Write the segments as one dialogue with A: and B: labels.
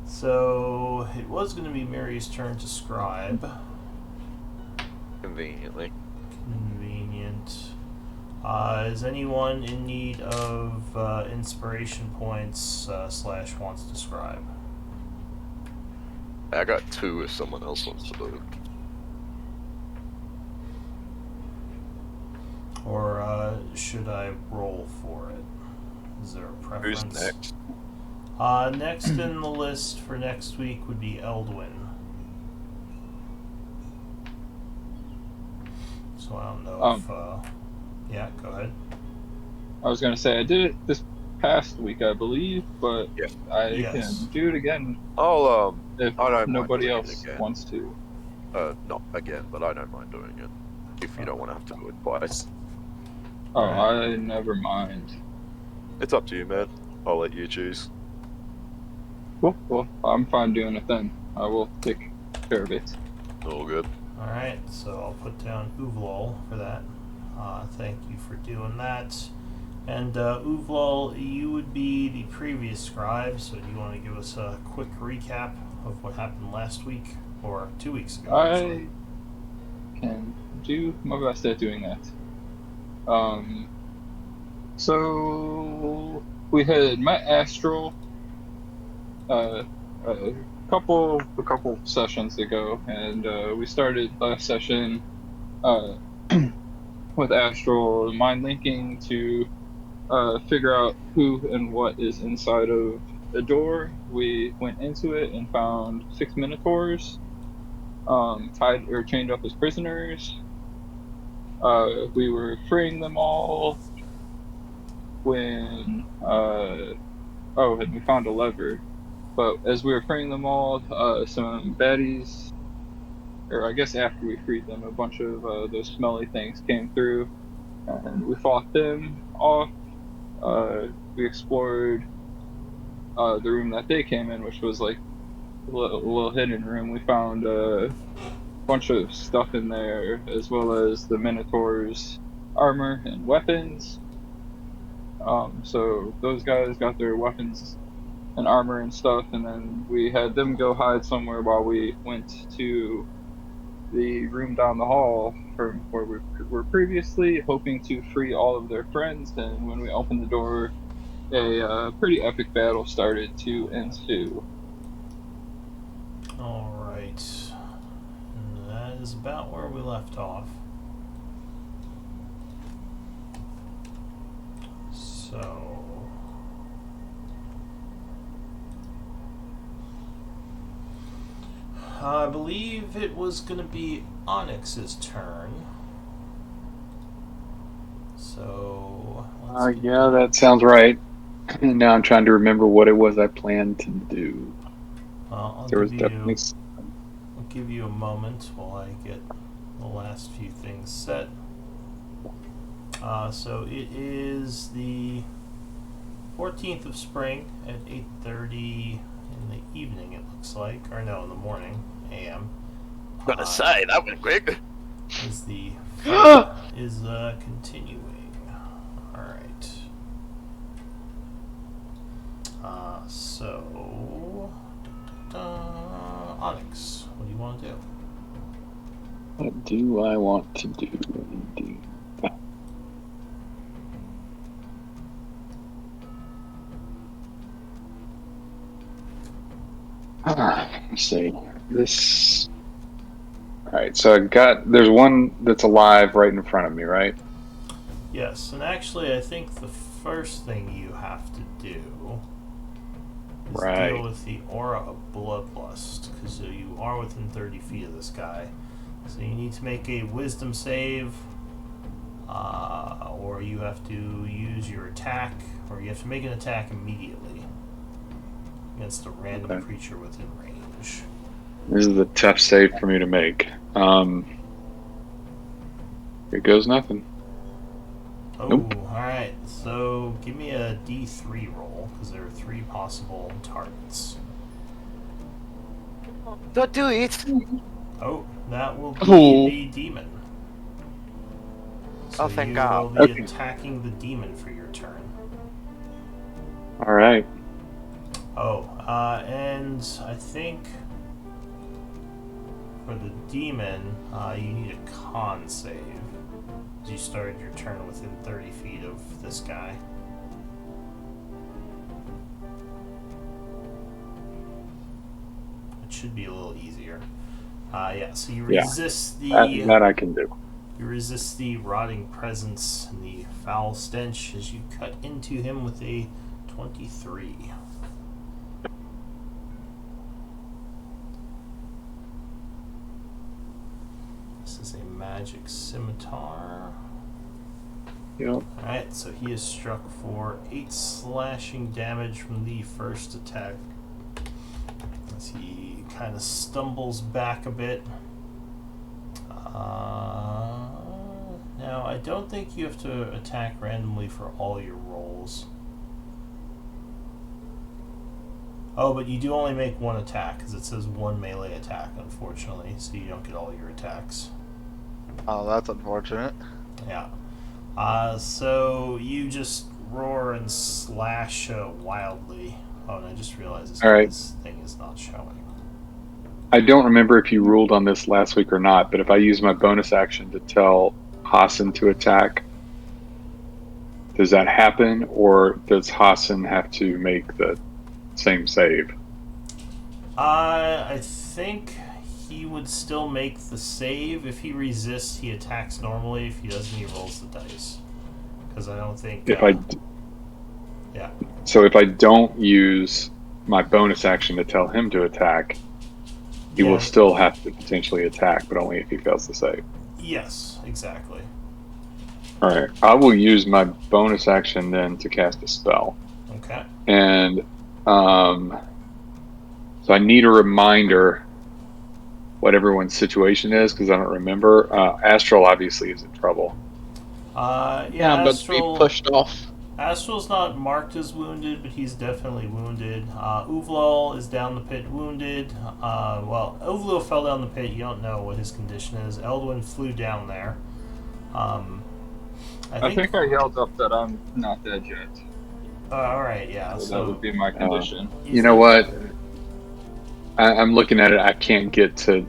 A: So it was going to be Mary's turn to scribe.
B: Conveniently.
A: Convenient. Is anyone in need of inspiration points / wants to scribe?
B: I got 2 if someone else wants to do.
A: Or should I roll for it? Is there a
B: Who's
A: preference?
B: next?
A: Next in the list for next week would be Eldwin. So I don't know if. Yeah, go ahead.
C: I was gonna say I did it this past week, I believe, but
B: Yeah.
C: I
A: Yes.
C: can do it again
B: I'll
C: if
B: I don't mind
C: nobody
B: doing
C: else
B: it again.
C: wants to.
B: Not again, but I don't mind doing it. If you don't want to have to do it twice.
C: Oh,
A: Alright.
C: I never mind.
B: It's up to you, man. I'll let you choose.
C: Cool. Well, I'm fine doing it then. I will take care of it.
B: All good.
A: Alright, so I'll put down Uvlol for that. Thank you for doing that. And Uvlol, you would be the previous scribe, so do you want to give us a quick recap of what happened last week? Or 2 weeks ago, actually.
C: I can do my best at doing that. So we had met Astral a couple sessions ago, and we started last session with Astral mind linking to figure out who and what is inside of the door. We went into it and found 6 Minotaurs, tied or chained up as prisoners. We were freeing them all when and we found a lever. But as we were freeing them all, some baddies, or I guess after we freed them, a bunch of those smelly things came through, and we fought them off. We explored the room that they came in, which was like a little hidden room. We found a bunch of stuff in there, as well as the Minotaur's armor and weapons. So those guys got their weapons and armor and stuff, and then we had them go hide somewhere while we went to the room down the hall from where we were previously, hoping to free all of their friends. And when we opened the door, a pretty epic battle started to ensue.
A: Alright. And that is about where we left off. So. I believe it was going to be Onyx's turn. So.
D: Yeah, that sounds right. Now I'm trying to remember what it was I planned to do.
A: I'll
D: There was definitely.
A: give you a moment while I get the last few things set. So it is the 14th of spring at 8:30 in the evening, it looks like. Or no, in the morning, a.m.
B: Gonna say, that went quick.
A: Is the fight is continuing. Alright. So... Onyx, what do you want to do?
D: What do I want to do? Let's see. This. Alright, so there's one that's alive right in front of me, right?
A: Yes, and actually I think the first thing you have to do is deal with the aura of bloodlust, because you are within 30 feet of this guy. So you need to make a wisdom save, or you have to use your attack, or you have to make an attack immediately against a random creature within range.
D: This is a tough save for me to make. Here goes nothing.
A: Oh,
D: nope.
A: Alright. So give me a D3 roll, because there are 3 possible targets.
B: Don't do it!
A: Oh, that will be the demon. So
B: thank
A: you
B: God.
A: will be attacking the demon for your turn.
D: Alright.
A: Oh, and I think for the demon, you need a con save. You started your turn within 30 feet of this guy. It should be a little easier. Yeah, so you resist
D: that I can do.
A: You resist the rotting presence and the foul stench as you cut into him with a 23. This is a magic scimitar.
D: Yep.
A: Alright, so he is struck for 8 slashing damage from the first attack. As he kind of stumbles back a bit. Now, I don't think you have to attack randomly for all your rolls. Oh, but you do only make one attack, because it says one melee attack, unfortunately, so you don't get all your attacks.
E: Oh, that's unfortunate.
A: Yeah. So you just roar and slash wildly. Oh, and I just realized this thing is not showing.
D: I don't remember if you ruled on this last week or not, but if I use my bonus action to tell Hassan to attack, does that happen, or does Hassan have to make the same save?
A: I think he would still make the save. If he resists, he attacks normally. If he doesn't, he rolls the dice. Because I don't think... yeah.
D: So if I don't use my bonus action to tell him to attack, he will still have to potentially attack, but only if he fails to save.
A: Yes, exactly.
D: Alright, I will use my bonus action then to cast a spell.
A: Okay.
D: And so I need a reminder what everyone's situation is, because I don't remember. Astral obviously is in trouble.
E: Yeah,
A: Astral,
E: but we pushed off.
A: Astral's not marked as wounded, but he's definitely wounded. Uvlal is down the pit wounded. Uvlal fell down the pit. You don't know what his condition is. Eldwin flew down there. I think
C: I yelled up that I'm not dead yet.
A: Alright, yeah.
C: So that would be my condition.
D: You know what? I'm looking at it. I can't get to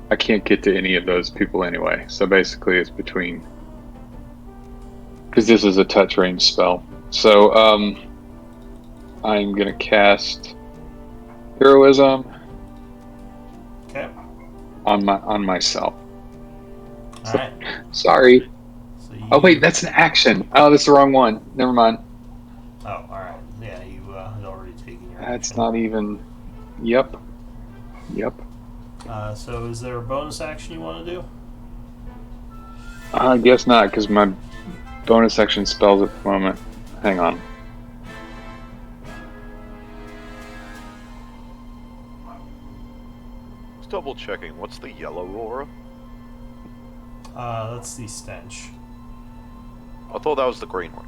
D: any of those people anyway. So basically, it's between, because this is a touch range spell. So I'm gonna cast heroism on myself.
A: All right.
D: Sorry.
A: So you,
D: Oh wait, that's an action. Oh, that's the wrong one. Never mind.
A: Oh, all right. Yeah, you had already taken your.
D: That's
A: action.
D: not even. Yep.
A: So is there a bonus action you want to do?
D: I guess not, because my bonus action spells at the moment. Hang on.
B: Just double checking. What's the yellow aura?
A: That's the stench.
B: I thought that was the green one.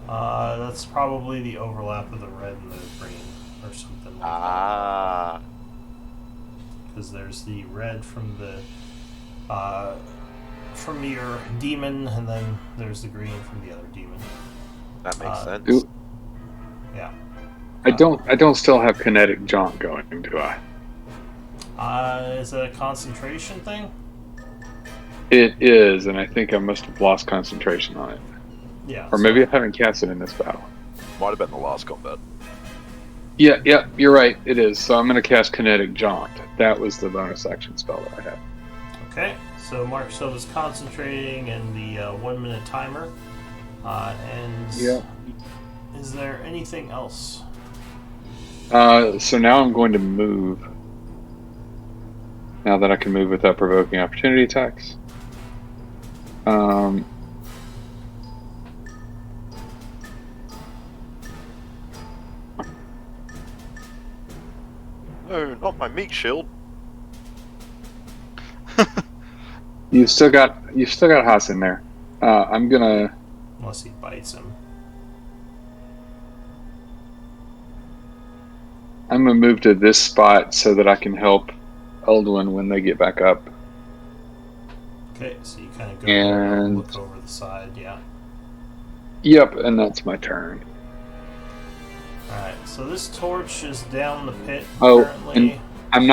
A: That's probably the overlap of the red and the green, or something like
B: Ah.
A: Because there's the red from the from your demon, and then there's the green from the other demon.
B: That makes sense.
D: Ooh.
A: Yeah.
D: I don't still have kinetic jaunt going, do I?
A: Is it a concentration thing?
D: It is, and I think I must have lost concentration on it.
A: Yeah.
D: Or maybe I haven't cast it in this battle.
B: Might have been the last combat.
D: Yeah, you're right. It is. So I'm going to cast Kinetic Jaunt. That was the bonus action spell that I had.
A: Okay, so Mark Stove is concentrating in the 1 minute timer. And is there anything else?
D: So now I'm going to move. Now that I can move without provoking opportunity attacks.
B: No, not my meat shield.
D: You've still got Haas in there. I'm gonna.
A: Unless he bites him.
D: I'm gonna move to this spot so that I can help Eldwin when they get back up.
A: Okay, so you kind of go
D: And-
A: look over the side, yeah.
D: Yep, and that's my turn.
A: Alright, so this torch is down the pit
D: Oh,
A: currently.
D: and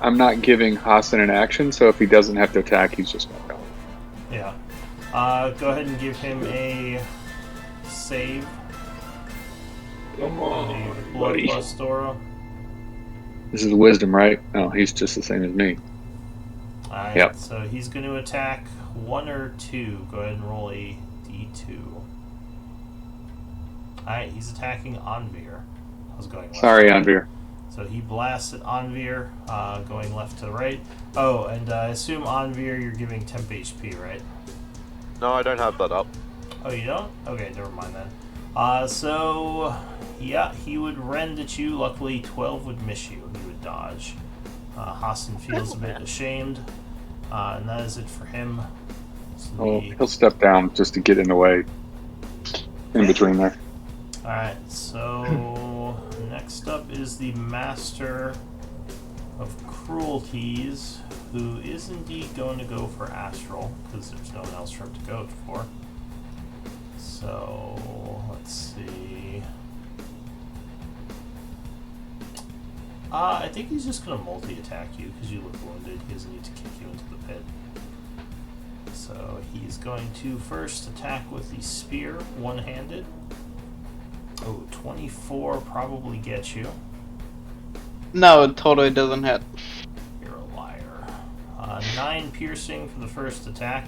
D: I'm not giving Hassan an action, so if he doesn't have to attack, he's just gonna go.
A: Yeah. Go ahead and give him a save.
C: Come on,
A: The Blood
C: buddy.
A: plus Doro.
D: This is wisdom, right? No, he's just the same as me.
A: Alright,
D: Yep.
A: so he's going to attack 1 or 2. Go ahead and roll a d2. Alright, he's attacking Anvir. I was going left.
D: Sorry, Anvir.
A: So he blasts at Anvir, going left to right. Oh, and I assume Anvir you're giving temp HP, right?
B: No, I don't have that up.
A: Oh, you don't? Okay, never mind then. So, yeah, he would rend at you. Luckily, 12 would miss you. He would dodge. Hassan feels a bit ashamed, and that is it for him. So
D: Oh, he'll step down just to get in the way. In between there.
A: Alright, so next up is the Master of Cruelties, who is indeed going to go for Astral, because there's no one else for him to go for. So, let's see. I think he's just going to multi-attack you, because you look wounded. He doesn't need to kick you into the pit. So, he's going to first attack with the spear, one-handed. Oh, 24 probably gets you.
E: No, it totally doesn't hit.
A: You're a liar. 9 piercing for the first attack.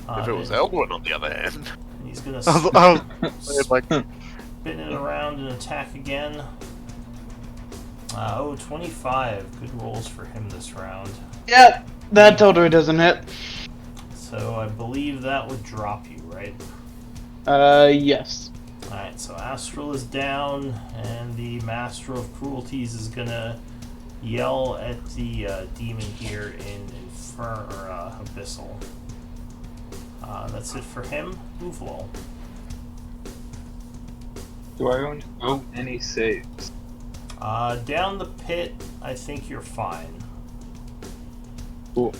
B: If it was
A: and
B: Elwyn, on the other hand.
A: he's gonna
E: I was like,
A: spin it around and attack again. 25. Good rolls for him this round.
E: yeah, that totally doesn't hit.
A: So I believe that would drop you, right?
E: Yes.
A: Alright, so Astral is down, and the Master of Cruelties is gonna yell at the demon here in Abyssal. That's it for him. Uvlol.
C: Do I own any saves?
A: Down the pit, I think you're fine.
C: Cool.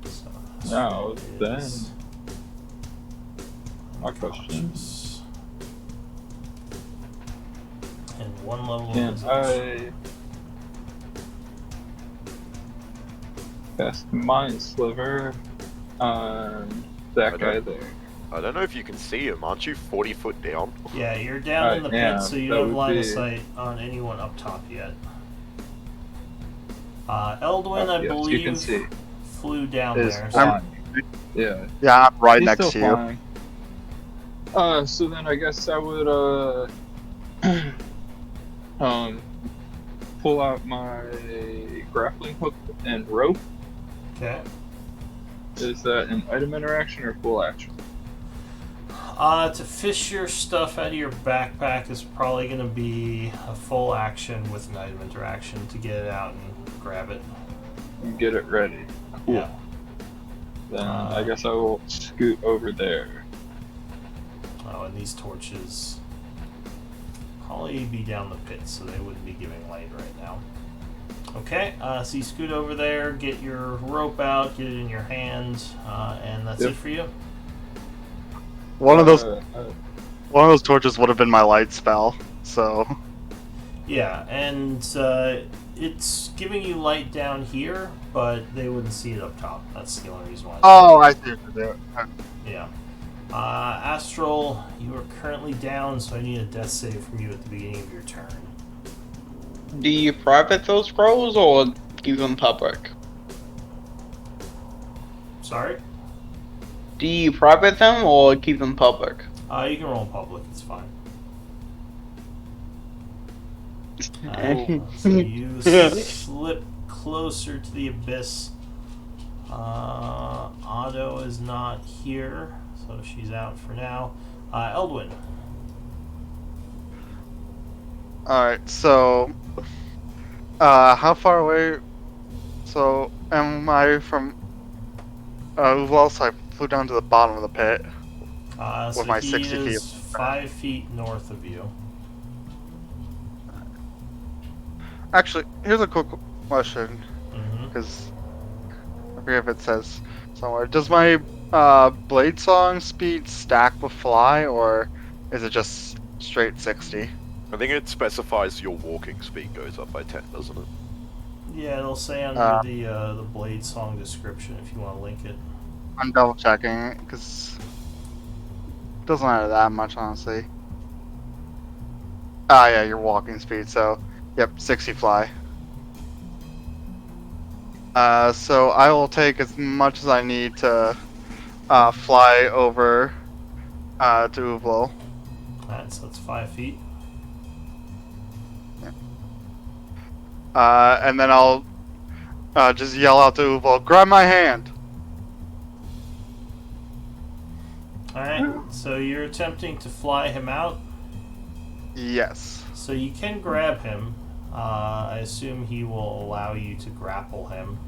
A: So,
C: Now,
A: Astral
C: then,
A: is
C: my question.
A: unconscious. And 1 level
C: Can
A: of possession.
C: I cast Mind Sliver on that guy there?
B: I don't know if you can see him. Aren't you 40 foot down?
A: Yeah, you're down in the
C: Yeah,
A: pit, so you
C: that
A: don't have
C: would
A: line of
C: be-
A: sight on anyone up top yet. Eldwin, I
C: Yes,
A: believe,
C: you can see.
A: flew down
C: Is
A: there.
C: flying. Yeah.
E: Yeah, I'm right
C: He's
E: next
C: still
E: to you.
C: flying. So then I guess I would pull out my grappling hook and rope.
A: Okay.
C: Is that an item interaction or full action?
A: To fish your stuff out of your backpack is probably going to be a full action with an item interaction to get it out and grab it.
C: And get it ready. Cool.
A: Yeah.
C: Then I guess I will scoot over there.
A: Oh, and these torches probably be down the pit, so they wouldn't be giving light right now. Okay, so you scoot over there, get your rope out, get it in your hand, and that's
C: Yep.
A: it for you.
E: One of those torches would have been my light spell. So
A: Yeah, and it's giving you light down here, but they wouldn't see it up top. That's the only reason why.
E: I see what you're doing.
A: Yeah. Astral, you are currently down, so I need a death save from you at the beginning of your turn.
E: Do you private those scrolls or keep them public?
A: Sorry?
E: Do you private them or keep them public?
A: You can roll in public, it's fine. So you slip closer to the abyss. Otto is not here, so she's out for now. Eldwin.
F: Alright, so how far away? So am I from Uval? So I flew down to the bottom of the pit.
A: So
F: my
A: he
F: 60 feet.
A: is 5 feet north of you.
F: Actually, here's a quick question,
A: Mm-hmm.
F: because I forget if it says somewhere. Does my Blade Song speed stack with fly, or is it just straight 60?
B: I think it specifies your walking speed goes up by 10, doesn't it?
A: Yeah, it'll say under the Blade Song description if you want to link it.
F: I'm double checking it because it doesn't matter that much, honestly. Ah, yeah, your walking speed. So, yep, 60 fly. So I will take as much as I need to fly over to Uvlo.
A: Alright, so that's 5 feet.
F: And then I'll just yell out to Uvlo, grab my hand!
A: Alright, so you're attempting to fly him out.
F: Yes.
A: So you can grab him. I assume he will allow you to grapple him.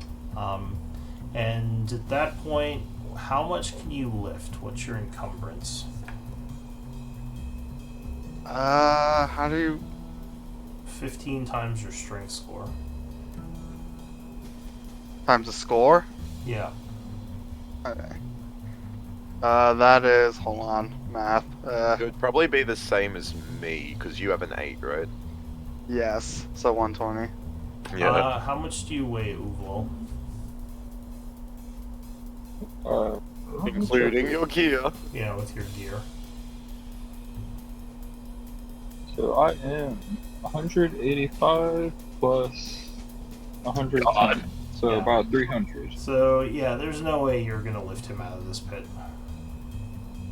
A: And at that point, how much can you lift? What's your encumbrance?
F: How do you...
A: 15 times your strength score.
F: Times the score?
A: Yeah.
F: Okay. That is... Hold on. Math.
B: It would probably be the same as me, because you have an 8, right?
F: Yes. So 120.
B: Yeah.
A: How much do you weigh, Uvlo?
B: Including your gear.
A: Yeah, with your gear.
C: So I am 185 plus 110.
B: God.
C: So
A: Yeah.
C: about 300.
A: So, yeah, there's no way you're going to lift him out of this pit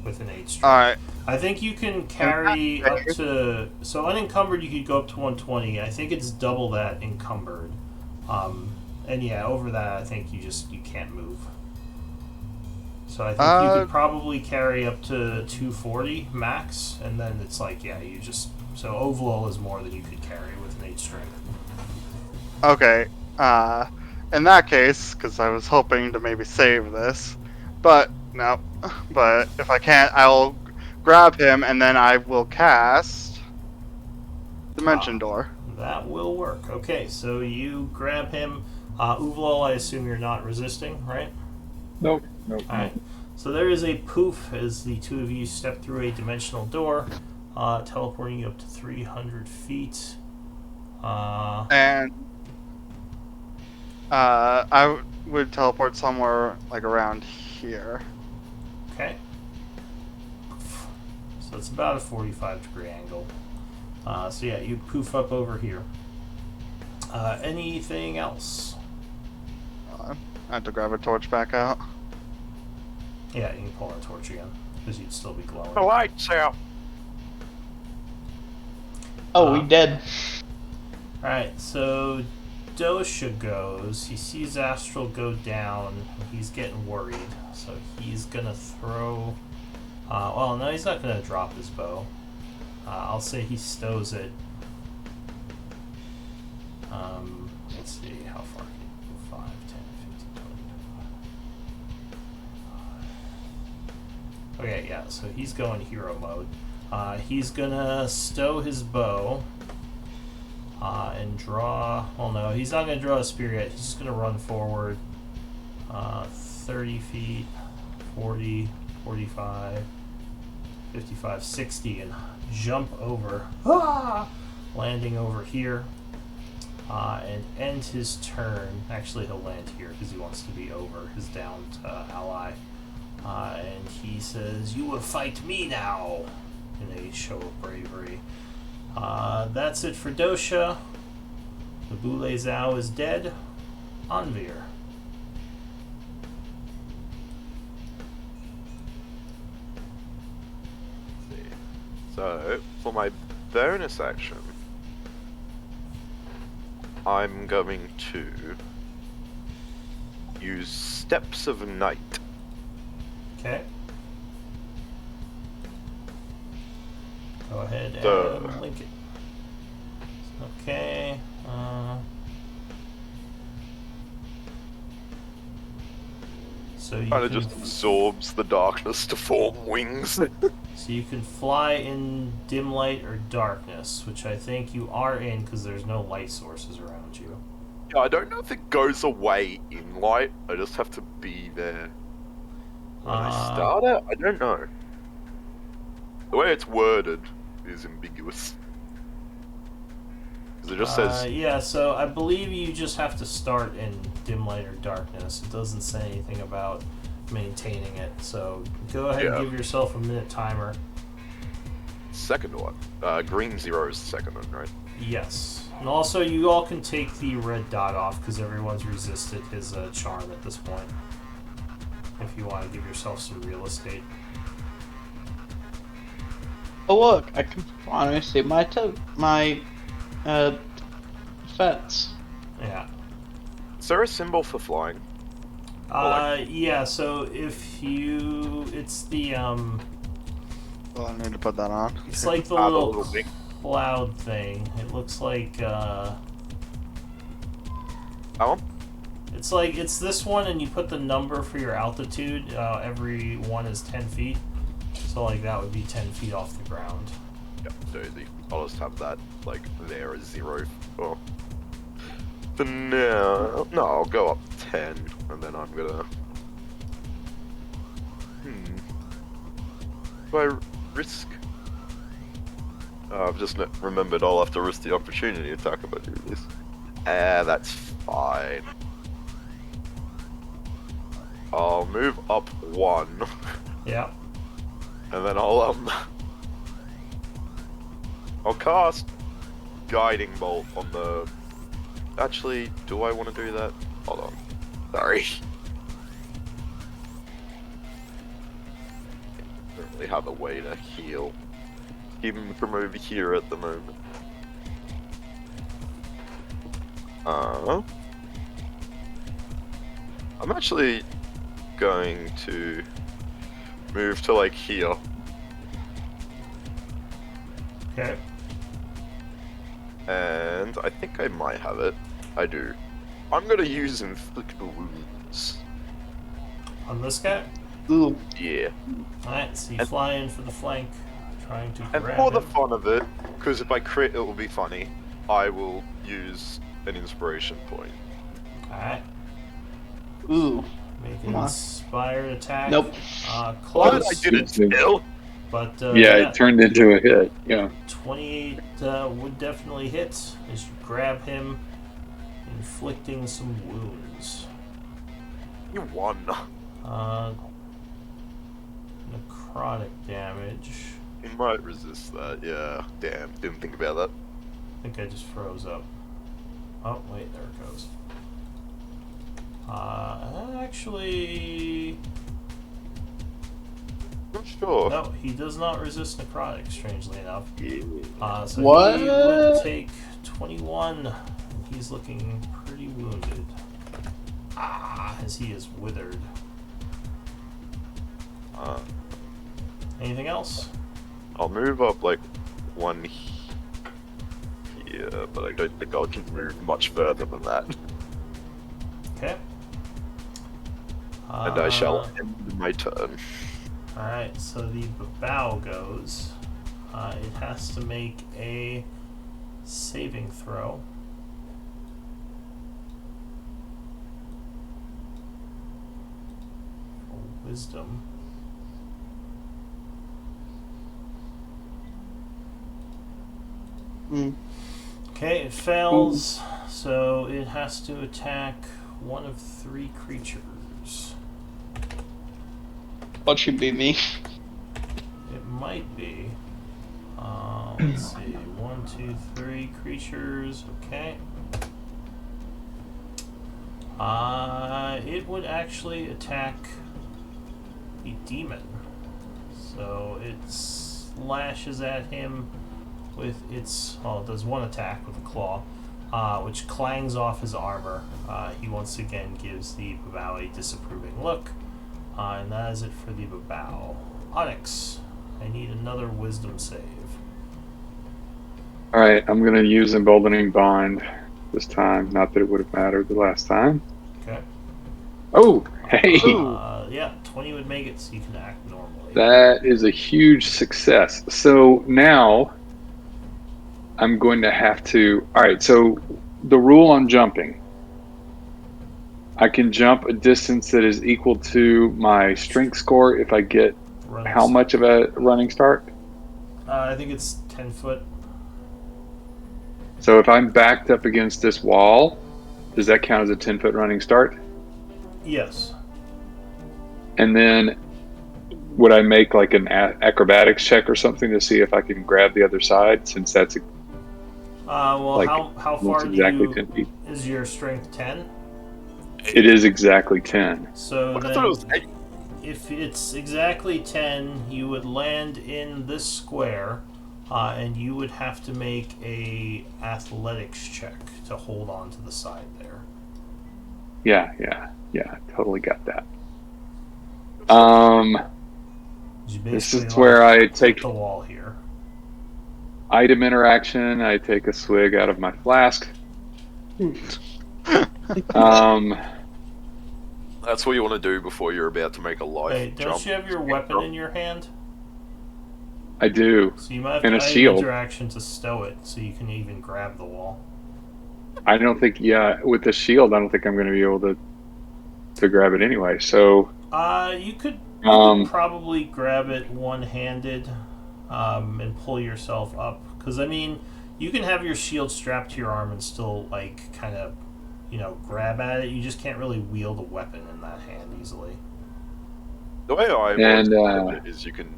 A: with an 8 strength.
F: Alright.
A: I think you can carry up to... So unencumbered, you could go up to 120. I think it's double that encumbered. And yeah, over that, I think you can't move. So I think you could probably carry up to 240 max, and then it's like, yeah, you just... So Uvlo is more than you could carry with an 8 strength.
F: Okay. In that case, because I was hoping to maybe save this, but no. But if I can't, I'll grab him and then I will cast Dimension Door.
A: That will work. Okay, so you grab him. Uvlo, I assume you're not resisting, right?
C: Nope.
A: Alright. So there is a poof as the two of you step through a dimensional door, teleporting you up to 300 feet.
F: And I would teleport somewhere like around here.
A: Okay. So it's about a 45-degree angle. So yeah, you poof up over here. Anything else?
F: I have to grab a torch back out.
A: Yeah, you can pull a torch again, because you'd still be glowing.
B: The lights out.
G: Oh, we dead.
A: Alright, so Dosha goes. He sees Astral go down. He's getting worried. So he's gonna throw... well, no, he's not gonna drop his bow. I'll say he stows it. Let's see, how far can he go? 5, 10, 15, 20, 25. Okay, yeah, so he's going hero mode. He's gonna stow his bow. And draw... Well, no, he's not going to draw a spear yet. He's just going to run forward 30 feet, 40, 45, 55, 60, and jump over, landing over here, and end his turn. Actually, he'll land here because he wants to be over his downed ally. And he says, "You will fight me now," in a show of bravery. That's it for Dosha. The Boule Zhao is dead. Anvir.
B: So, for my bonus action, I'm going to use Steps of Night.
A: Okay. Go ahead and
B: Duh.
A: link it. Okay. So you
B: Kind of
A: can,
B: just absorbs the darkness to form wings.
A: so you can fly in dim light or darkness, which I think you are in because there's no light sources around you.
B: Yeah, I don't know if it goes away in light. I just have to be there when I start it. I don't know. The way it's worded is ambiguous. Because it just says
A: Yeah, so I believe you just have to start in dim light or darkness. It doesn't say anything about maintaining it. So go ahead and give yourself a minute timer.
B: second one. Green 0 is the second one, right?
A: Yes. And also, you all can take the red dot off because everyone's resisted his charm at this point. If you want to give yourself some real estate.
G: Oh look, I can finally see my fence.
A: Yeah.
B: Is there a symbol for flying?
A: Yeah, so if you... It's the,
F: Well, I need to put that on.
A: It's like the
B: the
A: little
B: little wing.
A: cloud thing. It looks like,
B: That one?
A: it's this one, and you put the number for your altitude. Every one is 10 feet. So, like, that would be 10 feet off the ground.
B: Yep, so I'll just have that, like, there as 0. Oh. For now... No, I'll go up 10, and then I'm gonna... Do I risk... I've just remembered I'll have to risk the opportunity attack if I do this. That's fine. I'll move up 1.
A: Yeah.
B: And then I'll cast Guiding Bolt on the... Actually, do I want to do that? Hold on. Sorry. I don't really have a way to heal. Even from over here at the moment. I'm actually going to move to like here.
A: Okay.
B: And I think I might have it. I do. I'm gonna use Inflict Wounds.
A: On this guy?
G: Ooh.
B: Yeah.
A: Alright, so you fly in for the flank, trying to
B: And
A: grab
B: for the
A: him.
B: fun of it, because if I crit it will be funny, I will use an inspiration point.
A: Alright,
G: Ooh.
A: make an
G: Come on.
A: inspired attack.
G: Nope.
B: But
A: Close.
B: I did it still.
A: But,
D: Yeah, it turned into a hit. Yeah.
A: 28 would definitely hit as you grab him, inflicting some wounds.
B: You won.
A: Necrotic damage.
B: You might resist that, yeah. Damn, didn't think about that.
A: I think I just froze up. Oh, wait, there it goes. Actually...
B: Not sure.
A: No, he does not resist necrotic, strangely enough. So
G: What?
A: he would take 21, and he's looking pretty wounded. As he is withered. Anything else?
B: I'll move up like 1 here, but I don't think I can move much further than that.
A: Okay.
B: And I shall end my turn.
A: Alright, so the bow goes. It has to make a saving throw. For wisdom. Okay, it fails, so it has to attack one of 3 creatures.
G: What should be me?
A: It might be. Let's see. 1, 2, 3 creatures. Okay. It would actually attack the demon. So it slashes at him with its... Oh, it does 1 attack with a claw, which clangs off his armor. He once again gives the Babao a disapproving look. And that is it for the Babao. Onyx, I need another wisdom save.
D: Alright, I'm going to use Emboldening Bond this time. Not that it would have mattered the last time.
A: Okay.
D: Oh, hey!
A: Yeah, 20 would make it so you can act normally.
D: That is a huge success. So now I'm going to have to... Alright, so the rule on jumping. I can jump a distance that is equal to my strength score if I get
A: Running
D: how much of a running start?
A: I think it's 10 foot.
D: So if I'm backed up against this wall, does that count as a 10-foot running start?
A: Yes.
D: And then would I make like an acrobatics check or something to see if I can grab the other side, since that's
A: Well,
D: like,
A: how far
D: exactly
A: do
D: 10 feet?
A: is your strength 10?
D: It is exactly 10.
A: So
B: I thought it was
A: then,
B: 8.
A: if it's exactly 10, you would land in this square, and you would have to make a athletics check to hold on to the side there.
D: Yeah, totally got that.
A: You
D: This
A: basically
D: is where I
A: hit
D: take
A: the wall here.
D: item interaction. I take a swig out of my flask.
B: That's what you want to do before you're about to make a life
A: Hey, don't
B: jump.
A: you have your weapon in your hand?
D: I do.
A: So you might have
D: And
A: to
D: a
A: add
D: shield.
A: interaction to stow it, so you can even grab the wall.
D: I don't think. Yeah, with the shield, I don't think I'm going to be able to grab it anyway. So
A: You could
D: Um,
A: probably grab it one-handed, and pull yourself up. Because I mean, you can have your shield strapped to your arm and still like kind of, grab at it. You just can't really wield a weapon in that hand easily.
B: The way I
D: And,
B: look at it is you can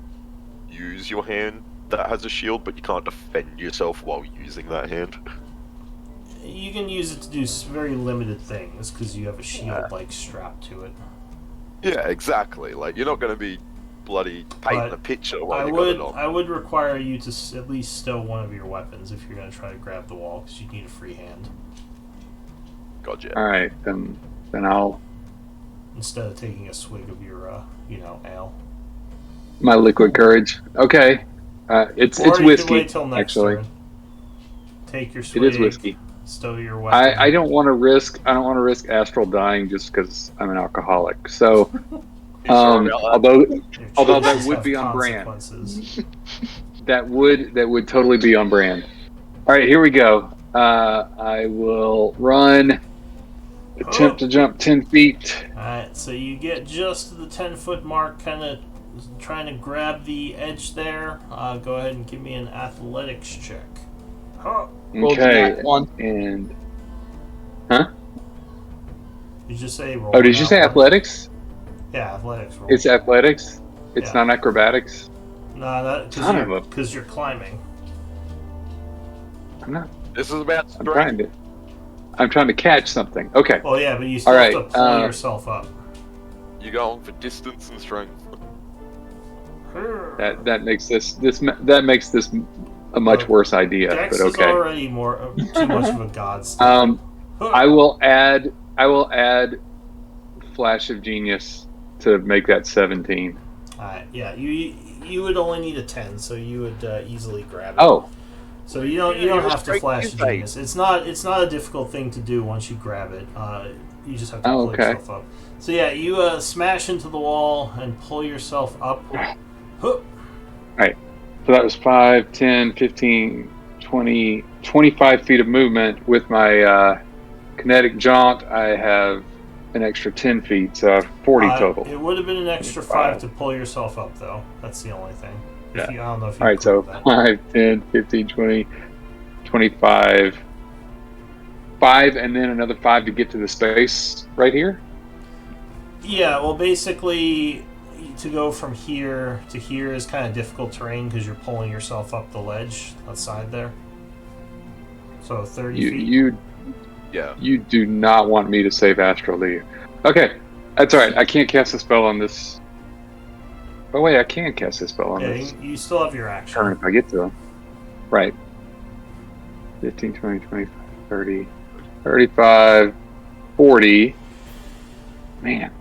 B: use your hand that has a shield, but you can't defend yourself while using that hand.
A: You can use it to do very limited things because you have a shield like strapped to it.
B: Yeah, exactly. Like, you're not going to be bloody painting
A: But
B: a picture while
A: I
B: you
A: would
B: got it on.
A: I would require you to at least stow one of your weapons if you're going to try to grab the wall because you need a free hand
B: Gotcha.
D: all right, then I'll
A: instead of taking a swig of your ale.
D: my liquid courage. Okay, it's
A: Or you can
D: whiskey.
A: wait till next
D: Actually,
A: turn. Take your swig.
D: it is whiskey.
A: Stow your weapon.
D: I don't want to risk. I don't want to risk Astral dying just because I'm an alcoholic. So,
B: You sure about that?
D: although that
A: Choices
D: would
A: have
D: be on brand.
A: consequences.
D: that would totally be on brand. All right, here we go. I will run. Attempt to jump 10 feet.
A: Alright, so you get just to the 10-foot mark, kind of trying to grab the edge there. Go ahead and give me an athletics check. Huh.
G: Rolled a
D: Okay,
G: nat 1.
D: and
A: Did you just say roll?
D: oh, did you say athletics?
A: Yeah, athletics roll.
D: It's athletics. It's
A: Yeah.
D: not acrobatics.
A: No,
D: Son of a-
A: because you're climbing.
D: I'm not.
B: This is about
D: I'm trying to catch something. Okay.
A: Well, yeah, but you still
D: All
A: have
D: right,
A: to pull yourself up.
B: You're going for distance and strength.
D: That makes this a much worse idea.
A: Dex
D: but
A: is
D: okay.
A: already too much of a godsend.
D: I will add Flash of Genius to make that 17.
A: Alright, yeah, you would only need a 10, so you would easily grab it.
D: Oh,
A: So you don't
B: you're
A: have to
B: straight
A: flash
B: to
A: genius. It's not a difficult thing to do once you grab it. You just have to pull
D: okay.
A: yourself up. So yeah, you smash into the wall and pull yourself up. Huh.
D: so that was 5, 10, 15, 20, 25 feet of movement. With my kinetic jaunt, I have an extra 10 feet, so I have 40 total.
A: It would have been an extra 5 to pull yourself up, though. That's the only thing.
D: Yeah.
A: I don't know if you
D: All right, so
A: proved that.
D: 5, 10, 15, 20, 25, 5, and then another 5 to get to the space right here.
A: Yeah, well, basically, to go from here to here is kind of difficult terrain because you're pulling yourself up the ledge outside there. So 30 feet.
B: Yeah.
D: You do not want me to save Astral, do you? Okay, that's all right. I can't cast a spell on this. Oh wait, I can cast a spell on
A: Yeah,
D: this
A: you still have your action.
D: turn if I get to him. Right. 15, 20, 25, 30, 35, 40. Man.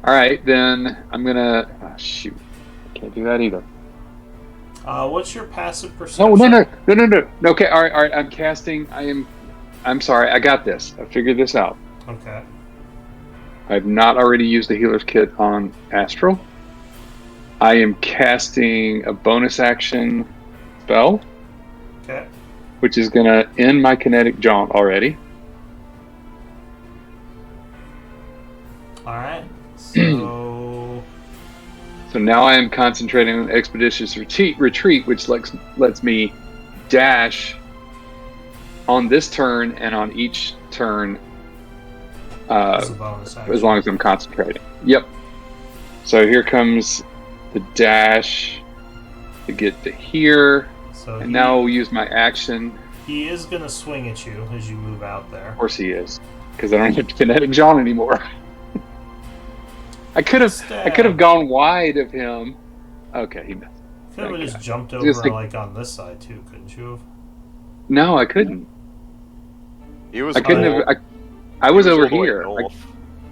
D: All right, then I'm gonna. Oh, shoot, I can't do that either.
A: What's your passive
D: No,
A: perception?
D: no. Okay, all right. I'm casting. I'm sorry. I got this. I figured this out.
A: Okay.
D: I've not already used the healer's kit on Astral. I am casting a bonus action spell,
A: Okay.
D: which is going to end my kinetic jaunt already.
A: All right. So
D: So now I am concentrating on expeditious retreat, which lets me dash on this turn and on each turn
A: As a bonus action.
D: as long as I'm concentrating. Yep. So here comes the dash to get to here.
A: So
D: And now I'll use my action.
A: he is going to swing at you as you move out there.
D: Of course he is, because I don't have kinetic John anymore. I could have gone wide of him. Okay, he missed.
A: Could have
D: Okay.
A: just jumped
D: Just
A: over
D: like-
A: like on this side too, couldn't you have?
D: No, I couldn't.
B: He was.
D: I couldn't
B: all-
D: have. I was
B: he
D: over
B: all the way
D: here.
B: north.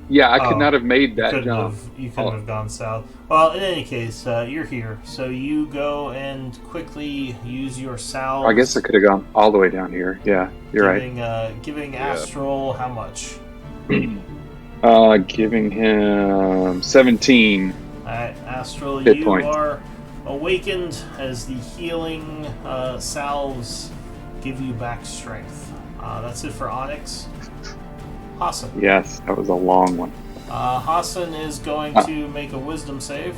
D: I
A: Oh,
D: could not have made that
A: You
D: jump.
A: couldn't have gone south. Well, in any case, you're here, so you go and quickly use your salve.
D: I guess I could have gone all the way down here. Yeah, you're right.
A: Giving Astral how much?
D: Giving him 17.
A: Alright, Astral,
D: Hit
A: you
D: points.
A: are awakened as the healing salves give you back strength. That's it for Onyx. Hassan.
D: Yes, that was a long one.
A: Hassan is going to make a wisdom save.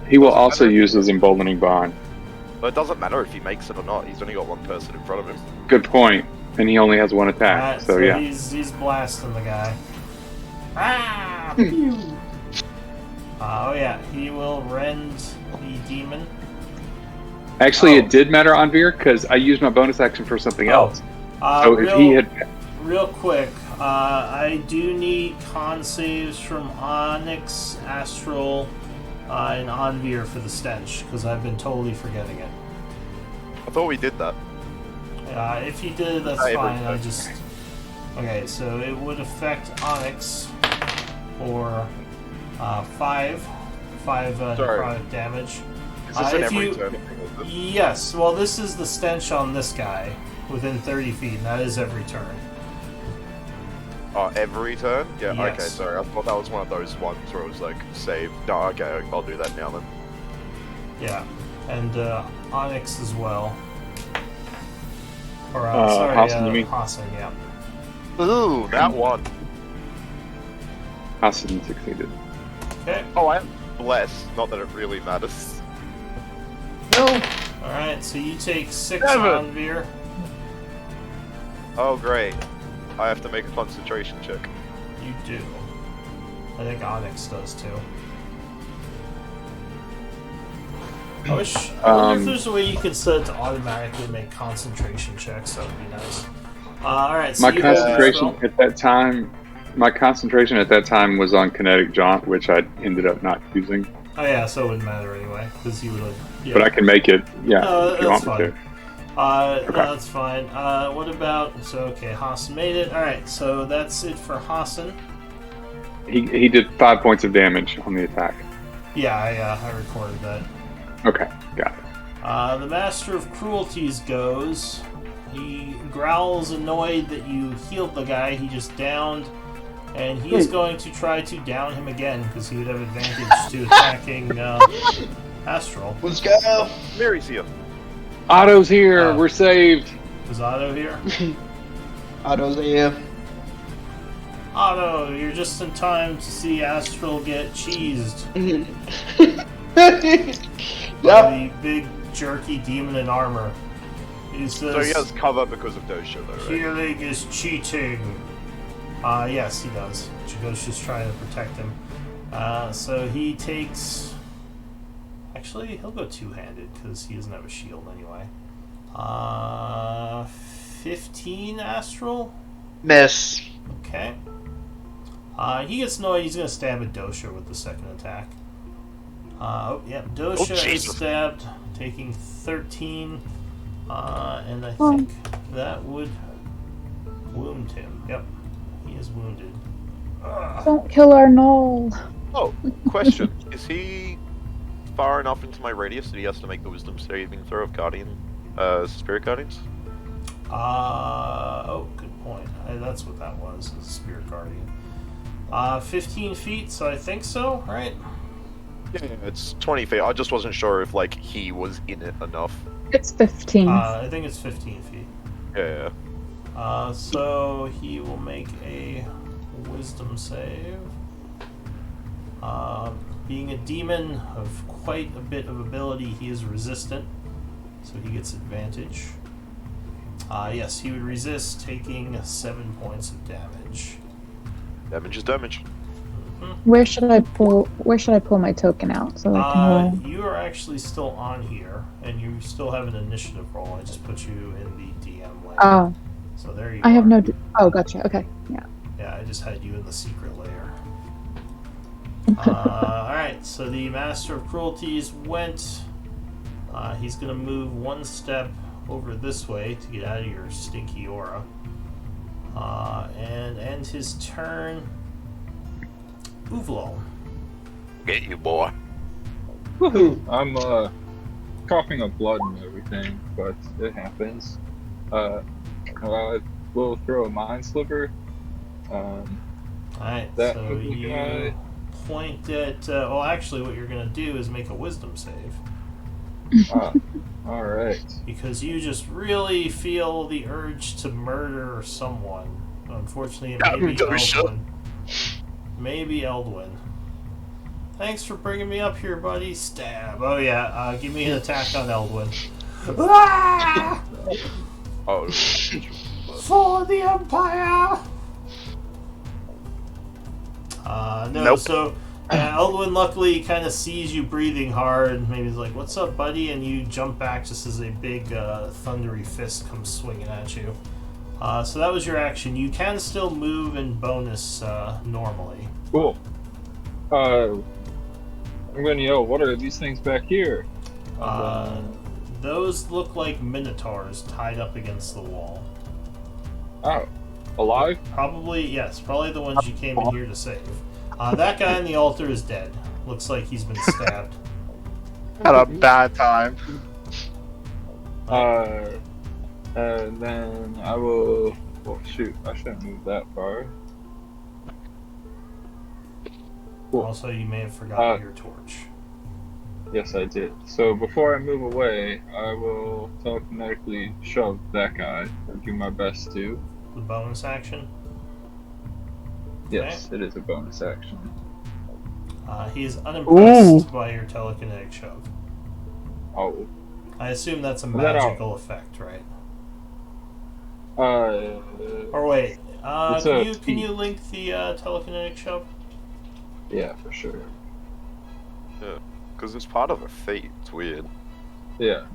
D: He will also use his emboldening bond.
B: But it doesn't matter if he makes it or not. He's only got one person in front of him.
D: Good point. And he only has one attack.
A: Alright,
D: So yeah.
A: he's blasting the guy. Ah! Pew! Oh yeah, he will rend the demon.
D: Actually,
A: Oh.
D: it did matter on Veer because I used my bonus action for something else. So if he had,
A: Real quick, I do need con saves from Onyx, Astral, and Anvir for the stench, because I've been totally forgetting it.
B: I thought we did that.
A: If you did, that's
B: I
A: fine. I
B: agree.
A: just... Okay, so it would affect Onyx for 5
B: Sorry.
A: necrotic damage.
B: Is this an
A: if
B: every
A: you-
B: turn thing? Is it?
A: Yes, well this is the stench on this guy, within 30 feet, and that is every turn.
B: Oh, every turn? Yeah, okay,
A: Yes.
B: sorry. I thought that was one of those ones where it was like, save. No, okay, I'll do that now then.
A: Yeah, and Onyx as well. Or,
D: Hassan, you mean?
A: Hassan, yeah.
B: Ooh, that one.
D: Hassan succeeded.
A: Okay,
B: Oh, I am blessed. Not that it really matters.
A: alright, so you take 6
B: Seven.
A: on Veer.
B: Oh, great. I have to make a concentration check.
A: You do. I think Onyx does too. I wonder if there's a way you could set it to automatically make concentration checks. That would be nice. Alright, so
D: My
A: you hold the
D: concentration
A: spell.
D: at that time. My concentration at that time was on kinetic jaunt, which I ended up not using.
A: Oh yeah, so it wouldn't matter anyway, because you would have... Yeah.
D: But I can make it. Yeah,
A: No,
D: if you
A: that's
D: want me to.
A: No, that's fine. What about... So, okay, Hassan made it. Alright, so that's it for Hassan.
D: He did 5 points of damage on the attack.
A: Yeah, I recorded that.
D: Okay, got it.
A: The Master of Cruelties goes. He growls annoyed that you healed the guy he just downed, and he is going to try to down him again because he would have advantage to attacking Astral.
G: Let's go.
B: Mary's here.
D: Otto's here.
A: Oh.
D: We're saved.
A: Is Otto here?
G: Otto's here.
A: Otto, you're just in time to see Astral get cheesed
G: Yep.
A: by the big jerky demon in armor. He says,
B: So he has cover because of Dosha, though, right?
A: healing is cheating. Yes, he does. Chigoshi's trying to protect him. So he takes... Actually, he'll go two-handed because he doesn't have a shield anyway. 15 Astral?
G: Miss.
A: Okay. He gets annoyed. He's going to stab at Dosha with the second attack. Dosha is
B: Jesus.
A: stabbed, taking 13. And I think that would wound him. Yep. He is wounded. Ugh.
H: Don't kill our Knoll.
B: Oh, question. Is he far enough into my radius that he has to make the wisdom saving throw of Spirit Guardians?
A: Good point. That's what that was, a Spirit Guardian. 15 feet, so I think so, right?
B: Yeah, it's 20 feet. I just wasn't sure if, like, he was in it enough.
H: It's 15.
A: I think it's 15 feet.
B: Yeah.
A: So he will make a wisdom save. being a demon of quite a bit of ability, he is resistant, so he gets advantage. Yes, he would resist taking 7 points of damage.
B: Damage is damage.
H: Where should I pull my token out so I can roll?
A: You are actually still on here, and you still have an initiative roll. I just put you in the DM layer.
H: Oh,
A: So there you
H: I
A: are.
H: have no. Oh, gotcha. Okay, yeah.
A: Yeah, I just had you in the secret layer. Alright, so the Master of Cruelties went. He's going to move one step over this way to get out of your stinky aura. And end his turn. Uvlol.
B: Get you, boy.
C: Woohoo! I'm coughing up blood and everything, but it happens. I will throw a Mind Sliver.
A: Alright,
C: That
A: so
C: would be
A: you
C: good.
A: point at. Well, actually, what you're going to do is make a wisdom save.
C: Alright.
A: Because you just really feel the urge to murder someone. Unfortunately, it may be Eldwin. Maybe Eldwin. Thanks for bringing me up here, buddy. Stab. Oh yeah, give me an attack on Eldwin. Ah!
B: Oh,
A: For the Empire! No,
E: Nope.
A: so Eldwin luckily kind of sees you breathing hard. Maybe he's like, "What's up, buddy?" And you jump back just as a big thundery fist comes swinging at you. So that was your action. You can still move and bonus normally.
C: Cool. I'm gonna yell, what are these things back here?
A: Those look like minotaurs tied up against the wall.
C: Oh. Alive?
A: Probably, yes, probably the ones you came in here to save. That guy on the altar is dead. Looks like he's been stabbed.
F: Had a bad time.
C: And then I will. Well, shoot, I shouldn't move that far. Cool.
A: Also, you may have forgotten your torch.
C: Yes, I did. So before I move away, I will telekinetically shove that guy and do my best to.
A: The bonus action.
C: Yes, it is a bonus action.
A: He is unimpressed
H: Ooh.
A: by your telekinetic shove.
C: Oh.
A: I assume that's a
C: Is that
A: magical effect, right?
C: Uh.
A: Or wait,
C: It's
A: can
C: a
A: you
C: T.
A: link the telekinetic shove?
C: Yeah, for sure.
B: because it's part of a feat. It's weird.
C: Yeah.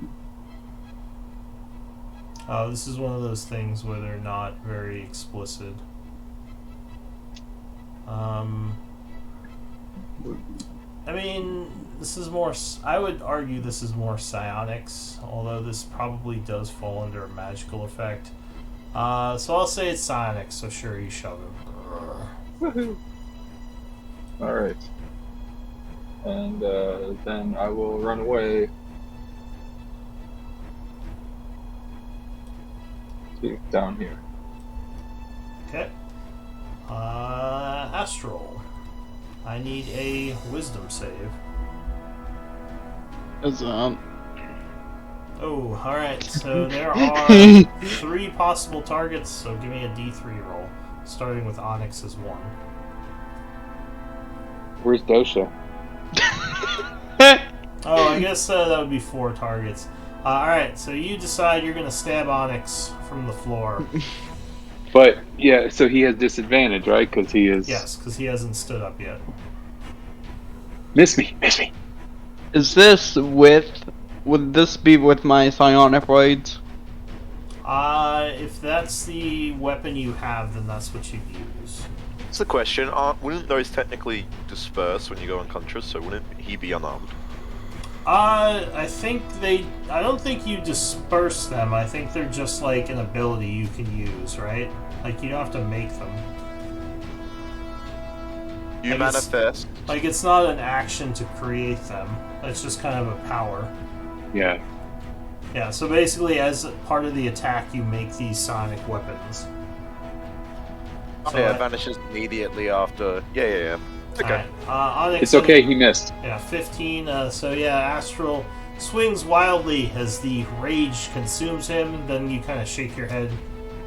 A: This is one of those things where they're not very explicit. I mean, this is more. I would argue this is more psionics, although this probably does fall under a magical effect. So I'll say it's psionics. So sure, you shove him.
C: Woohoo! Alright. And then I will run away. To down here.
A: Okay. Astral. I need a wisdom save.
G: As
A: Oh, alright, so there are 3 possible targets, so give me a d3 roll, starting with Onyx as 1.
D: Where's Dosha?
A: Oh, I guess that would be 4 targets. Alright, so you decide you're going to stab Onyx from the floor.
D: But yeah, so he has disadvantage, right? Because he is.
A: Yes, because he hasn't stood up yet.
D: Miss me, miss me.
G: Is this would this be with my psionic blades?
A: If that's the weapon you have, then that's what you'd use.
B: It's the question. Wouldn't those technically disperse when you go unconscious? So wouldn't he be unarmed?
A: I don't think you disperse them. I think they're just like an ability you can use, right? Like, you don't have to make them.
B: You
A: I guess-
B: manifest.
A: Like, it's not an action to create them. It's just kind of a power.
D: Yeah.
A: Yeah, so basically, as part of the attack, you make these sonic weapons.
B: Oh,
A: So
B: yeah,
A: I-
B: vanishes immediately after. Yeah. It's okay.
A: Alright, Onyx.
D: It's okay, he missed.
A: Yeah, 15. So yeah, Astral swings wildly as the rage consumes him. Then you kind of shake your head,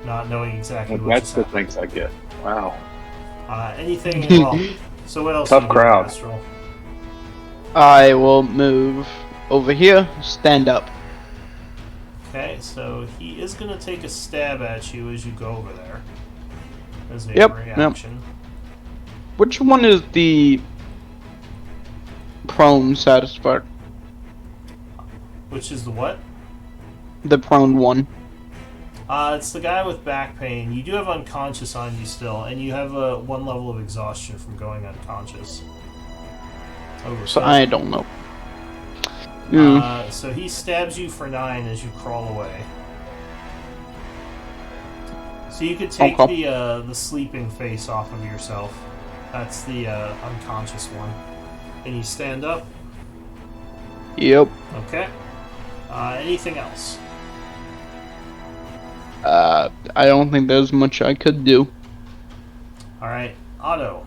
A: not knowing exactly
D: Well,
A: what
D: that's
A: just
D: the
A: happened.
D: things I get. Wow.
A: Anything. Well, so what else?
D: Tough
A: do you do,
D: crowd.
A: Astral?
G: I will move over here, stand up.
A: Okay, so he is going to take a stab at you as you go over there. As a
G: Yep,
A: reaction.
G: Which one is the prone status part?
A: Which is the what?
G: The prone one.
A: It's the guy with back pain. You do have unconscious on you still, and you have one level of exhaustion from going unconscious.
G: So I don't know.
A: So he stabs you for 9 as you crawl away. So you could take the sleeping face off of yourself. That's the unconscious one. And you stand up.
G: Yep.
A: Okay. Anything else?
G: I don't think there's much I could do.
A: Alright, Otto.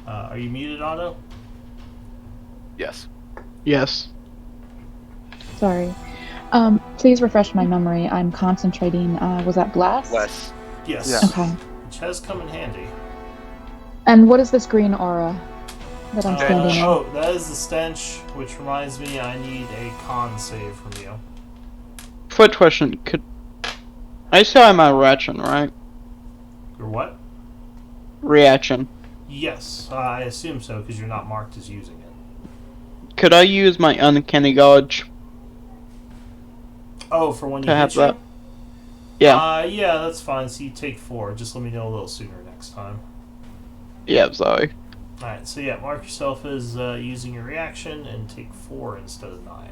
A: Are you muted, Otto?
B: Yes.
G: Yes.
H: Sorry. Please refresh my memory. I'm concentrating. Was that blast?
B: Less.
A: Yes.
F: Yeah.
H: Okay.
A: Which has come in handy.
H: And what is this green aura that I'm standing in?
A: Oh, that is the stench, which reminds me I need a con save from you.
G: Quick question, could I still have my reaction, right?
A: Your what?
G: Reaction.
A: Yes, I assume so, because you're not marked as using it.
G: Could I use my uncanny dodge
A: Oh, for when you
G: to have
A: hit you?
G: that? Yeah.
A: Yeah, that's fine. So you take 4. Just let me know a little sooner next time.
G: Yeah, sorry.
A: Alright, so yeah, mark yourself as using your reaction and take 4 instead of 9.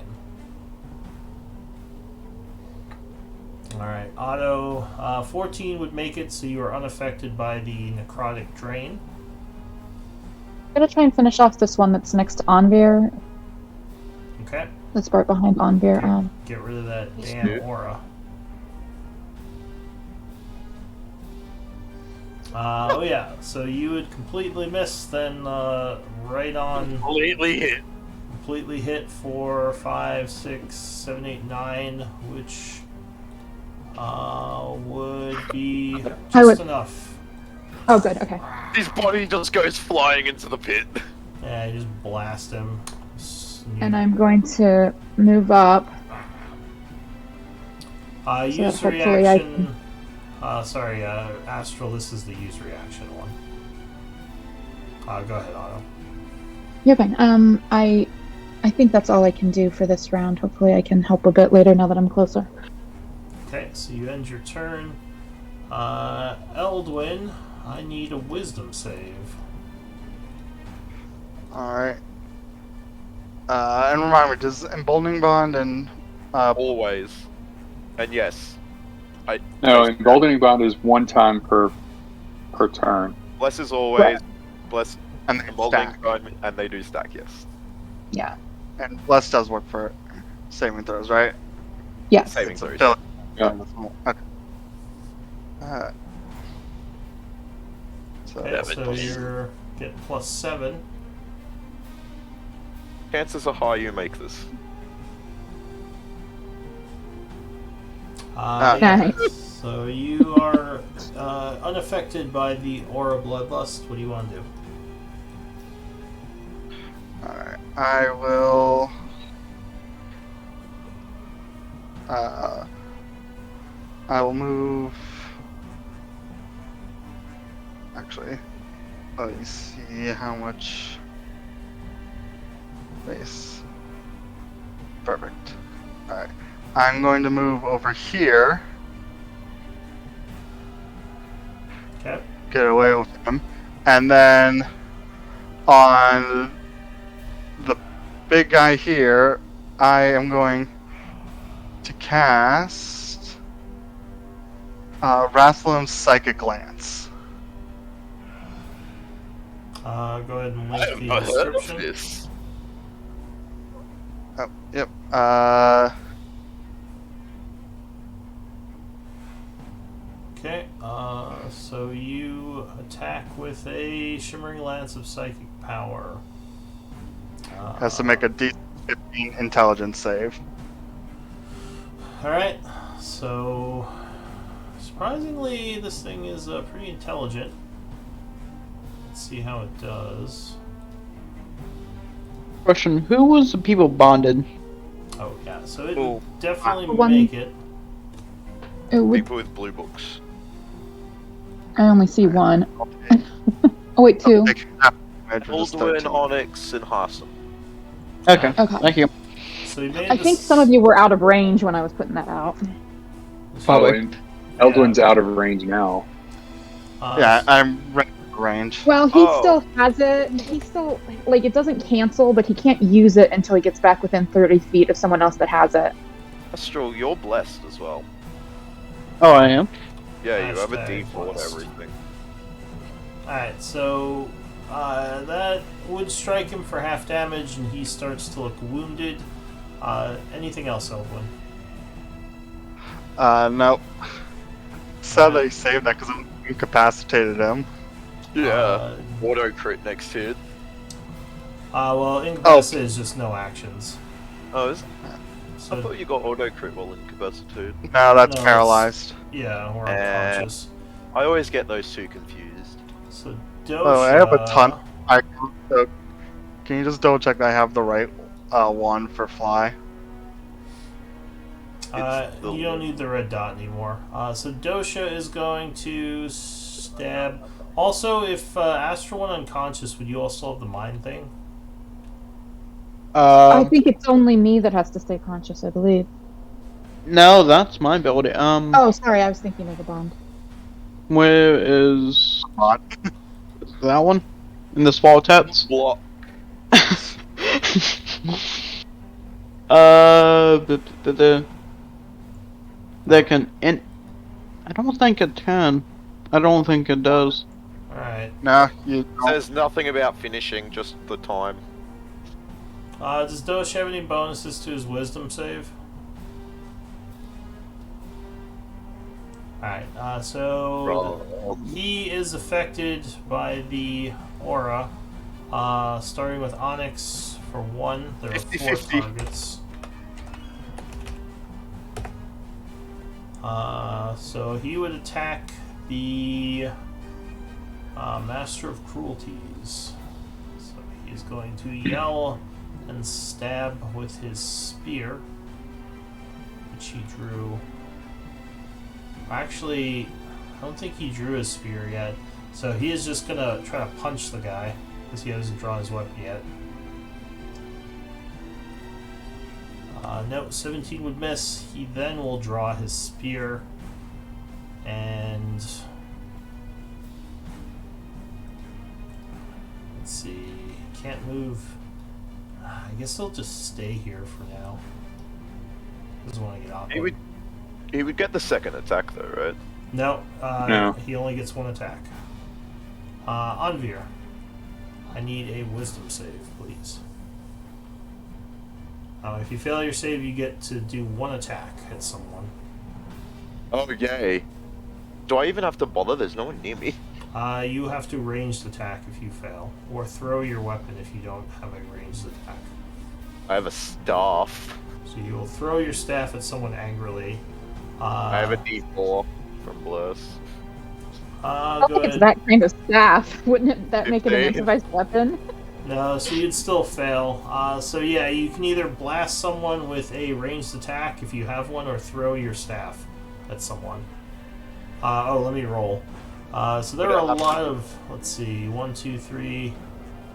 A: Alright, Otto, 14 would make it, so you are unaffected by the necrotic drain.
H: I'm gonna try and finish off this one that's next to Anvir.
A: Okay,
H: That's right behind Anvir.
A: get rid of that damn
B: good.
A: aura. Oh yeah, so you would completely miss, then right on,
B: Completely hit.
A: completely hit for 5, 6, 7, 8, 9, which would be
H: I
A: just
H: would-
A: enough.
H: Oh, good. Okay.
B: His body just goes flying into the pit.
A: Yeah, you just blast him.
H: And I'm going to move up.
A: Use
H: hopefully I
A: reaction. Sorry, Astral, this is the use reaction one. Go ahead, Otto.
H: You're fine. I think that's all I can do for this round. Hopefully I can help a bit later now that I'm closer.
A: Okay, so you end your turn. Eldwin, I need a wisdom save.
F: Alright. And remind me, does Emboldening Bond and
B: Always. And yes.
D: No, emboldening bond is one time per turn.
B: Bless is always. Bless.
F: and they
B: Emboldening
F: stack?
B: bond, and they do stack, yes.
H: Yeah.
F: And Bless does work for saving throws, right?
H: Yes.
B: Saving
F: It's a
B: throws.
F: fill-
D: Yeah.
F: Okay. So
A: Okay,
B: Yeah,
A: so
B: but-
A: you're getting +7.
B: Chances are high you make this.
H: Nice.
A: So you are unaffected by the aura bloodlust. What do you want to do?
F: Alright, I will. I will move. Actually, let me see how much space. Perfect. Alright, I'm going to move over here,
A: Okay.
F: get away with him, and then on the big guy here, I am going to cast Rathlum's Psychic Glance.
A: Go ahead and
B: I
A: link
B: have
A: the
B: not heard of
A: description.
B: this.
F: Oh, yep.
A: Okay. So you attack with a Shimmering Lance of Psychic Power.
F: Has to make a D15 Intelligence save.
A: Alright, so surprisingly, this thing is pretty intelligent. Let's see how it does.
G: Question: who was the people bonded?
A: Oh yeah, so it
B: Oh.
A: would definitely
H: One-
A: make it.
H: It would,
B: People with blue books.
H: I only see one. Oh wait, two.
F: Take half damage, which is
B: Alduin,
F: 13.
B: Onyx, and Harsum.
G: Okay,
H: Okay.
G: thank you.
A: So we made
H: I think some of you were out of range when I was putting that out.
G: Probably.
D: Eldwin's out of range now.
F: Yeah, I'm ready for range.
H: Well, he
B: Oh.
H: still has it. He still, like, it doesn't cancel, but he can't use it until he gets back within 30 feet of someone else that has it.
B: Astral, you're blessed as well.
G: Oh, I am.
B: Yeah, you have a
A: Hashtag
B: D4 and
A: blessed.
B: everything.
A: Alright, so that would strike him for half damage, and he starts to look wounded. Anything else, Elwin?
F: No. Sadly, I saved that because I incapacitated him.
B: Yeah. Auto crit next hit.
A: Well, incapacitated is just no actions.
B: Oh, is
A: So
B: I thought you got auto crit while incapacitated.
F: No, that's
A: No,
F: paralyzed.
A: yeah, or unconscious.
B: I always get those two confused.
A: So Dosha.
F: Oh, I have a ton. Can you just double check that I have the right one for fly?
B: It's the-
A: You don't need the red dot anymore. So Dosha is going to stab. Also, if Astral went unconscious, would you also have the mind thing?
H: I think it's only me that has to stay conscious, I believe.
G: No, that's my ability.
H: Oh, sorry, I was thinking of the bond.
G: Where is
F: Bond.
G: that one? In the small taps?
B: Block.
G: They can. I don't think it can. I don't think it does.
A: Alright.
F: No, you don't.
B: Says nothing about finishing, just the time.
A: Does Dosha have any bonuses to his wisdom save? Alright, so he is affected by the aura. Starting with Onyx for 1. There are 4
F: 50-50.
A: targets. So he would attack the Master of Cruelties. So he's going to yell and stab with his spear, which he drew. Actually, I don't think he drew his spear yet. So he is just gonna try to punch the guy because he hasn't drawn his weapon yet. No, 17 would miss. He then will draw his spear and let's see. Can't move. I guess he'll just stay here for now. Doesn't want to get off.
B: He would get the second attack though, right?
A: No,
D: No.
A: he only gets 1 attack. Anvir, I need a wisdom save, please. If you fail your save, you get to do 1 attack at someone.
B: Oh yay. Do I even have to bother? There's no one near me.
A: You have to ranged attack if you fail, or throw your weapon if you don't have a ranged attack.
B: I have a staff.
A: So you will throw your staff at someone angrily.
B: I have a D4 from Bless.
H: I
A: Go
H: don't think it's
A: ahead.
H: that kind of staff. Wouldn't that make it an
B: 15.
H: improvised weapon?
A: No, so you'd still fail. So yeah, you can either blast someone with a ranged attack if you have one, or throw your staff at someone. Let me roll. So there are a lot of, let's see, 1, 2, 3.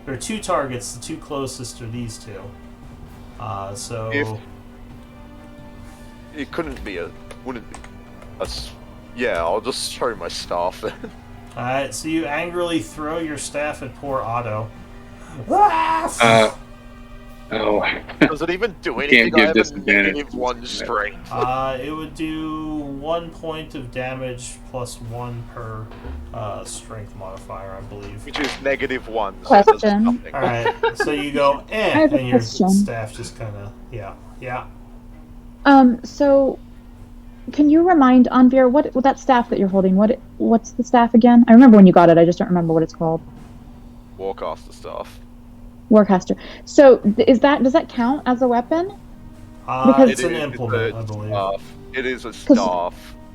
A: There are 2 targets. The 2 closest are these 2. So
B: It couldn't be wouldn't be yeah, I'll just throw my staff then.
A: alright, so you angrily throw your staff at poor Otto.
D: Oh.
B: Does it even do
D: You
B: anything?
D: can't give
B: I have a
D: disadvantage.
B: -1 strength.
A: It would do 1 point of damage plus 1 per strength modifier, I believe.
B: Which is -1. So it does
H: Question.
B: nothing.
A: Alright, so you go,
H: I have a
A: and your
H: question.
A: staff just kind of, yeah.
H: So can you remind Anvir what that staff that you're holding? What's the staff again? I remember when you got it. I just don't remember what it's called.
B: Warcaster staff.
H: Warcaster. So does that count as a weapon? Because-
A: It's an implement, I believe.
B: It is a staff.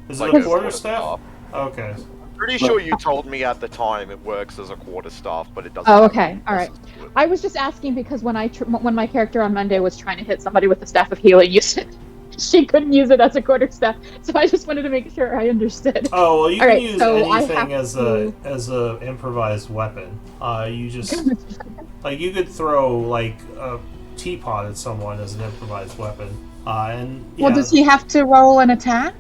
A: Is
B: Like
A: it a
B: a
A: quarterstaff? Okay.
B: Pretty sure you told me at the time it works as a quarterstaff, but it doesn't.
H: Oh,
B: have
H: okay.
B: any
H: All right.
B: uses to it.
H: I was just asking because when when my character on Monday was trying to hit somebody with the staff of healing, you said she couldn't use it as a quarterstaff. So I just wanted to make sure I understood.
A: Oh well, you
H: All
A: can
H: right,
A: use
H: so I
A: anything
H: have
A: as a improvised weapon. You just like you could throw like a teapot at someone as an improvised weapon. And yeah,
H: Well, does he have to roll an attack?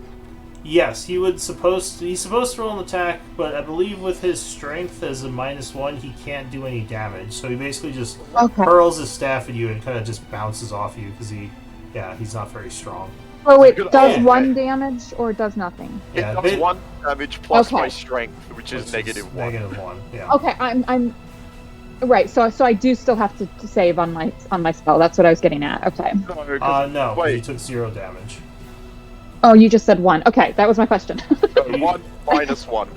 A: yes, he's supposed to roll an attack, but I believe with his strength as a -1, he can't do any damage. So he basically just
H: Okay.
A: hurls his staff at you and kind of just bounces off you because he's not very strong.
H: Oh, it
B: Good-
H: does
B: oh,
H: one damage or does nothing?
A: Yeah,
B: it does
A: bit-
B: 1 damage plus
H: Okay.
B: my strength, which is -1.
A: -1. Yeah.
H: Okay, I'm right. So I do still have to save on my spell. That's what I was getting at. Okay.
B: No, 'cause-
A: No, 'cause
B: wait.
A: he took 0 damage.
H: Oh, you just said 1. Okay, that was my question.
B: 1 minus 1.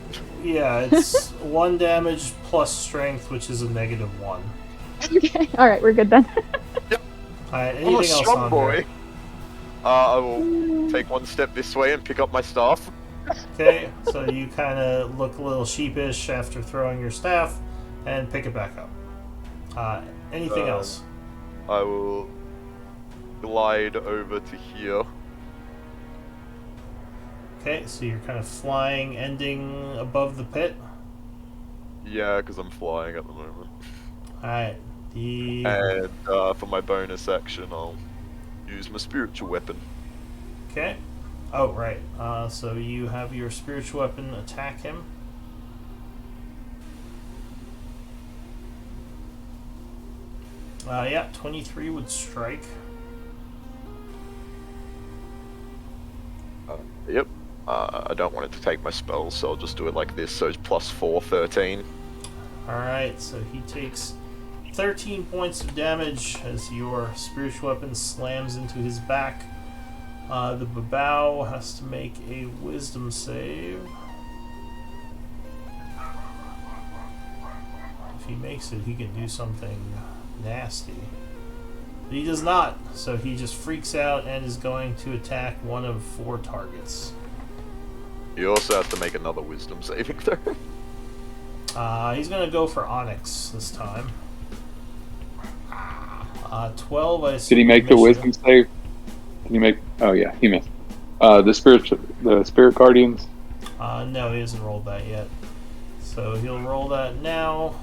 A: Yeah, it's 1 damage plus strength, which is a -1.
H: Okay. All right, we're good then.
A: Alright,
B: I'm a
A: anything else
B: strong
A: on
B: boy.
A: here?
B: I will take 1 step this way and pick up my staff.
A: Okay, so you kind of look a little sheepish after throwing your staff and pick it back up. Anything else?
B: I will glide over to here.
A: Okay, so you're kind of flying, ending above the pit.
B: Yeah, because I'm flying at the moment.
A: Alright,
B: And for my bonus action, I'll use my spiritual weapon.
A: Okay. Oh, right. So you have your spiritual weapon attack him. Yeah, 23 would strike.
B: Yep. I don't want it to take my spells, so I'll just do it like this. So it's +4, 13.
A: Alright, so he takes 13 points of damage as your spiritual weapon slams into his back. The Babao has to make a wisdom save. If he makes it, he can do something nasty. But he does not, so he just freaks out and is going to attack one of 4 targets.
B: You also have to make another wisdom saving throw.
A: He's going to go for Onyx this time. 12, I assume.
D: Did he make the
A: mission.
D: wisdom save? Did he make? Oh yeah, he missed. The spirit guardians.
A: No, he hasn't rolled that yet. So he'll roll that now.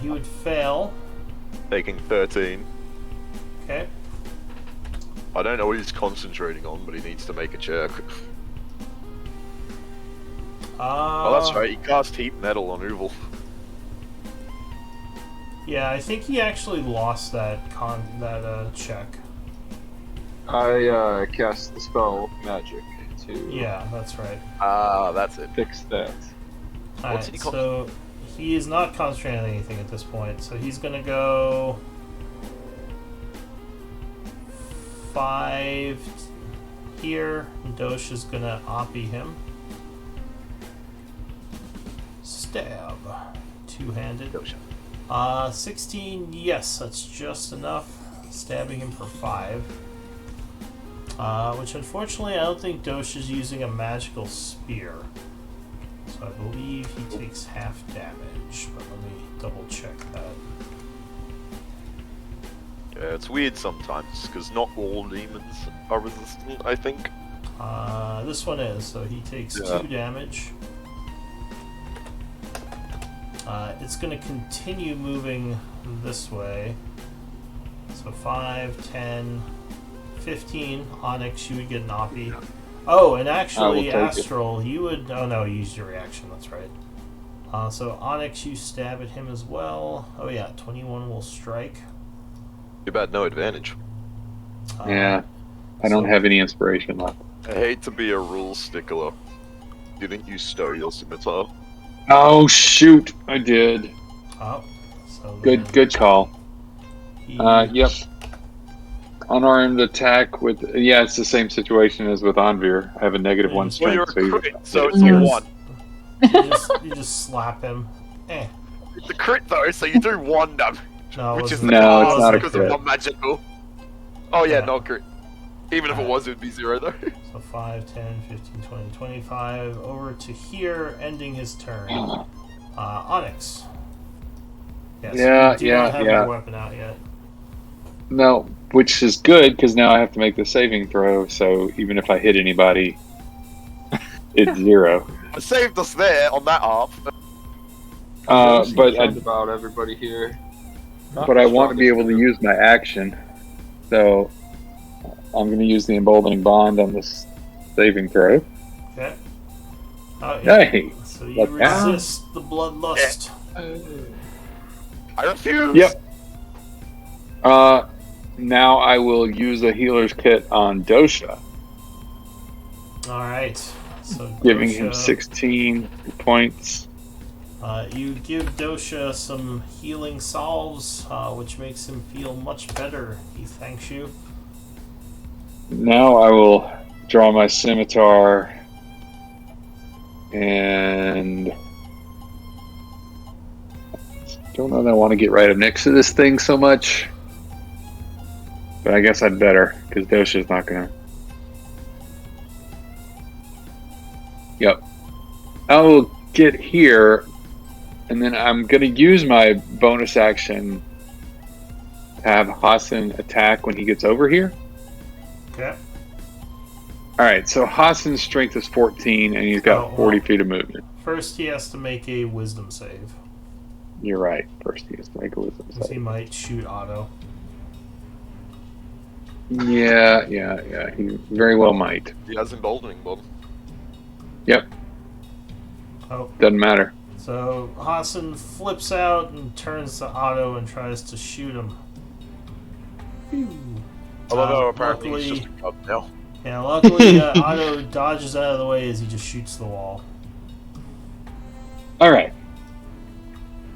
A: He would fail.
B: Taking 13.
A: Okay.
B: I don't know what he's concentrating on, but he needs to make a check. Oh, that's right. He cast Heat Metal on Uval.
A: Yeah, I think he actually lost that check.
C: I cast the spell Magic to
A: Yeah, that's right.
B: That's it.
C: fix that.
B: What's
A: Alright,
B: he
A: so he is not concentrating on anything at this point. So he's gonna go 5 here. Dosh is gonna oppie him. Stab. Two-handed. 16, yes, that's just enough. Stabbing him for 5. Which unfortunately I don't think Dosh is using a magical spear. So I believe he takes half damage, but let me double check that.
B: Yeah, it's weird sometimes, because not all demons are resistant, I think.
A: This one is, so he takes
B: Yeah.
A: 2 damage. It's going to continue moving this way. So 5, 10, 15. Onyx, you would get an oppie. Oh, and actually,
D: take it.
A: Astral, you would... Oh no, you used your reaction, that's right. So Onyx, you stab at him as well. Oh yeah, 21 will strike.
B: Too bad no advantage.
D: Yeah, I don't
A: so-
D: have any inspiration left.
B: I hate to be a rule stickler. Didn't you stow your scimitar?
D: Oh shoot, I did.
A: Oh, so then
D: Good call.
A: he-
D: Yep. Unarmed attack with it's the same situation as with Anvir. I have a -1
B: Well,
D: strength.
B: you're a
D: so
B: crit, so it's
A: Yes.
B: a 1.
A: you just slap him. Eh.
B: It's a crit though, so you do 1 damage.
A: No,
B: Which is
A: wasn't-
B: the
D: No, it's
B: cast
D: not a
B: because
D: crit.
B: I'm not magical. Oh yeah,
A: Yeah.
B: not crit. Even if it was, it would be 0 though.
A: So 5, 10, 15, 20, 25. Over to here, ending his turn. Onyx. Yes,
D: Yeah,
A: you do
D: yeah,
A: not have
D: yeah.
A: your weapon out yet.
D: No, which is good because now I have to make the saving throw. So even if I hit anybody, it's 0.
B: It saved us there on that half.
C: I'm
D: But
C: concerned about everybody here. Not
D: but
C: the
D: I want to be
C: strongest
D: able to
C: group.
D: use my action. So I'm going to use the emboldening bond on this saving throw.
A: Okay. Oh, yeah.
D: Hey.
A: So you
D: Like that?
A: resist the bloodlust.
B: I refuse.
D: Yep. Now I will use a healer's kit on Dosha,
A: All right. So
D: giving him
A: Dosha,
D: 16 points.
A: You give Dosha some healing salves, which makes him feel much better. He thanks you.
D: Now I will draw my scimitar and don't know that I want to get right up next to this thing so much, but I guess I'd better because Dosha's not gonna. Yep, I will get here, and then I'm gonna use my bonus action to have Hassan attack when he gets over here.
A: Okay.
D: Alright, so Hassan's strength is 14 and he's got
A: Oh,
D: 40
A: well.
D: feet of movement.
A: First, he has to make a wisdom save,
D: You're right. First he has to make a wisdom
A: because he
D: save.
A: might shoot Otto.
D: Yeah, he very well might.
B: He has emboldening bomb.
D: Yep,
A: Oh,
D: doesn't matter.
A: so Hassan flips out and turns to Otto and tries to shoot him. Phew.
B: Although apparently
A: luckily,
B: he's just a cub now.
A: yeah, luckily Otto dodges out of the way as he just shoots the wall.
D: Alright.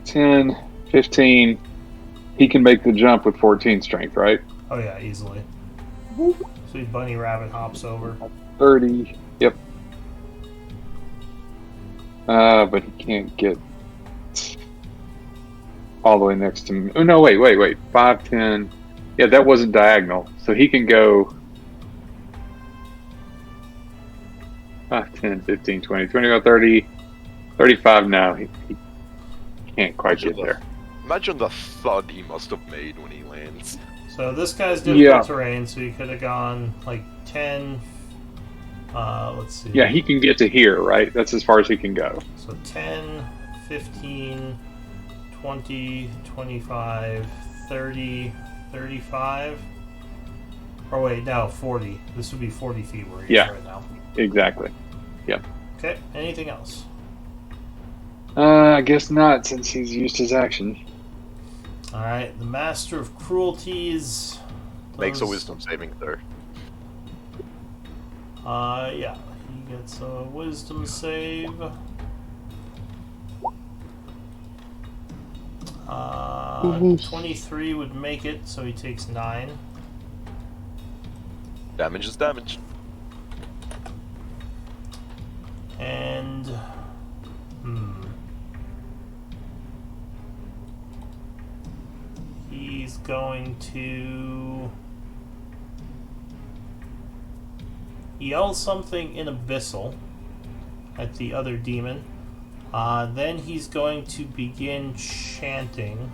D: 10, 15. He can make the jump with 14 strength, right?
A: Oh yeah, easily. So he bunny rabbit hops over.
D: 30. Yep. But he can't get all the way next to me. Oh, no, wait. 5, 10. Yeah, that wasn't diagonal. So he can go 5, 10, 15, 20, 25, 30, 35 now. He can't quite get there.
B: Imagine the thud he must have made when he lands.
A: So this guy's difficult
D: Yeah.
A: terrain, so he could have gone like 10. Let's see.
D: Yeah, he can get to here, right? That's as far as he can go.
A: So 10, 15, 20, 25, 30, 35. Or wait, no, 40. This would be 40 feet where he
D: Yeah.
A: is right now.
D: Exactly.
A: Okay, anything else?
D: I guess not, since he's used his action.
A: Alright, the Master of Cruelties.
B: Makes a
A: does-
B: wisdom saving throw.
A: Yeah, he gets a wisdom save. 23 would make it, so he takes 9.
B: Damage is damage.
A: And he's going to yell something in Abyssal at the other demon. Then he's going to begin chanting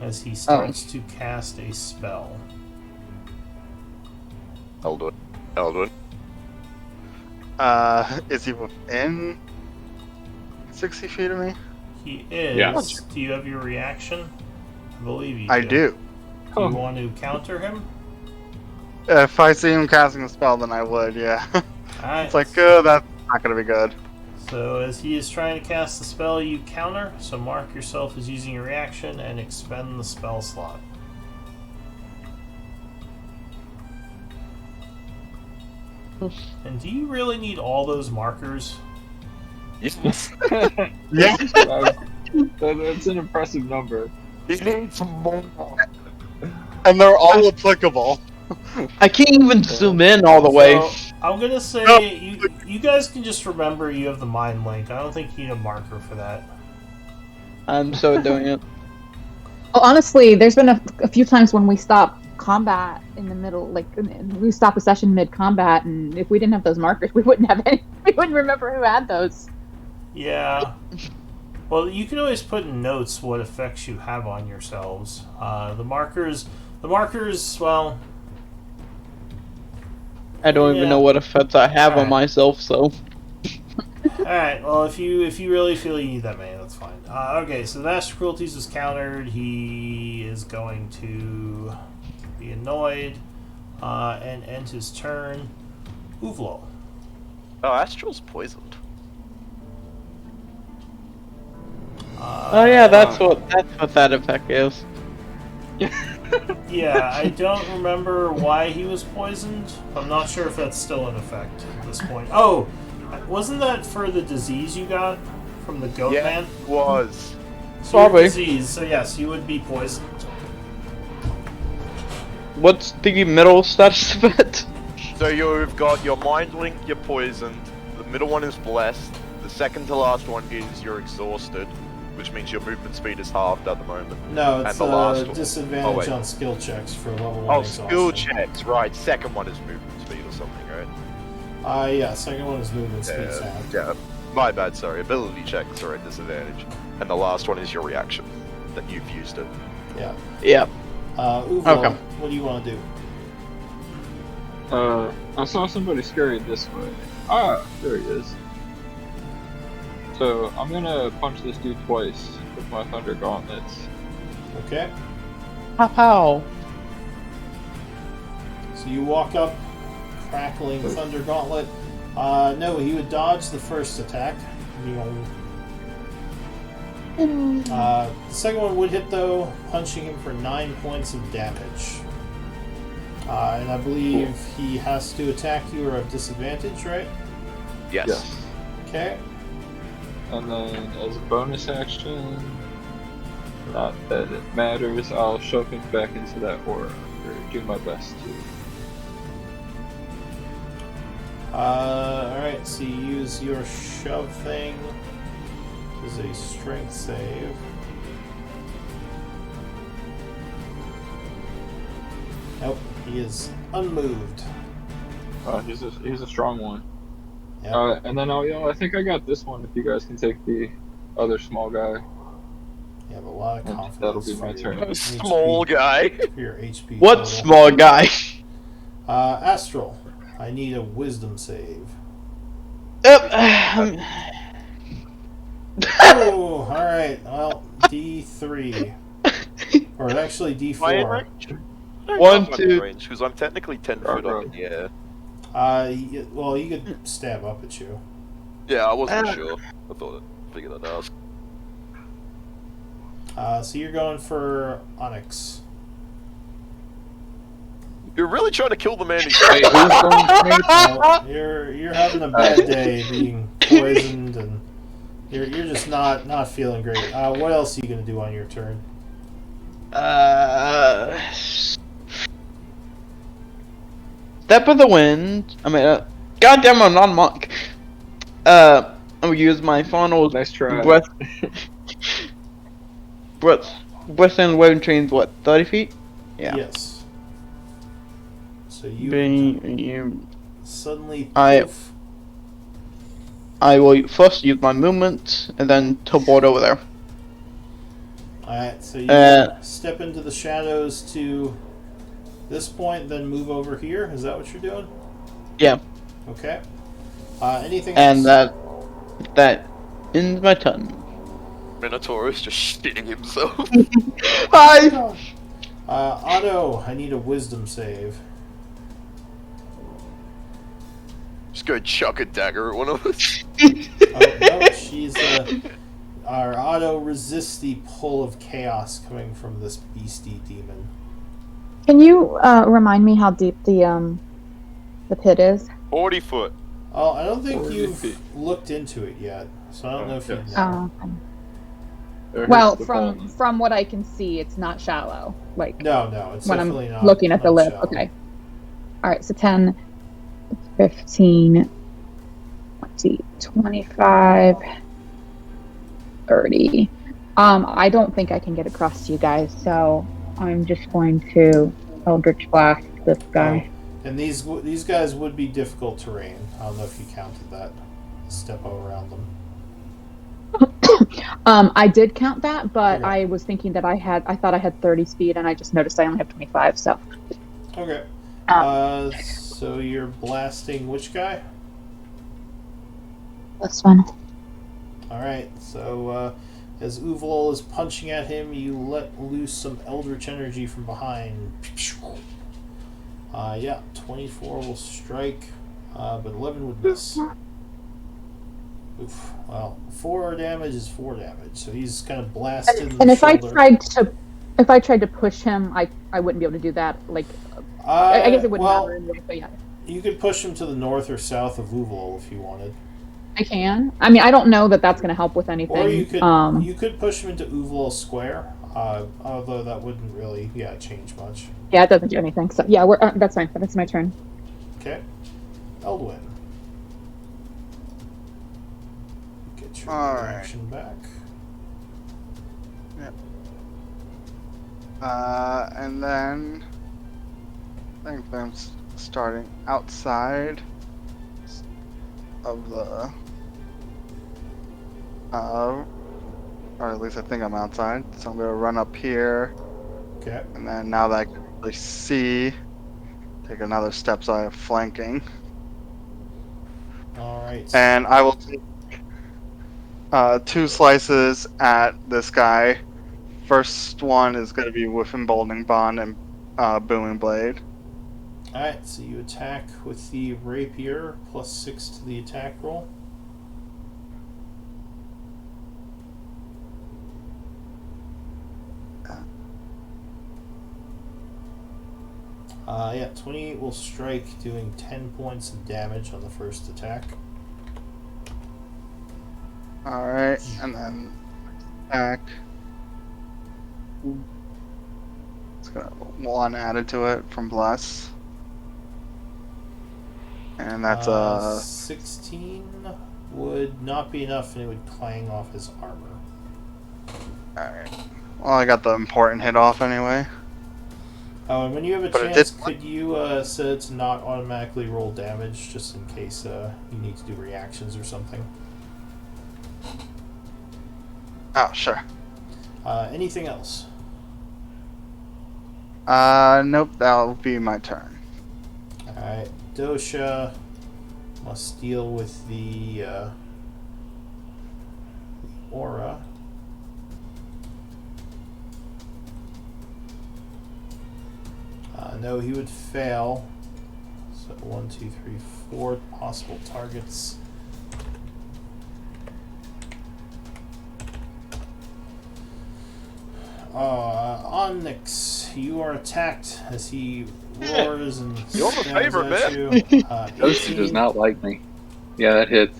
A: as he starts to cast a spell.
B: Elduin.
F: Is he within 60 feet of me?
A: He is.
D: Yeah.
A: Do you have your reaction? I believe you
F: I do.
A: Do you want to counter him?
F: If I see him casting a spell, then I would, yeah.
A: Alright.
F: It's like, that's not gonna be good.
A: So as he is trying to cast the spell, you counter. So mark yourself as using your reaction and expend the spell slot. And do you really need all those markers?
B: Yes.
F: Yeah.
C: That's an impressive number.
B: He needs some more.
F: And they're all applicable.
G: I can't even zoom in all the way.
A: So, I'm gonna say
F: No.
A: you guys can just remember you have the mind link. I don't think you need a marker for that.
G: I'm so doing it.
H: Well, honestly, there's been a few times when we stop combat in the middle, like we stop a session mid-combat, and if we didn't have those markers, we wouldn't have any. We wouldn't remember who had those.
A: Yeah. Well, you can always put in notes what effects you have on yourselves. The markers. Well,
G: I don't even
A: Yeah.
G: know what effects I have
A: Alright.
G: on myself, so.
A: all right. Well, if you really feel you need that many, that's fine. Okay, so the Master Cruelties is countered. He is going to be annoyed and end his turn. Uvlo.
B: Oh, Astral's poisoned.
G: Oh yeah, that's what that effect is.
A: Yeah, I don't remember why he was poisoned. I'm not sure if that's still in effect at this point. Oh, wasn't that for the disease you got from the goat
B: Yeah,
A: man?
B: it was.
A: So your
G: Probably.
A: disease, so yes, you would be poisoned.
G: What's the middle status of it?
B: So you've got your mind link, you're poisoned. The middle one is blessed. The second to last one is you're exhausted, which means your movement speed is halved at the moment.
A: No,
B: And
A: it's
B: the last one.
A: disadvantage
B: wait.
A: on skill checks for level 1
B: Oh,
A: exhaustion.
B: skill checks, right. Second one is movement speed or something, right?
A: Yeah, second one is movement speed sound.
B: Yeah. My bad, sorry. Ability checks are at disadvantage. And the last one is your reaction, that you've used it.
A: Yeah.
G: Yeah.
A: Uvlo,
G: Okay.
A: what do you want to do?
C: I saw somebody scurried this way. Ah, there he is. So I'm gonna punch this dude twice with my Thunder Gauntlets.
A: Okay.
G: Pow pow.
A: So you walk up, crackling Thunder Gauntlet. No, he would dodge the first attack. The second one would hit though, punching him for 9 points of damage. And I believe he has to attack you or at disadvantage, right?
B: Yes.
A: Okay.
C: And then as a bonus action, not that it matters, I'll shove him back into that aura, or do my best to.
A: Alright, so you use your shove thing as a strength save. Nope, he is unmoved.
C: He's a strong one.
A: Yep.
C: And then I'll yell, I think I got this one if you guys can take the other small guy.
A: You have a lot of
C: And
A: confidence.
C: that'll be my
A: for
C: turn.
A: your
B: Small
A: HP,
B: guy.
A: for your HP.
G: What
A: total.
G: small guy?
A: Astral, I need a wisdom save.
G: Yep.
A: Oh, alright. Well, D3. Or actually
B: Am I in
A: D4.
B: range? No,
G: One,
B: I'm in
G: two-
B: range, because I'm technically 10 foot up in the air.
A: Well, you could stab up at you.
B: Yeah, I wasn't sure. I figured I'd ask.
A: So you're going for Onyx.
B: You're really trying to kill the man who's
C: Wait, who's going for me?
A: Well, you're having a bad day, being poisoned, and you're just not feeling great. What else are you gonna do on your turn?
G: Step of the Wind. I mean, goddamn, I'm not a monk. I'm gonna use my final
C: Nice try.
G: breath. Breath and wave trains what? 30 feet? Yeah.
A: Yes. So you
G: You
A: suddenly
G: I-
A: poof.
G: I will first use my movement and then teleport over there.
A: Alright, so you step into the shadows to this point, then move over here. Is that what you're doing?
G: Yeah.
A: Okay. Anything
G: And
A: else?
G: that ends my turn.
B: Minotaur is just shitting himself.
G: Hi!
A: Otto, I need a wisdom save.
B: Just go chuck a dagger at one of us.
A: Oh, no, she's our Otto resists the pull of chaos coming from this beastie demon.
H: Can you remind me how deep the pit is?
B: 40 foot.
A: Oh, I don't think
C: 40
A: you've
C: feet.
A: looked into it yet, so I don't know if you
C: yes.
A: know.
C: There
H: Well,
C: hits the ball.
H: from what I can see, it's not shallow. Like
A: No, it's
H: when I'm
A: definitely not.
H: looking at the
A: not
H: lip.
A: shallow.
H: Okay. All right. So 10, 15, 20, 25, 30. I don't think I can get across to you guys, so I'm just going to Eldritch Blast this guy.
A: And these guys would be difficult terrain. I don't know if you counted that. Step around them.
H: I did count that, but
A: Okay.
H: I was thinking that I thought I had 30 speed, and I just noticed I only have 25. So.
A: Okay. So you're blasting which guy?
H: This one.
A: Alright, so as Uvalol is punching at him, you let loose some Eldritch energy from behind. Yeah, 24 will strike, but 11 would miss. Oof. Well, 4 damage is 4 damage, so he's kind of blasted in
H: And
A: the
H: if I
A: shoulder.
H: tried to push him, I wouldn't be able to do that. Like, I guess it wouldn't matter anyway. But yeah,
A: You could push him to the north or south of Uvalol if you wanted.
H: I can. I mean, I don't know that that's going to help with anything.
A: Or you could push him into Uvalol Square, although that wouldn't really change much.
H: Yeah, it doesn't do anything. So yeah, that's fine. That's my turn.
A: Okay, Eldwin. Get your
F: Alright.
A: reaction back.
F: Yep. And then I think I'm starting outside of the or at least I think I'm outside. So I'm gonna run up here,
A: Okay.
F: and then now that I can really see, take another step so I have flanking,
A: All right.
F: and I will take 2 slices at this guy. First one is gonna be with Emboldening Bond and Booming Blade.
A: All right. So you attack with the rapier, +6 to the attack roll. Yeah, 28 will strike, doing 10 points of damage on the first attack.
F: Alright, and then attack. It's got 1 added to it from Bless. And that's
A: 16 would not be enough, and it would clang off his armor.
F: alright. Well, I got the important hit off anyway.
A: Oh, and when you have a
F: But it
A: chance,
F: did-
A: could you set it to not automatically roll damage, just in case you need to do reactions or something?
F: Oh, sure.
A: Anything else?
F: Nope, that'll be my turn.
A: Alright, Dosha must deal with the aura. No, he would fail. So 1, 2, 3, 4 possible targets. Onyx, you are attacked as he roars and
B: You're my
A: stabs
B: favorite,
A: at
B: man.
A: you.
D: Dosha
A: 18.
D: does not like me. Yeah, that hits.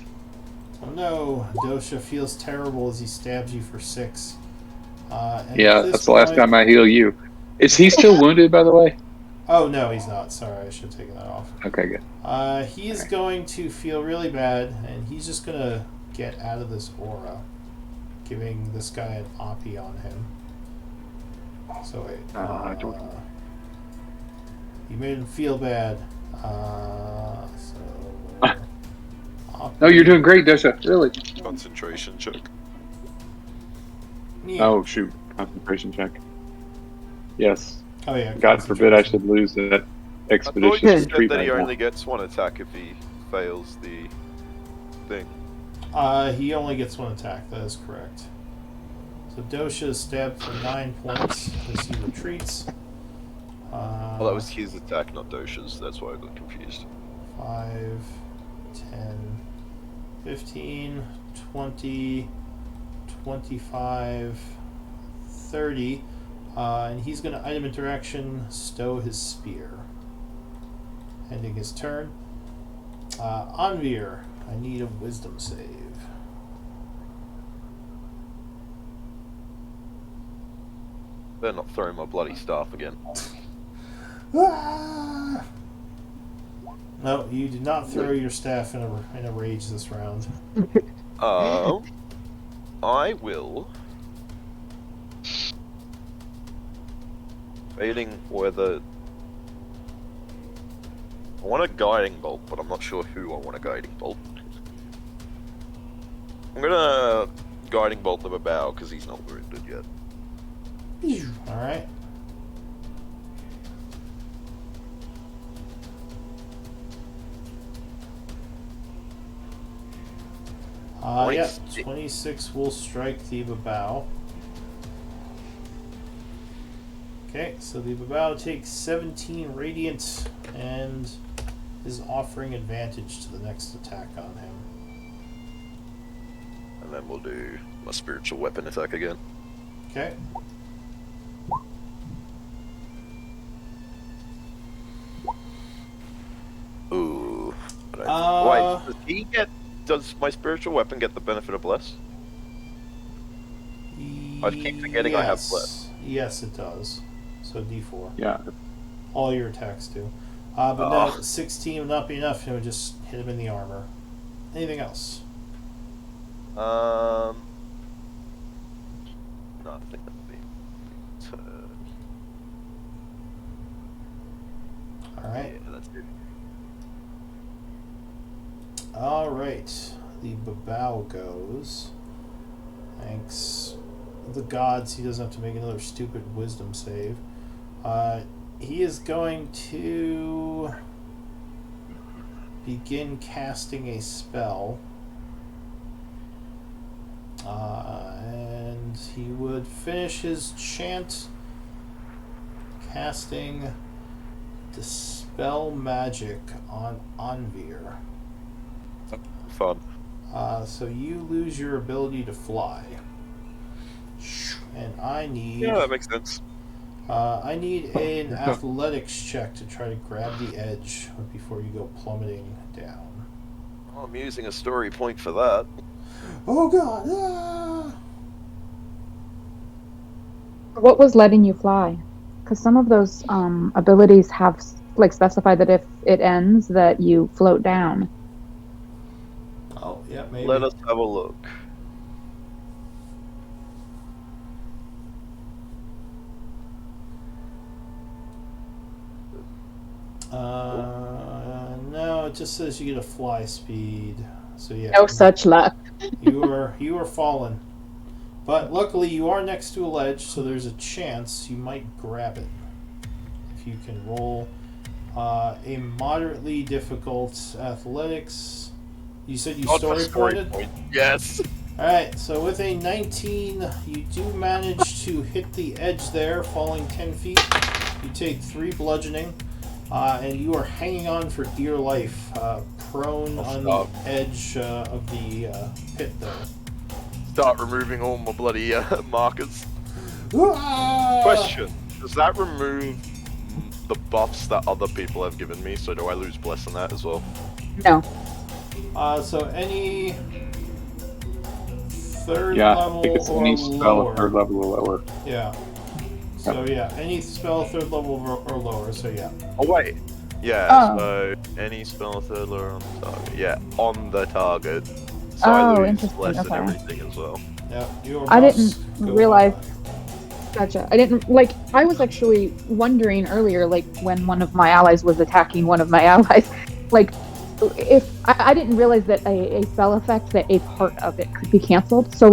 A: Oh no, Dosha feels terrible as he stabs you for 6. And
D: Yeah,
A: at this
D: that's the last
A: point-
D: time I heal you. Is he still wounded, by the way?
A: Oh no, he's not. Sorry, I should have taken that off.
D: Okay, good.
A: He is going to feel really bad, and he's just gonna get out of this aura, giving this guy an Oppie on him. So wait.
D: George.
A: You made him feel bad. So.
D: No, you're doing great, Dosha. Really.
B: Concentration check.
A: Yeah.
D: Oh shoot, concentration check. Yes.
A: Oh yeah.
D: God forbid I should lose that
B: I thought
D: expedition
B: you said
D: retreat
B: that he
D: right now.
B: only gets 1 attack if he fails the thing.
A: He only gets 1 attack. That is correct. So Dosha is stabbed for 9 points as he retreats.
B: Well, that was his attack, not Dosha's. That's why I got confused.
A: 5, 10, 15, 20, 25, 30. And he's going to item interaction stow his spear. Ending his turn. Anvir, I need a wisdom save.
B: Better not throw my bloody staff again.
A: Ah! No, you did not throw your staff in a rage this round.
B: I will. Failing whether I want a guiding bolt, but I'm not sure who I want a guiding bolt. I'm gonna guiding bolt the Babao because he's not wounded yet.
A: Alright. Yeah, 26 will strike the Babao. Okay, so the Babao takes 17 radiant and is offering advantage to the next attack on him.
B: And then we'll do my spiritual weapon attack again.
A: Okay.
B: Ooh. Wait, does my spiritual weapon get the benefit of bless? I keep forgetting I have bless.
A: Yes, it does. So D4.
D: Yeah.
A: All your attacks do. But no, 16 would not be enough. It would just hit him in the armor. Anything else?
B: Nothing.
A: Alright.
B: Yeah, that's good.
A: Alright. The Babao goes. Thanks the gods, he doesn't have to make another stupid wisdom save. He is going to begin casting a spell. And he would finish his chant casting Dispel Magic on Anvir.
B: Fun.
A: So you lose your ability to fly. And I need...
B: Yeah, that makes sense.
A: I need an athletics check to try to grab the edge before you go plummeting down.
B: Oh, I'm using a story point for that.
A: Oh god! Ah!
H: What was letting you fly? Because some of those abilities have specified that if it ends, that you float down.
A: Oh, yeah, maybe.
B: Let us have a look.
A: No, it just says you get a fly speed. So yeah.
H: No such luck.
A: you are fallen. But luckily you are next to a ledge, so there's a chance you might grab it. If you can roll a moderately difficult athletics. You said you story pointed?
B: Yes.
A: Alright, so with a 19, you do manage to hit the edge there, falling 10 feet. You take 3 bludgeoning, and you are hanging on for dear life, prone on the edge of the pit there.
B: Start removing all my bloody markers.
A: Ah!
B: Question: does that remove the buffs that other people have given me? So do I lose bless on that as well?
H: No.
A: So any third
D: Yeah,
A: level
D: I think it's
A: or
D: any spell
A: lower.
D: third level or lower.
A: Yeah. So yeah, any spell third level or lower. So yeah.
B: Oh wait. Yeah.
H: Oh.
B: So any spell third level on the target. Yeah, on the target. So I
H: Oh,
B: lose
H: interesting,
B: bless and
H: okay.
B: everything as well.
A: Yeah. Your
H: I
A: buffs
H: didn't
A: go
H: realize-
A: high.
H: Gotcha. I didn't I was actually wondering earlier, when one of my allies was attacking one of my allies, if I didn't realize that a spell effect, that a part of it could be canceled. So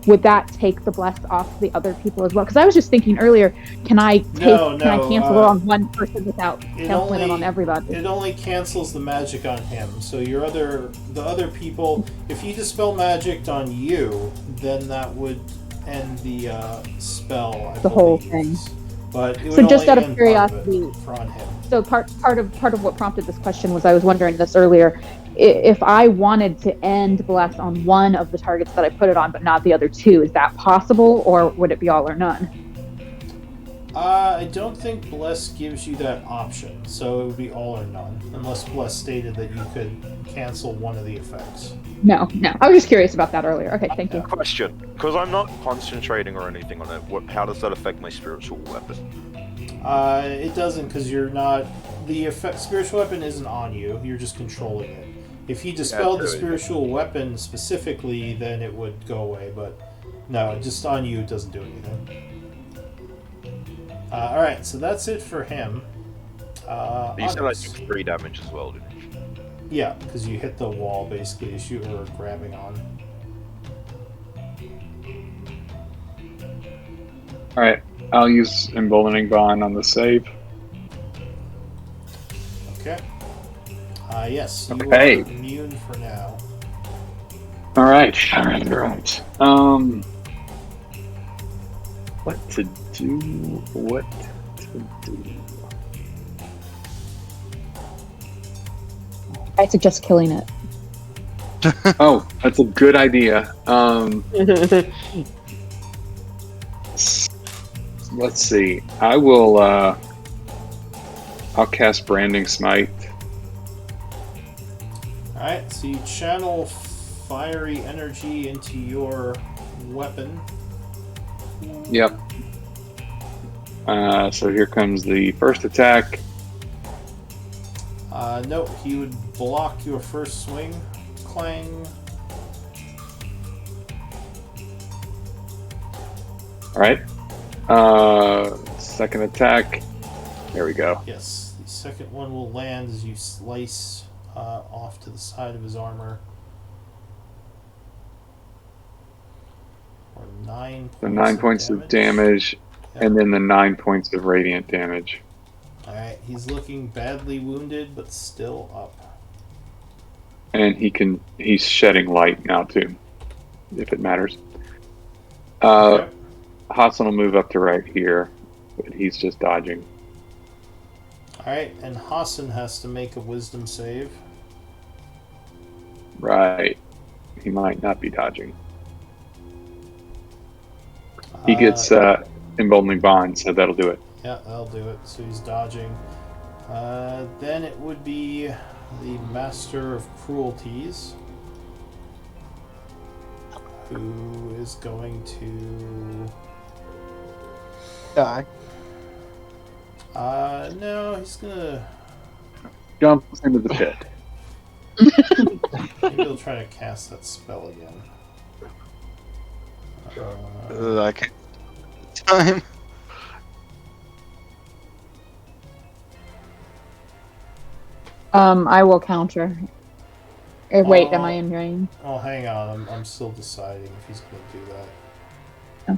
H: would that take the bless off the other people as well? Because I was just thinking earlier, can I cancel it on one person without canceling it on everybody?
A: It only cancels the magic on him. So the other people, if you dispel magic on you, then that would end the spell. I
H: The whole
A: believe.
H: thing.
A: But it would
H: So just
A: only
H: out of
A: end
H: curiosity,
A: part of it on him.
H: So part of what prompted this question was I was wondering this earlier. If I wanted to end bless on one of the targets that I put it on, but not the other two, is that possible, or would it be all or none?
A: I don't think Bless gives you that option, so it would be all or none, unless Bless stated that you could cancel one of the effects.
H: No. I was just curious about that earlier. Okay, thank you.
B: Question: because I'm not concentrating or anything on it, how does that affect my spiritual weapon?
A: It doesn't, because you're not. The spiritual weapon isn't on you. You're just controlling it. If you dispelled the spiritual weapon specifically, then it would go away. But no, just on you, it doesn't do anything. All right, so that's it for him.
B: You said I
A: Onyx.
B: took 3 damage as well, didn't you?
A: Yeah, because you hit the wall basically as you were grabbing on.
D: Alright, I'll use Emboldening Bond on the save.
A: Okay. Yes, you
D: Okay.
A: are immune for now.
D: Alright. What to do? What to do?
H: I suggest killing it.
D: Oh, that's a good idea. Let's see. I'll cast Branding Smite.
A: Alright, so you channel fiery energy into your weapon.
D: Yep. So here comes the first attack.
A: Nope, he would block your first swing. Clang.
D: Alright. Second attack. There we go.
A: Yes, the second one will land as you slice off to the side of his armor. For 9 points
D: The 9 points of damage, and then the 9 points of radiant damage.
A: Alright, he's looking badly wounded, but still up.
D: And he's shedding light now too, if it matters.
A: Okay.
D: Hassan will move up to right here, but he's just dodging.
A: Alright, and Hassan has to make a wisdom save.
D: Right. He might not be dodging. He gets Emboldening Bond, so that'll do it.
A: Yeah, that'll do it. So he's dodging. Then it would be the Master of Cruelties, who is going to...
G: Die.
A: No, he's gonna...
D: Jump into the pit.
A: Maybe he'll try to cast that spell again.
F: I can't. Time.
H: I will counter. Wait, am I in range?
A: Oh, hang on. I'm still deciding if he's gonna do that.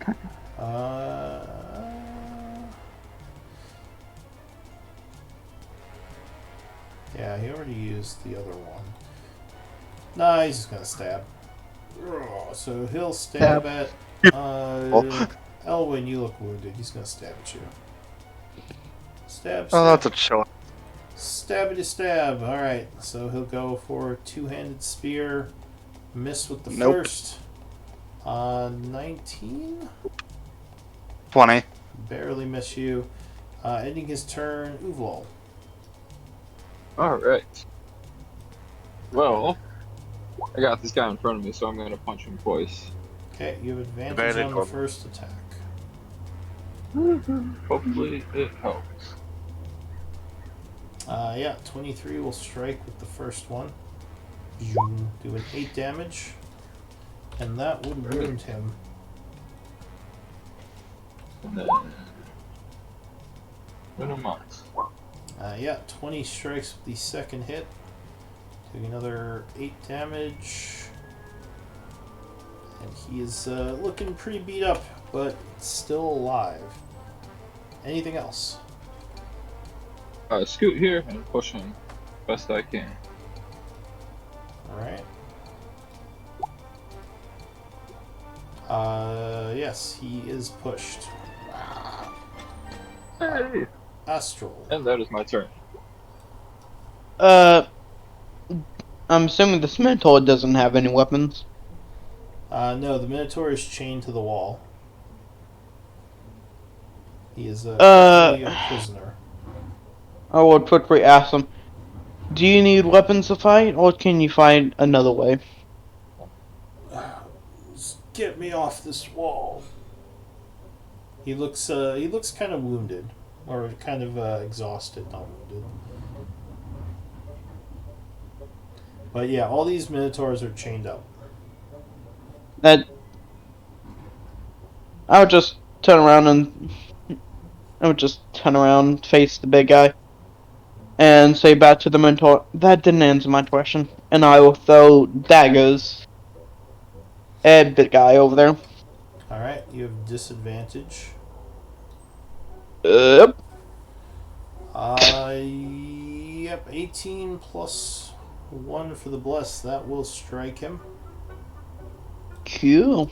H: Okay.
A: Yeah, he already used the other one. Nah, he's just gonna stab. So he'll stab at Elwyn. You look wounded. He's gonna stab at you. Stab.
F: Oh, that's a chill.
A: Stabbity stab. Alright, so he'll go for a two-handed spear. Miss with the
F: Nope.
A: first. 19?
F: 20.
A: Barely miss you. Ending his turn, Uvlol.
C: Alright. Well, I got this guy in front of me, so I'm going to punch him twice.
A: Okay, you have advantage
B: Advantage
A: on the
B: on-
A: first attack.
C: Hopefully it helps.
A: Yeah, 23 will strike with the first one. Doing 8 damage. And that would wound him.
C: And then... Minimize.
A: Yeah, 20 strikes with the second hit. Doing another 8 damage. And he is looking pretty beat up, but still alive. Anything else?
C: Scoot here and push him best I can.
A: Alright. Yes, he is pushed.
C: Hey!
A: Astral.
C: And that is my turn.
G: I'm assuming the Minotaur doesn't have any weapons.
A: No, the Minotaur is chained to the wall. He is a prisoner.
G: I would quickly ask him, do you need weapons to fight, or can you find another way?
A: Just get me off this wall. He looks kind of wounded, or kind of exhausted, not wounded. But yeah, all these Minotaurs are chained up.
G: I would just turn around and face the big guy. and say back to the mentor, that didn't answer my question. And I will throw daggers at big guy over there.
A: Alright, you have disadvantage.
G: Yep.
A: Yep, 18 plus 1 for the bless. That will strike him.
G: Cool.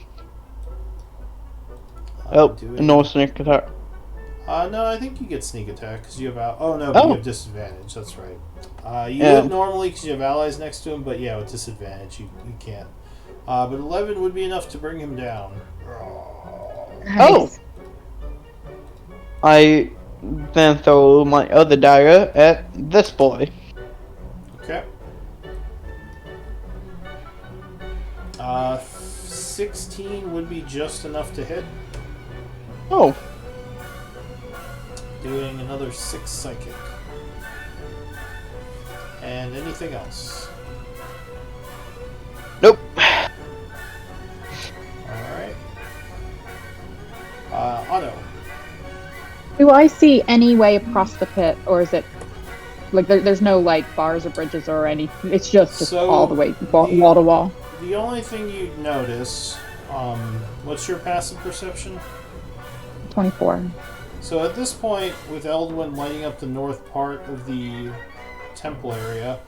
G: Oh,
A: Doing-
G: no sneak attack.
A: No, I think you get sneak attack because you have you have disadvantage. That's right. You
G: Yeah.
A: would normally because you have allies next to him, but yeah, with disadvantage you can't. But 11 would be enough to bring him down.
G: Oh! I then throw my other dagger at this boy.
A: Okay. 16 would be just enough to hit.
G: Oh,
A: Doing another 6 psychic. And anything else?
G: nope.
A: Alright. Otto.
H: Do I see any way across the pit, or is it like there's no like bars or bridges or anything? It's just
A: So,
H: all the way wall to wall.
A: The only thing you'd notice, what's your passive perception?
H: 24.
A: So at this point, with Eldwin lighting up the north part of the temple area,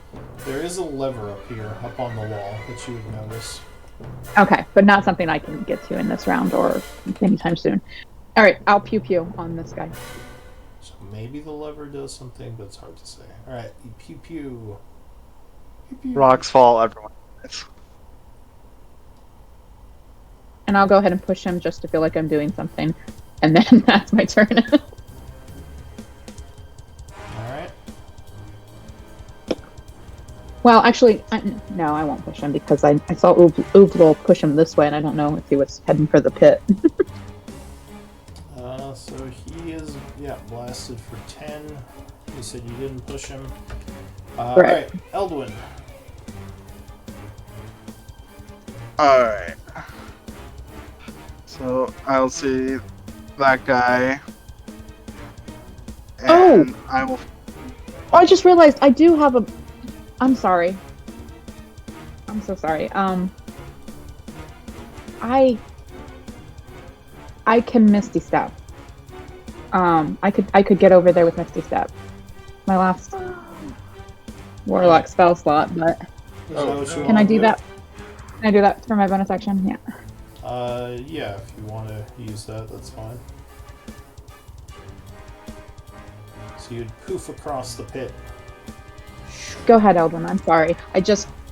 A: there is a lever up here, up on the wall, that you would notice.
H: Okay, but not something I can get to in this round or anytime soon. All right, I'll pew pew on this guy.
A: So maybe the lever does something, but it's hard to say. Alright, you pew pew. Pew pew.
F: Rocks fall, everyone dies.
H: And I'll go ahead and push him just to feel like I'm doing something. And then that's my turn.
A: Alright.
H: Well, actually, no, I won't push him because I saw Uvlol push him this way, and I don't know if he was heading for the pit.
A: So he is, blasted for 10. You said you didn't push him. Alright, Eldwin.
F: Alright. So I'll see that guy. And I will.
H: Oh, I just realized I do have a. I'm sorry. I'm so sorry. I can Misty Step. I could get over there with Misty Step. My last Warlock spell slot, but
A: Is that what you
H: can
A: wanna
H: I do that? Can I do that for my bonus action? Yeah.
A: Yeah, if you want to use that, that's fine. So you'd poof across the pit.
H: Go ahead, Eldwin. I'm sorry.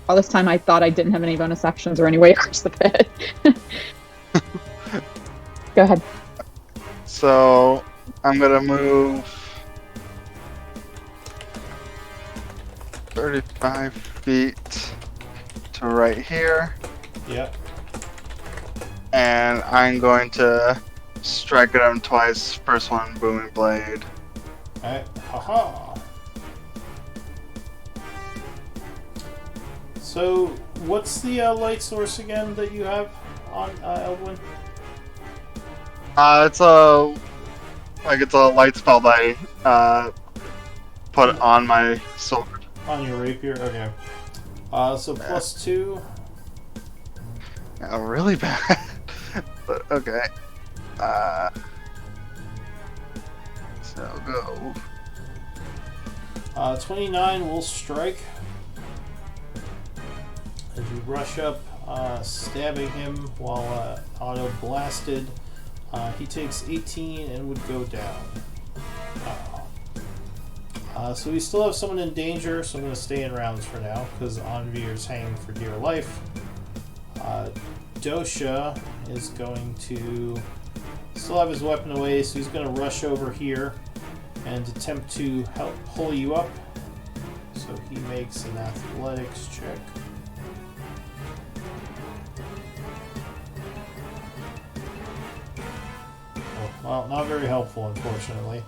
H: All this time I thought I didn't have any bonus actions or any way across the pit. Go ahead.
F: So I'm gonna move 35 feet to right here,
A: Yep.
F: and I'm going to strike at him twice. First one, booming blade.
A: Alright. Haha. So, what's the light source again that you have on Eldwin?
F: It's a light spell that I put on my sword.
A: On your rapier? Okay. So plus 2.
F: Yeah, really bad. But okay. So go.
A: 29 will strike. As you rush up, stabbing him while auto blasted. He takes 18 and would go down. So we still have someone in danger, so I'm going to stay in rounds for now, because Anvir's hanging for dear life. Dosha is going to still have his weapon away, so he's going to rush over here and attempt to help pull you up. So he makes an athletics check. Well, not very helpful, unfortunately.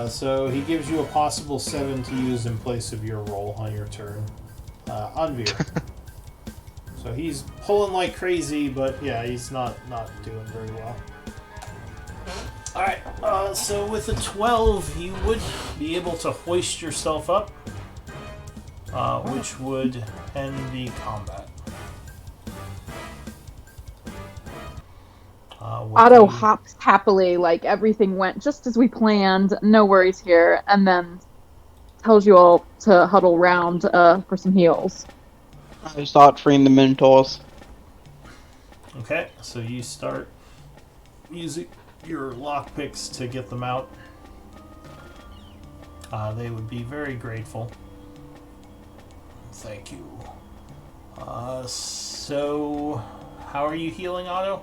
A: So he gives you a possible 7 to use in place of your roll on your turn. Anvir. So he's pulling like crazy, but yeah, he's not doing very well. Alright, So with a 12, you would be able to hoist yourself up, which would end the combat.
H: Otto hops happily, like everything went just as we planned, no worries here, and then tells you all to huddle round for some heals.
G: I start freeing the Minotaurs.
A: Okay, so you start using your lockpicks to get them out. They would be very grateful. Thank you. So, how are you healing, Otto?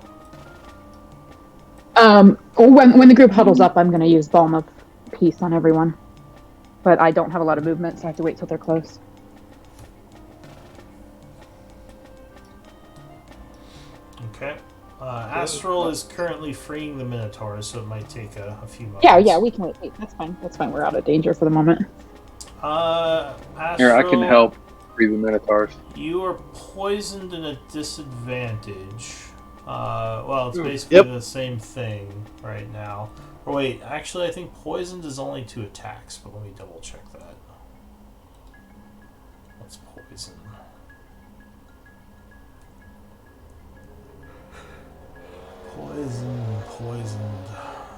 H: When the group huddles up, I'm going to use Balm of Peace on everyone. But I don't have a lot of movement, so I have to wait till they're close.
A: Okay. Astral is currently freeing the Minotaurs, so it might take a few moments.
H: Yeah, we can wait. That's fine. That's fine. We're out of danger for the moment.
A: Astral,
D: Here, I can help free the Minotaurs.
A: You are poisoned in a disadvantage. Well, it's basically the same thing right now. Or wait, actually, I think poisoned is only 2 attacks, but let me double check that. What's poison? Poisoned.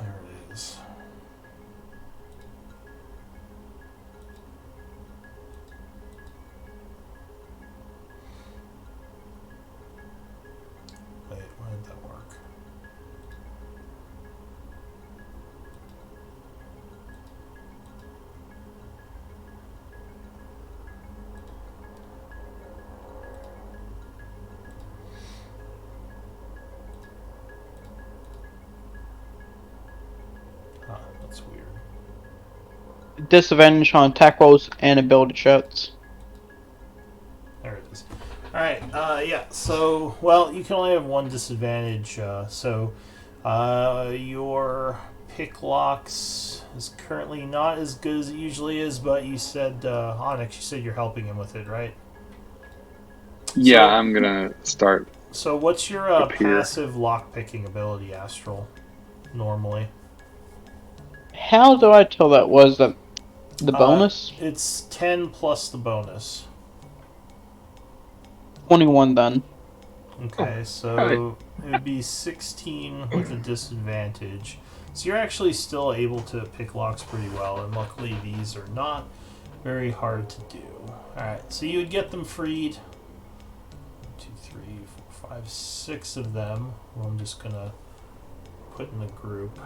A: There it is. Wait, why did that work? That's weird.
G: Disadvantage on attack rolls and ability checks.
A: There it is. Alright, yeah, so, well, you can only have 1 disadvantage, your pick locks is currently not as good as it usually is, but you said, Onyx, you said you're helping him with it, right?
D: Yeah, I'm gonna start.
A: So what's your
D: up here.
A: passive lockpicking ability, Astral, normally?
G: How do I tell that was the bonus?
A: It's 10 plus the bonus.
G: 21 then.
A: Okay, so it would be 16 with a disadvantage. So you're actually still able to pick locks pretty well, and luckily these are not very hard to do. Alright, so you would get them freed. 1, 2, 3, 4, 5, 6 of them. Who I'm just gonna put in a group.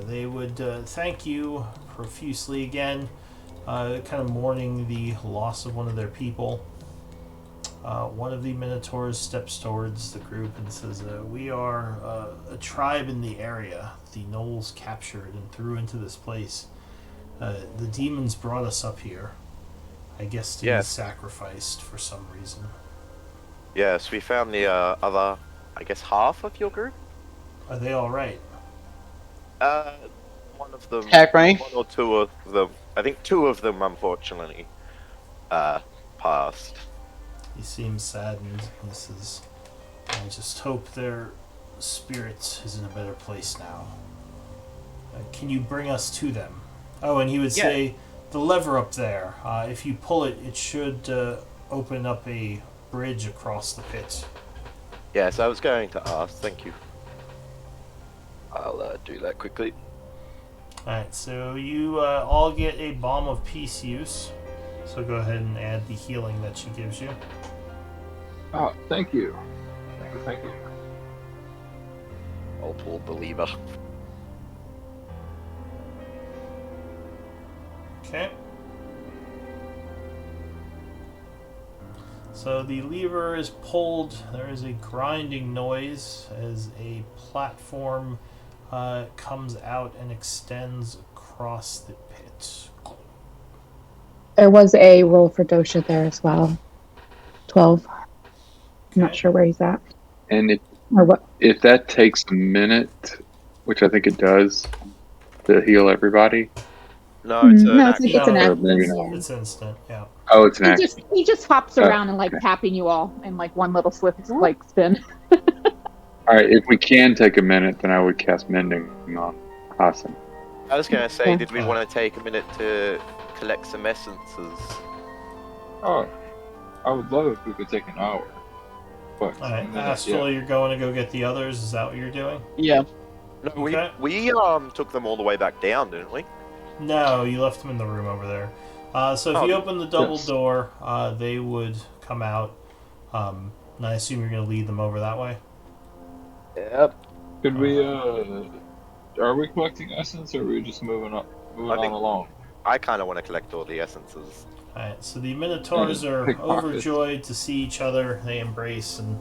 A: They would thank you profusely again, kind of mourning the loss of one of their people. One of the Minotaurs steps towards the group and says, we are a tribe in the area the Gnolls captured and threw into this place. The demons brought us up here, I guess to be sacrificed for some reason.
B: Yes, we found the other, I guess, half of your group.
A: Are they alright?
B: One of them,
G: Attack rank?
B: 1 or 2 of them, I think 2 of them, unfortunately, passed.
A: He seems saddened. He says, I just hope their spirit is in a better place now. Can you bring us to them? Oh, and he would say, the lever up there, if you pull it, it should open up a bridge across the pit.
B: Yes, I was going to ask, thank you.
I: I'll do that quickly.
A: Alright, so you all get a Balm of Peace use. So go ahead and add the healing that she gives you.
C: Oh, thank you. Thank you.
I: I'll pull the lever.
A: Okay. So the lever is pulled. There is a grinding noise as a platform comes out and extends across the pit.
H: There was a roll for Dosha there as well. 12. I'm not sure where he's at.
D: And
H: Or what?
D: if that takes a minute, which I think it does, to heal everybody.
B: No, it's an action.
H: It's an
A: No,
H: action.
D: maybe not.
H: Yeah.
A: It's instant, yeah.
D: Oh, it's an action.
H: He just hops around and like tapping you all in like one little swift like spin.
D: All right, if we can take a minute, then I would cast Mending on Hassan.
B: I was gonna say,
H: Yeah.
B: did we want to take a minute to collect some essences?
C: Oh, I would love if we could take an hour. But
A: Alright,
C: a minute,
A: Astral, you're going to go get the others. Is that what you're doing?
G: Yeah.
B: No,
A: Okay.
B: we took them all the way back down, didn't we?
A: No, you left them in the room over there. So if you open the double
C: yes.
A: door, they would come out. And I assume you're going to lead them over that way?
B: Yep.
C: Could we? Are we collecting essence, or are we just moving
B: I
C: on
B: think-
C: along?
B: I kind of want to collect all the essences.
A: Alright, so the Minotaurs are
C: Pickpockets.
A: overjoyed to see each other. They embrace and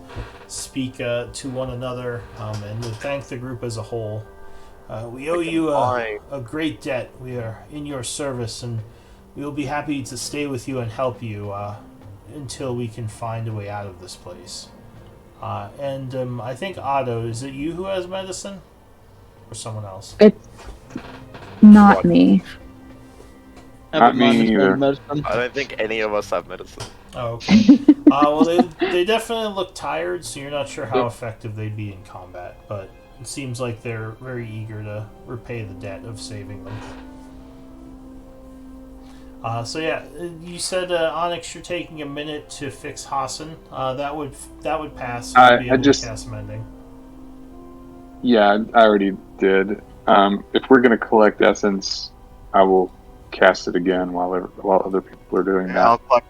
A: speak to one another and would thank the group as a whole. We owe you a great debt. We are in your service, and we will be happy to stay with you and help you until we can find a way out of this place. And I think Otto, is it you who has medicine? Or someone else?
H: It's not me.
D: Not me either.
G: Medicine.
B: I don't think any of us have medicine.
A: Oh, okay. Well, they definitely look tired, so you're not sure how effective they'd be in combat, but it seems like they're very eager to repay the debt of saving them. So yeah, you said Onyx, you're taking a minute to fix Hassan. That would pass. So you'd be
D: I
A: able
D: just-
A: to cast Mending.
D: Yeah, I already did. If we're gonna collect essence, I will cast it again while other people are doing
F: Yeah,
D: that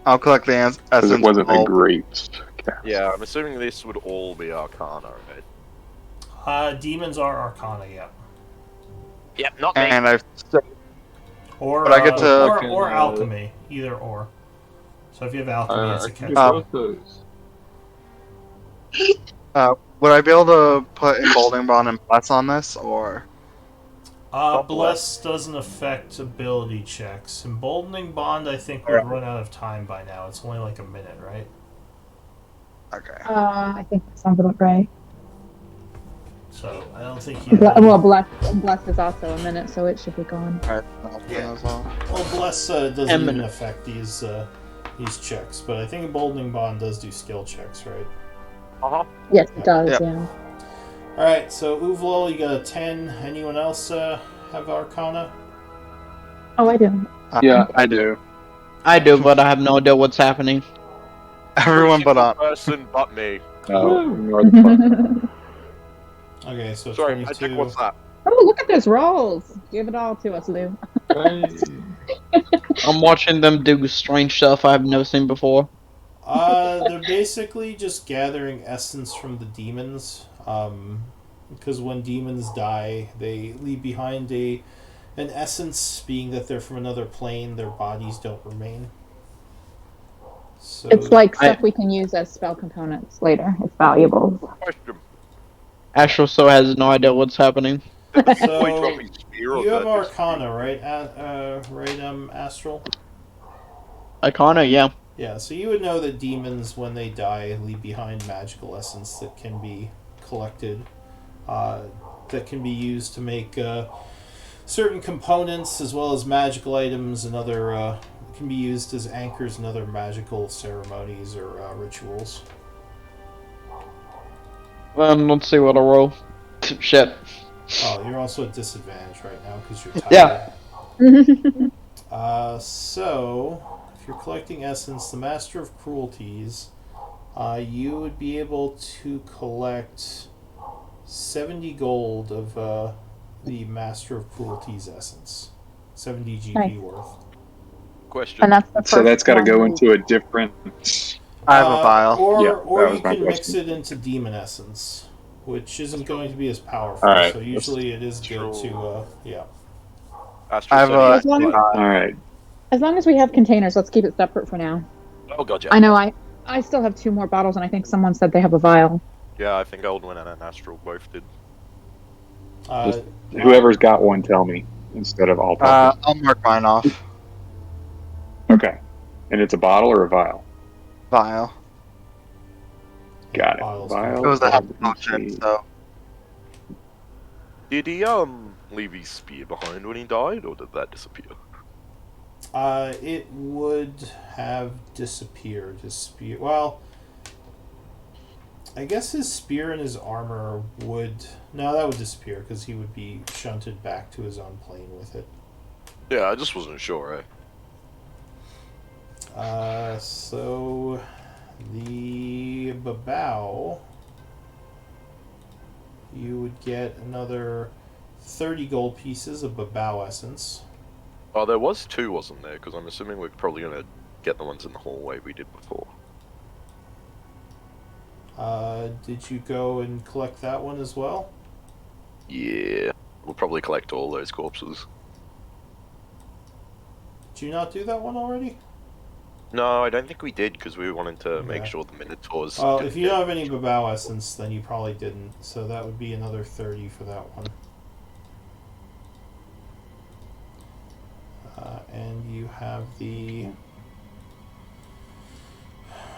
F: I'll collect the essence.
D: because it wasn't a
F: bulb.
D: great cast.
B: Yeah, I'm assuming this would all be Arcana, right?
A: Demons are Arcana, yeah.
B: Yep, not me.
F: And I've
A: Or
F: But I get to-
A: or alchemy, either or. So if you have alchemy, it's
C: I
A: a
C: can do
A: catch.
C: both those.
F: would I be able to put Emboldening Bond and Bless on this, or
A: Bless doesn't affect ability checks. Emboldening Bond, I think, would run out of time by now. It's only like a minute, right?
F: okay?
H: I think that sounds about right.
A: So I don't think you.
H: Well, bless is also a minute, so it should be gone.
F: Alright, I'll do that as well.
A: Well, Bless doesn't even
G: Eminent.
A: affect these checks, but I think Emboldening Bond does do skill checks, right?
H: Yes, it does.
F: Yep.
H: Yeah.
A: All right, so Uvlol, you got a 10. Anyone else have Arcana?
H: Oh, I do.
D: Yeah, I do.
G: I do, but I have no idea what's happening.
F: Everyone but on.
B: person but me.
D: Ignore the fuck.
A: Okay, so
B: Sorry,
A: 22.
B: Magic, what's that?
H: Oh, look at those rolls! Give it all to us, Lou.
C: Hey.
G: I'm watching them do strange stuff I've never seen before.
A: They're basically just gathering essence from the demons. Because when demons die, they leave behind an essence, being that they're from another plane, their bodies don't remain. So
H: It's like stuff we can use as spell components later. It's valuable.
B: Question.
G: Astral so has no idea what's happening.
B: Boy
A: So
B: dropping spear or
A: you have
B: that?
A: Arcana, right? Astral.
G: Icona, yeah.
A: Yeah, so you would know that demons, when they die, leave behind magical essence that can be collected, that can be used to make certain components, as well as magical items and other, can be used as anchors in other magical ceremonies or rituals.
G: Let's see what I roll. Shit.
A: Oh, you're also at disadvantage right now because you're tired.
G: Yeah.
A: So, if you're collecting essence, the Master of Cruelties, you would be able to collect 70 gold of the Master of Cruelties essence. 70 GP
H: Nice.
A: worth.
B: Question.
H: And that's the first
D: So that's got to go
H: one.
D: into a different.
F: I have a vial.
A: Or,
D: Yeah,
A: or
D: that
A: you
D: was my
A: can mix
D: question.
A: it into demon essence, which isn't going to be as powerful.
D: All right,
A: So usually it is good
B: True.
A: to, yeah.
B: Astral
F: I have
B: said
F: a-
B: he
H: As long as,
D: All right.
H: as long as we have containers, let's keep it separate for now.
B: Oh god, yeah.
H: I know I still have 2 more bottles, and I think someone said they have a vial.
B: Yeah, I think Oldwin and Astral both did.
A: Uh,
D: Whoever's got one, tell me instead of all.
F: I'll mark mine off.
D: Okay. And it's a bottle or a vial?
F: Vial.
D: Got it.
A: Bottles.
D: Vial.
F: It was a half
D: let's
F: potion,
D: see.
F: so
B: Did he leave his spear behind when he died, or did that disappear?
A: It would have disappeared. Well, I guess his spear and his armor would... No, that would disappear because he would be shunted back to his own plane with it.
B: Yeah, I just wasn't sure,
A: So the Babao, you would get another 30 gold pieces of Babao essence.
B: Oh, there was 2, wasn't there? Because I'm assuming we're probably going to get the ones in the hallway we did before.
A: Did you go and collect that one as well?
B: Yeah, we'll probably collect all those corpses.
A: Did you not do that one already?
B: No, I don't think we did because we wanted to make
A: Okay.
B: sure the Minotaurs...
A: Well,
B: didn't
A: if you
B: get-
A: don't have any Babao essence, then you probably didn't. So that would be another 30 for that one. And you have the...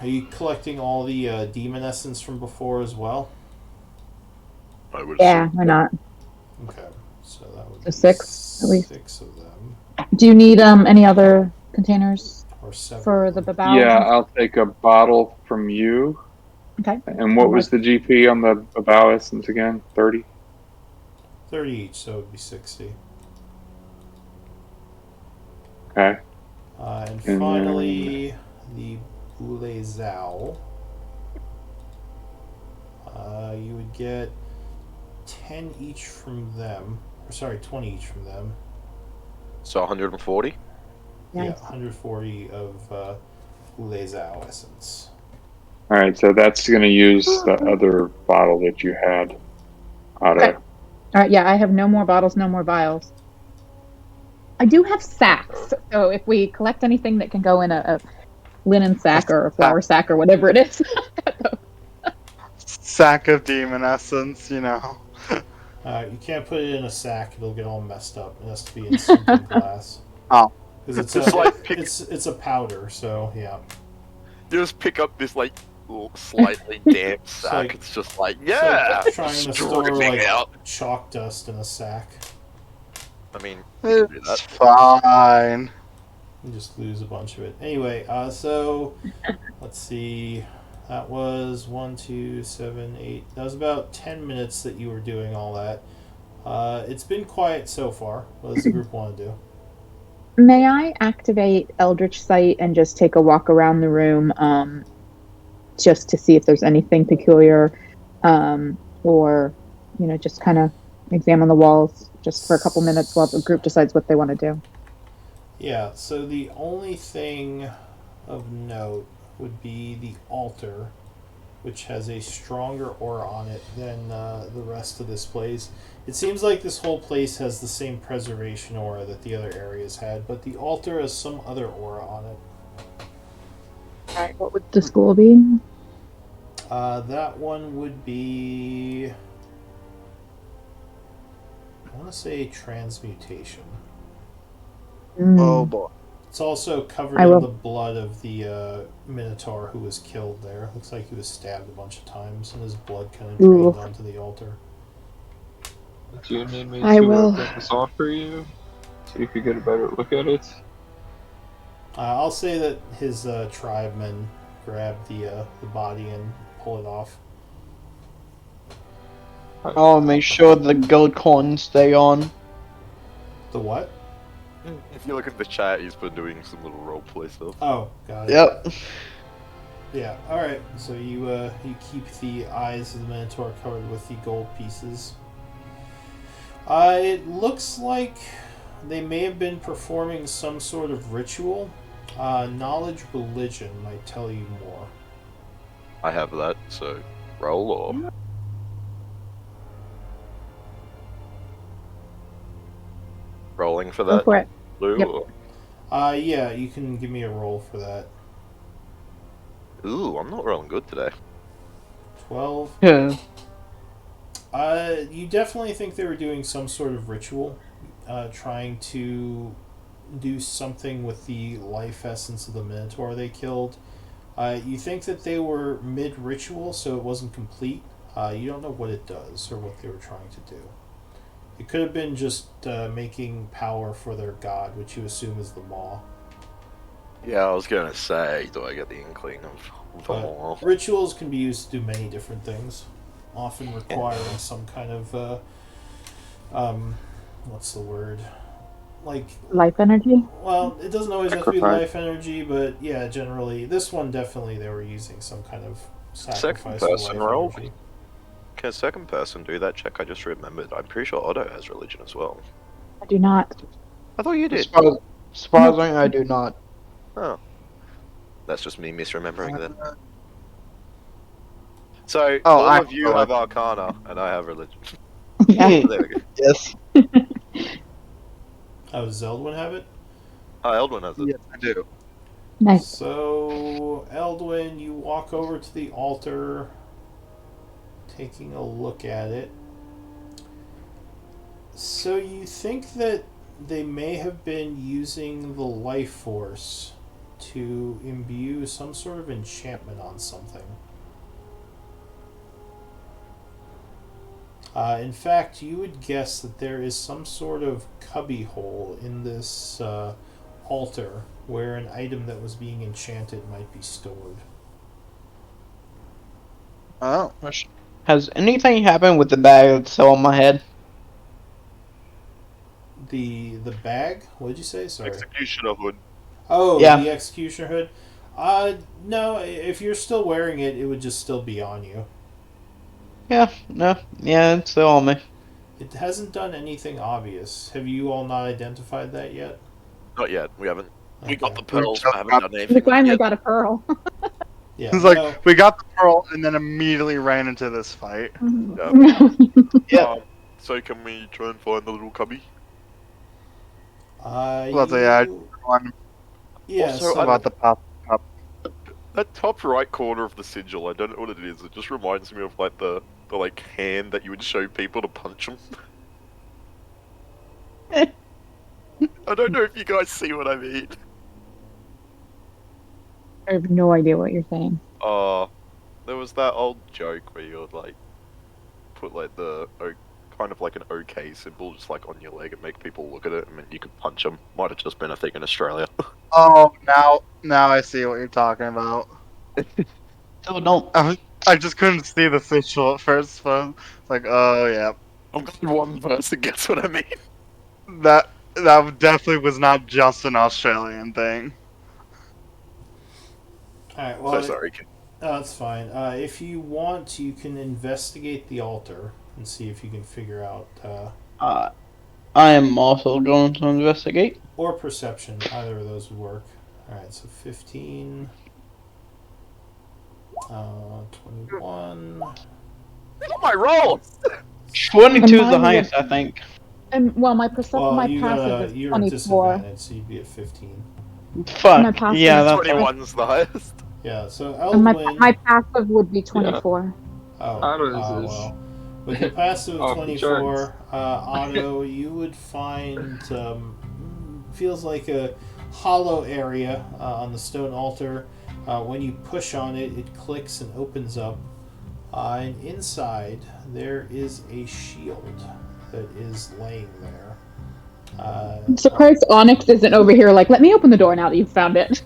A: Are you collecting all the demon essence from before as well?
B: I would
H: Yeah,
B: assume.
H: why not?
A: Okay, so that would
H: So
A: be
H: 6, at least.
A: 6 of them,
H: Do you need any other containers
A: or 7
H: for
A: of
H: the
A: them.
H: Babao?
D: Yeah, I'll take a bottle from you.
H: Okay.
D: And what was the GP on the Babao essence again? 30?
A: 30 each, so it would be 60.
D: Okay.
A: And
D: And
A: finally, the Boule Zhao. You would get 10 each from them. Or sorry, 20 each from them.
B: So 140?
A: Yeah,
H: Nice.
A: 140 of Boule Zhao essence.
D: Alright, so that's going to use the other bottle that you had out
H: Okay.
D: of.
H: Alright, yeah, I have no more bottles, no more vials. I do have sacks, so if we collect anything that can go in a linen sack or a flour sack or whatever it is.
F: Sack of demon essence, you know.
A: You can't put it in a sack; it'll get all messed up. It has to be in something glass.
F: Oh.
A: Because it's
B: Just
A: a,
B: like pick-
A: it's a powder, so yeah.
B: You just pick up this, like, little slightly damp sack.
A: like-
B: It's just like,
A: It's
B: yeah!
A: like trying to store
B: dripping
A: like
B: out.
A: chalk dust in a sack.
B: I mean, you can do
F: It's
B: that.
F: fine.
A: You just lose a bunch of it. Anyway, so let's see. That was 1, 2, 7, 8. That was about 10 minutes that you were doing all that. It's been quiet so far. What does the group want to do?
H: May I activate Eldritch Sight and just take a walk around the room, just to see if there's anything peculiar, or, you know, just kind of examine the walls just for a couple minutes while the group decides what they want to do?
A: Yeah, so the only thing of note would be the altar, which has a stronger aura on it than the rest of this place. It seems like this whole place has the same preservation aura that the other areas had, but the altar has some other aura on it.
H: Alright, what would the school be?
A: That one would be... I want to say transmutation.
F: Oh boy.
A: It's also covered
H: I
A: in
H: will-
A: the blood of the Minotaur who was killed there. Looks like he was stabbed a bunch of times, and his blood kind of
H: Ooh.
A: drained onto the altar.
C: Do you need me
H: I
C: to
H: will-
C: print this off for you? So you could get a better look at it?
A: I'll say that his tribemen grabbed the body and pull it off.
G: I'll make sure the gold coins stay on.
A: The what?
B: If you look at the chat, he's been doing some little roleplay stuff.
A: Oh, got it.
G: Yep.
A: Yeah. All right. So you keep the eyes of the Minotaur covered with the gold pieces. It looks like they may have been performing some sort of ritual. Knowledge religion might tell you more.
B: I have that, so roll or... Rolling for
H: Go
B: that,
H: for it.
B: Lou?
H: Yep.
B: Or...
A: Yeah, you can give me a roll for that.
B: Ooh, I'm not rolling good today.
A: 12.
G: Yeah.
A: You definitely think they were doing some sort of ritual, trying to do something with the life essence of the Minotaur they killed. You think that they were mid-ritual, so it wasn't complete. You don't know what it does or what they were trying to do. It could have been just making power for their god, which you assume is the Maw.
B: Yeah, I was gonna say, do I get the inkling of Oh.
A: Rituals can be used to do many different things, often requiring some kind of what's the word? Like,
H: Life energy.
A: well, it doesn't always have to be
D: Sacrifice.
A: life energy, but yeah, generally this one definitely they were using some kind of sacrifice of
B: person
A: life
B: roll.
A: energy.
B: Can a second person do that check? I just remembered. I'm pretty sure Otto has religion as well.
H: I do not.
B: I thought you
G: As
B: did.
G: far as I do not.
B: Oh. That's just me misremembering then. So,
F: Oh,
B: all
F: I
B: of you
F: know
B: have
F: it.
B: Arcana, and I have religion.
H: Yeah.
B: There we go.
G: Yes.
A: Oh, does Zeldwin have it?
B: Eldwin has it.
F: Yes, I do.
H: Nice.
A: So, Eldwin, you walk over to the altar, taking a look at it. So, you think that they may have been using the life force to imbue some sort of enchantment on something. In fact, you would guess that there is some sort of cubbyhole in this altar where an item that was being enchanted might be stored.
F: Oh,
G: Has anything happened with the bag that's still on my head?
A: The bag? What did you say? Sorry.
B: Executioner hood.
A: Oh,
G: Yeah.
A: the executioner hood. No. If you're still wearing it, it would just still be on you.
G: Yeah, no. Yeah, it's still on me.
A: It hasn't done anything obvious. Have you all not identified that yet?
B: Not yet. We haven't. We got
A: Okay.
B: the pearls.
F: just
B: I haven't
F: got-
B: done
H: We
B: anything with it
H: finally
B: yet.
H: got a pearl.
A: Yeah.
F: it's like
A: no.
F: we got the pearl and then immediately ran into this fight.
G: Yeah.
B: So can we try and find the little cubby?
F: Well, so yeah, One
A: Yeah.
B: Also,
A: so
F: about the pop.
B: That top right corner of the sigil, I don't know what it is. It just reminds me of like the like hand that you would show people to punch them. I don't know if you guys see what I mean.
H: I have no idea what you're saying.
B: There was that old joke where you would like put like the kind of like an OK symbol just like on your leg and make people look at it, and then you could punch them. Might have just been a thing in Australia.
F: Oh, now I see what you're talking about.
G: So don't.
F: I just couldn't see the visual at first, but it's like, oh yeah,
B: I'm glad one person gets what I mean.
F: that definitely was not just an Australian thing.
A: Alright, well,
B: So sorry.
A: that's fine. If you want, you can investigate the altar and see if you can figure out,
G: I am also going to investigate.
A: or perception. Either of those would work. Alright, so 15, 21.
B: Look at my roll!
G: 22 is the
H: mine
G: highest, I think.
H: And well, my perception,
A: Well,
H: my
A: you
H: passive
A: you're
H: is
A: at
H: 24.
A: disadvantage, so you'd be at 15.
H: My
G: Fuck.
H: passive
G: Yeah,
H: is
G: that's
B: 21's the highest.
A: Yeah, so
H: And
A: Eldwin.
H: my passive would be 24.
A: Oh,
C: Otto is
A: well. With the passive
C: off the
A: 24, Otto, you would find feels like a hollow area on the stone altar. When you push on it, it clicks and opens up. And inside, there is a shield that is laying there.
H: I'm surprised Onyx isn't over here like, let me open the door now that you've found it.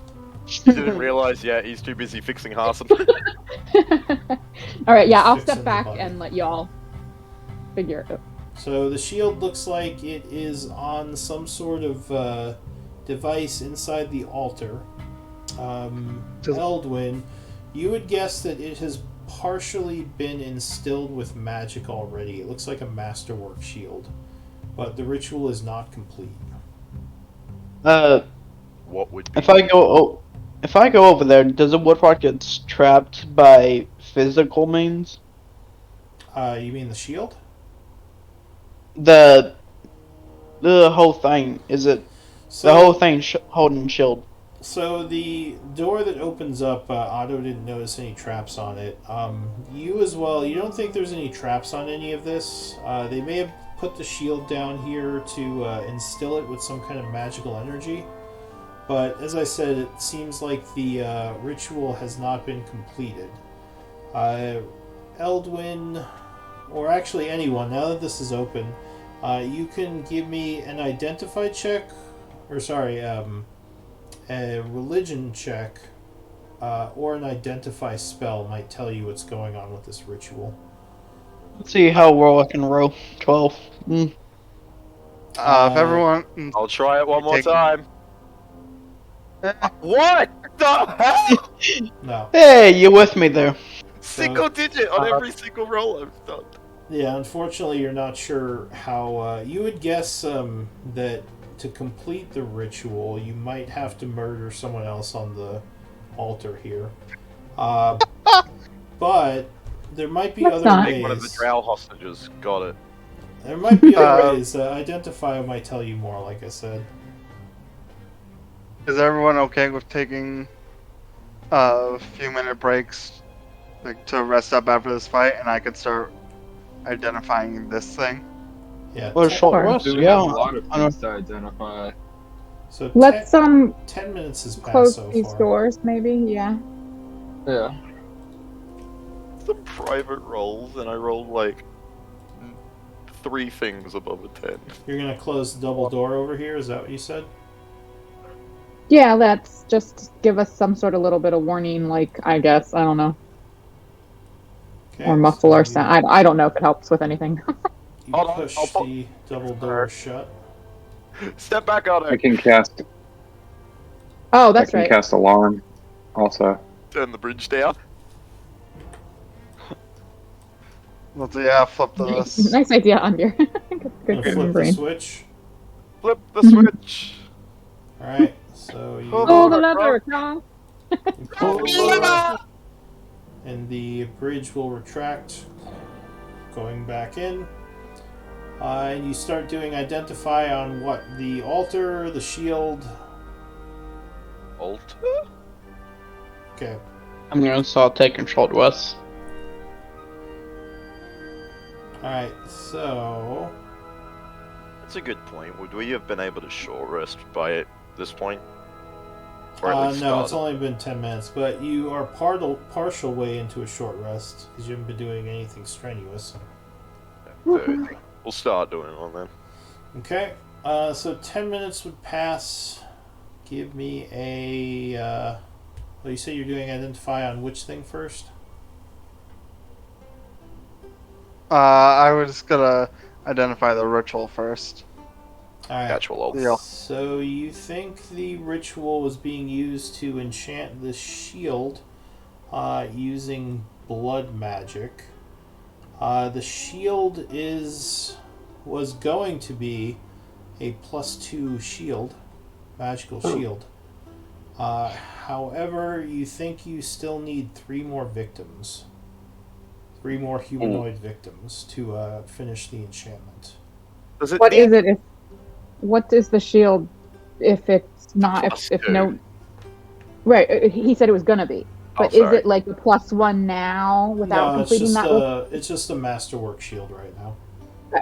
B: Didn't realize yet. He's too busy fixing Harson.
H: Alright, yeah, I'll
A: Fixing
H: step
A: the
H: back
A: body.
H: and let y'all figure it out.
A: So the shield looks like it is on some sort of device inside the altar. Eldwin, you would guess that it has partially been instilled with magic already. It looks like a masterwork shield, but the ritual is not complete.
B: What would be?
G: If I go over there, does the woodrock get trapped by physical means?
A: You mean the shield?
G: The whole thing, is it
A: So,
G: the whole thing holding shield?
A: So the door that opens up, Otto didn't notice any traps on it. You as well. You don't think there's any traps on any of this? They may have put the shield down here to instill it with some kind of magical energy. But as I said, it seems like the ritual has not been completed. Eldwin, or actually anyone, now that this is open, you can give me an identify check, or sorry, a religion check or an identify spell might tell you what's going on with this ritual.
G: Let's see how well I can roll. 12.
F: If everyone,
B: I'll try it one more
F: Take-
B: time. What the hell?
A: No.
G: Hey, you're with me there.
B: Single digit on every single roll I've done.
A: Yeah, unfortunately, you're not sure how. You would guess that to complete the ritual, you might have to murder someone else on the altar here. But there might be
H: That's
A: other
H: not-
A: ways.
B: One of the drow hostages got it.
A: There might be other ways. Identify might tell you more, like I said.
F: is everyone okay with taking a few minute breaks, like to rest up after this fight, and I could start identifying this thing?
A: Yeah.
G: What a short
H: Or-
G: rest,
C: Do we
G: yeah.
C: have a lot of
G: I don't-
C: things to identify?
A: So
H: Let's
A: 10 minutes has passed
H: close
A: so
H: these
A: far.
H: doors, maybe. Yeah.
C: Yeah.
B: Some private rolls, and I rolled like 3 things above a 10.
A: You're gonna close the double door over here. Is that what you said?
H: Yeah, let's just give us some sort of little bit of warning, like, I guess, I don't know.
A: Okay,
H: Or muffle
A: so
H: our
A: you-
H: sound. I don't know if it helps with anything.
A: You
B: Hold on,
A: push
B: I'll put-
A: the double door shut.
B: Step back on
D: I
B: it.
D: can cast.
H: Oh,
D: I
H: that's
D: can
H: right.
D: cast alarm. Also,
B: Turn the bridge down.
F: Let's flip this.
H: Nice idea, Andir.
A: Gonna
H: Good
A: flip the
H: brain.
A: switch.
B: Flip the switch.
A: Alright, so you
H: Oh, the lever! Come
A: you pull the door, and the bridge will retract, going back in. And you start doing identify on what? The altar, the shield.
B: Alter?
A: Okay.
G: I'm gonna start taking short rests.
A: Alright, so.
B: That's a good point. Would we have been able to short rest by this point? Or at least
A: No,
B: start
A: it's only been 10 minutes, but you are partial way into a short rest because you haven't been doing anything strenuous.
B: it. We'll start doing one then.
A: Okay, so 10 minutes would pass. Give me a. Well, you say you're doing identify on which thing first?
F: I was gonna identify the ritual first.
A: Alright.
B: Actual old.
F: Yeah.
A: So you think the ritual was being used to enchant the shield using blood magic. The shield was going to be a +2 shield, magical shield. However, you think you still need 3 more victims. 3 more humanoid victims to finish the enchantment.
B: Does it
H: What
B: need
H: is it? What is the shield if it's not? If
B: +2?
H: no. Right, he said it was gonna be. But is it like a +1 now without
A: No, it's
H: completing
A: just
H: that?
A: it's just a masterwork shield right now.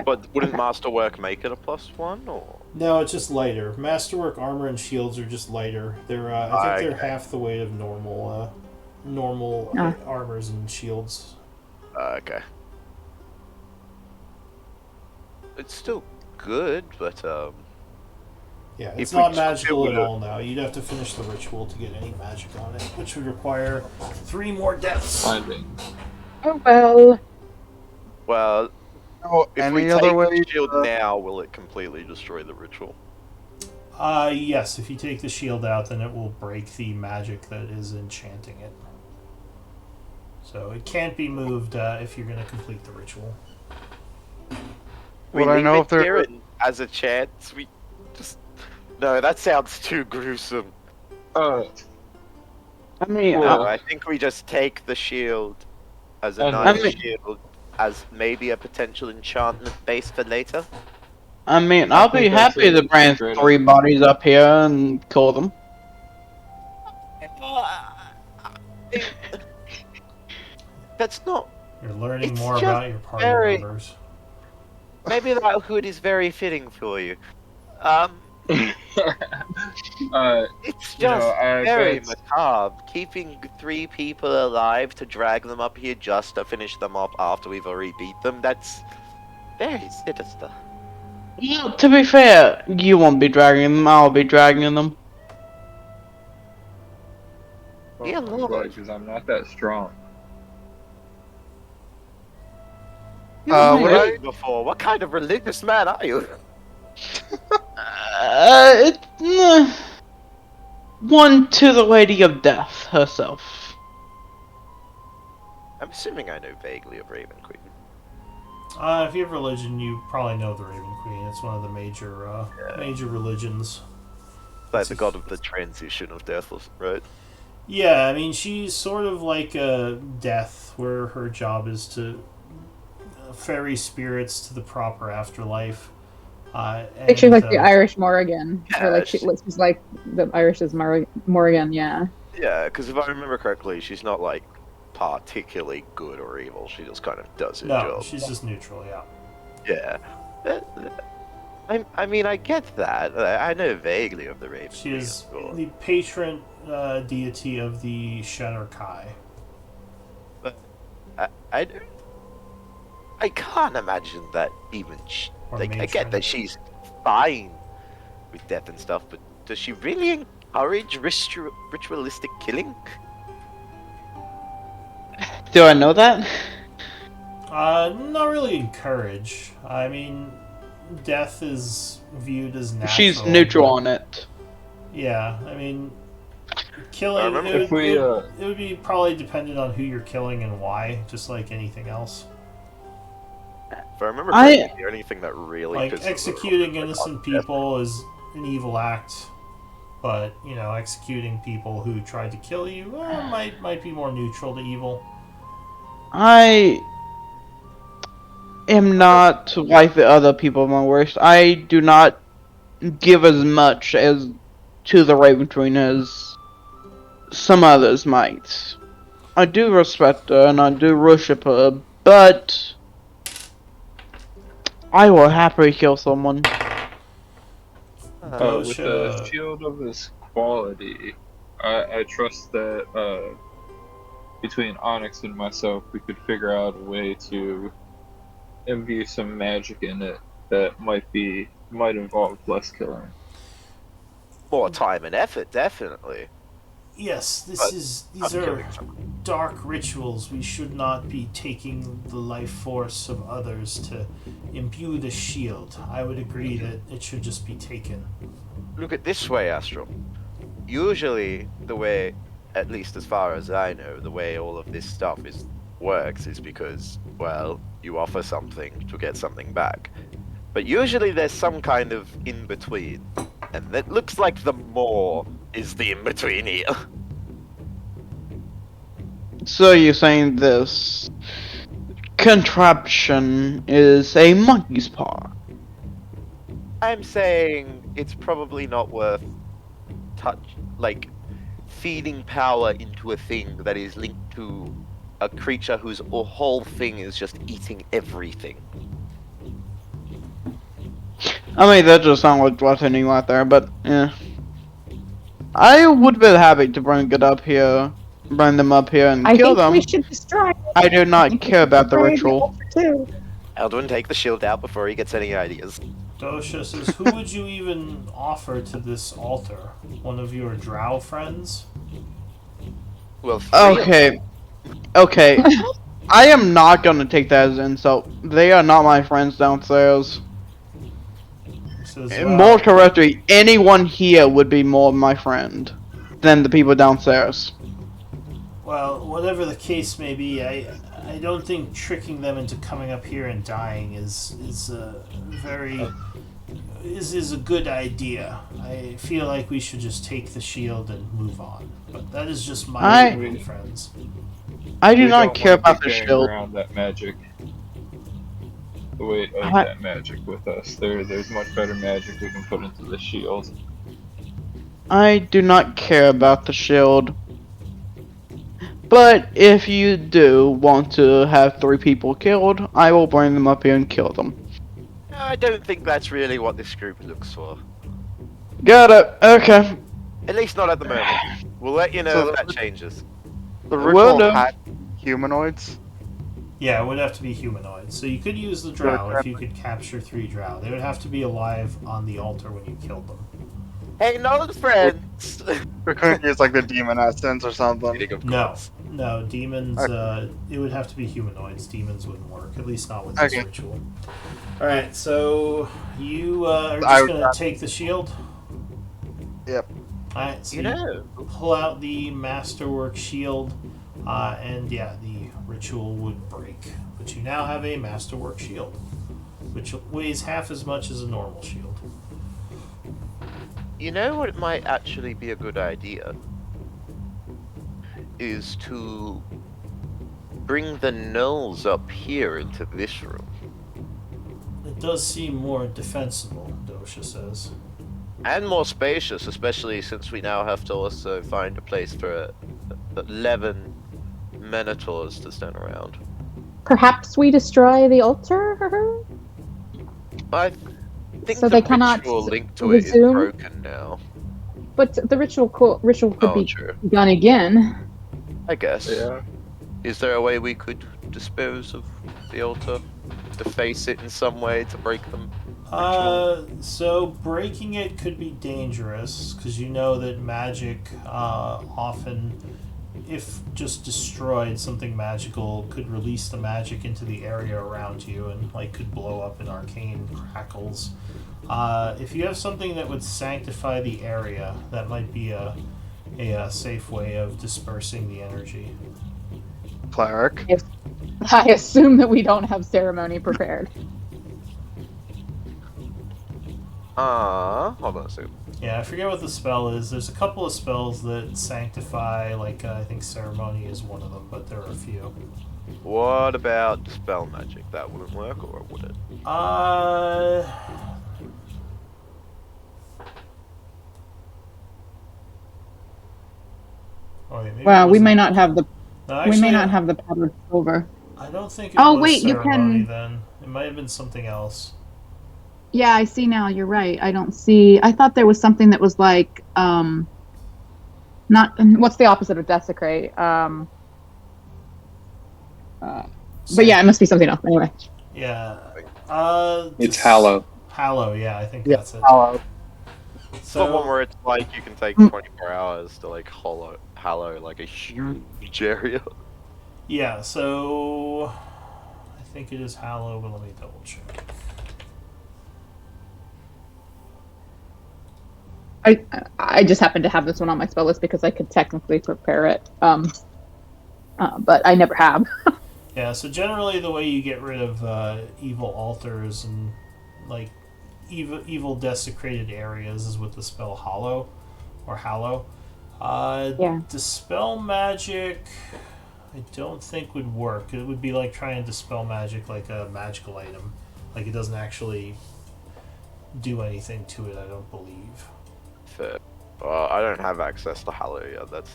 B: But wouldn't
H: Okay.
B: Masterwork make it a +1 or?
A: No, it's just lighter. Masterwork armor and shields are just lighter. They're I think they're
B: Okay.
A: half the weight of normal
H: Ah.
A: armors and shields.
B: Okay. It's still good, but
A: Yeah,
B: If
A: it's
B: we
A: not
B: just
A: magical
B: do
A: at
B: it-
A: all now. You'd have to finish the ritual to get any magic on it, which would require 3 more deaths.
C: Finding.
H: Oh well.
B: well,
F: Oh,
B: if
F: any
B: we
F: other
B: take
F: way?
B: the shield now, will it completely destroy the ritual?
A: Yes, if you take the shield out, then it will break the magic that is enchanting it. So it can't be moved if you're going to complete the ritual.
F: Would I
B: leave
F: know
B: it
F: if there-
B: here and as a chance? We just no. That sounds too gruesome.
G: I mean,
C: Well,
B: No, I think we just take the shield as a
C: And-
B: nice
G: I mean-
B: shield, as maybe a potential enchantment base for later.
G: I'll be
C: think that's
G: happy to
C: a
G: bring
C: great
G: 3
C: idea.
G: bodies up here and kill them.
B: That's not.
A: You're learning
B: It's
A: more
B: just
A: about your party
B: very-
A: members.
B: Maybe that hood is very fitting for you. It's just
C: You know, I
B: very
C: bet-
B: macabre. Keeping 3 people alive to drag them up here just to finish them up after we've already beat them. That's very sinister.
G: Well, to be fair, you won't be dragging them, I'll be dragging them.
B: Dear Lord.
C: Because I'm not that strong.
F: Would I?
B: Before, what kind of religious man are you?
G: One to the Lady of Death herself.
B: I'm assuming I know vaguely of Raven Queen.
A: If you have religion, you probably know the Raven Queen. It's one of the major religions.
B: Like the god of the transition of death, right?
A: Yeah, I mean, she's sort of like a death, where her job is to ferry spirits to the proper afterlife.
H: I think she's like the
A: and,
H: Irish Morrigan,
B: yeah,
H: or like she's like the Irish's Morrigan. Yeah.
B: Yeah, because if I remember correctly, she's not like particularly good or evil. She just kind of does her
A: No,
B: job.
A: she's just neutral. Yeah.
B: Yeah. I mean, I get that. I know vaguely of the Raven
A: She
B: Queen.
A: is the patron deity of the Shatter Kai.
B: But I can't imagine that even.
A: Or
B: Like, I
A: matron.
B: get that she's fine with death and stuff, but does she really encourage ritualistic killing?
G: Do I know that?
A: Not really encourage. I mean, death is viewed as natural.
G: She's neutral
A: but-
G: on it.
A: Yeah, I mean,
B: I
A: killing
B: remember
A: it
C: if
A: would,
C: we,
A: it would be probably dependent on who you're killing and why, just like anything else.
B: If I remember
G: I-
B: correctly, the only thing that really
A: Like
B: pisses her
A: executing
B: off is
A: innocent
B: death.
A: people is an evil act, but executing people who tried to kill you might be more neutral to evil.
G: I am not like the other people of my worst. I do not give as much as to the Raven Queen as some others might. I do respect her and I do worship her, but I will happily kill someone.
C: With the
A: Dosha-
C: shield of this quality, I trust that between Onyx and myself, we could figure out a way to imbue some magic in it that might involve less killing.
B: More time and effort, definitely.
A: Yes,
B: But
A: these
B: not
A: are
B: killing someone.
A: dark rituals. We should not be taking the life force of others to imbue the shield. I would agree that it should just be taken.
B: Look at this way, Astral. Usually, the way, at least as far as I know, the way all of this stuff works is because, well, you offer something to get something back. But usually there's some kind of in-between. And it looks like the more is the in-between here.
G: So you're saying this contraption is a monkey's paw?
B: I'm saying it's probably not worth feeding power into a thing that is linked to a creature whose whole thing is just eating everything.
G: I mean, that just sounds like gluttony right there, but yeah. I would be happy to bring them up here and
H: I
G: kill
H: think
G: them.
H: we should destroy.
G: I do not care about the
H: destroy
G: ritual.
H: altar too.
B: Eldwin, take the shield out before he gets any ideas.
A: Dosha says, who would you even offer to this altar? One of your drow friends?
B: Well, three of
G: Okay. Okay. I am not gonna take that as an insult. They are not my friends downstairs.
A: Says,
G: And more correctly, anyone here would be more my friend than the people downstairs.
A: well, whatever the case may be, I don't think tricking them into coming up here and dying is a good idea. I feel like we should just take the shield and move on. But that is just my opinion, friends.
G: I do
C: We
G: not
C: don't
G: care
C: want to
G: about
C: be
G: the
C: carrying
G: shield.
C: around that magic. The weight of
G: I-
C: that magic with us. There's much better magic we can put into the shield.
G: I do not care about the shield. But if you do want to have 3 people killed, I will bring them up here and kill them.
B: I don't think that's really what this group looks for.
G: Got it. Okay.
B: At least not at the moment. We'll let you know
F: So
B: if that
F: the-
B: changes.
F: The
G: Well
F: ritual
G: done.
F: had humanoids.
A: Yeah, it would have to be humanoid. So you could use the drow if you could capture 3 drow. They would have to be alive on the altar when you killed them.
B: Hey, Nolan's friend! essence.
F: We couldn't use like the demon essence or something.
B: Eating of
A: No,
B: course.
A: no, demons. It would have to be humanoids. Demons wouldn't work, at least not with this
F: Okay.
A: ritual. All right, so you are
F: I
A: just
F: would
A: gonna
F: not-
A: take the shield.
F: Yep.
A: All right, so
B: You know,
A: pull out the masterwork shield, and yeah, the ritual would break. But you now have a masterwork shield, which weighs half as much as a normal shield.
B: you know what might actually be a good idea? Is to bring the gnolls up here into this room.
A: It does seem more defensible, Dosha says.
B: And more spacious, especially since we now have to also find a place for 11 Minotaurs to stand around.
H: Perhaps we destroy the altar?
B: I think
H: So
B: the
H: they cannot
B: ritual link to it is
H: resume?
B: broken now.
H: But the ritual could
B: Oh,
H: be
B: true.
H: done again.
B: I guess.
C: Yeah.
B: Is there a way we could dispose of the altar? Deface it in some way to break them?
A: So breaking it could be dangerous because you know that magic often, if just destroyed, something magical could release the magic into the area around you and like could blow up in arcane crackles. If you have something that would sanctify the area, that might be a safe way of dispersing the energy.
F: Cleric.
H: I assume that we don't have ceremony prepared.
B: Hold on a second.
A: Yeah, I forget what the spell is. There's a couple of spells that sanctify, like I think ceremony is one of them, but there are a few.
B: What about dispel magic? That wouldn't work, or would it?
A: Oh, wait, maybe it
I: Well, we
A: wasn't-
I: may not have the
A: No,
I: we may
A: actually,
I: not have the powdered silver.
A: I don't think it
I: Oh,
A: was
I: wait, you
A: ceremony
I: can-
A: then. It might have been something else.
I: Yeah, I see now. You're right. I don't see. I thought there was something that was like not.
H: What's the opposite of desecrate?
I: But yeah, it must be something else. Anyway.
A: Yeah.
D: It's
A: just-
D: Hallow.
A: Hallow, yeah, I think
F: Yeah,
A: that's it.
F: Hallow.
B: It's the one
A: So,
B: where it's like you can take 24 hours to like hallow like a huge area.
A: yeah, so I think it is Hallow, but let me double check.
H: I just happen to have this one on my spell list because I could technically prepare it. But I never have.
A: Yeah, so generally the way you get rid of evil altars and like evil desecrated areas is with the spell Hollow or Hallow.
H: Yeah.
A: Dispel magic, I don't think would work. It would be like trying to dispel magic like a magical item. Like it doesn't actually do anything to it, I don't believe.
B: Fair. I don't have access to hallow yet. That's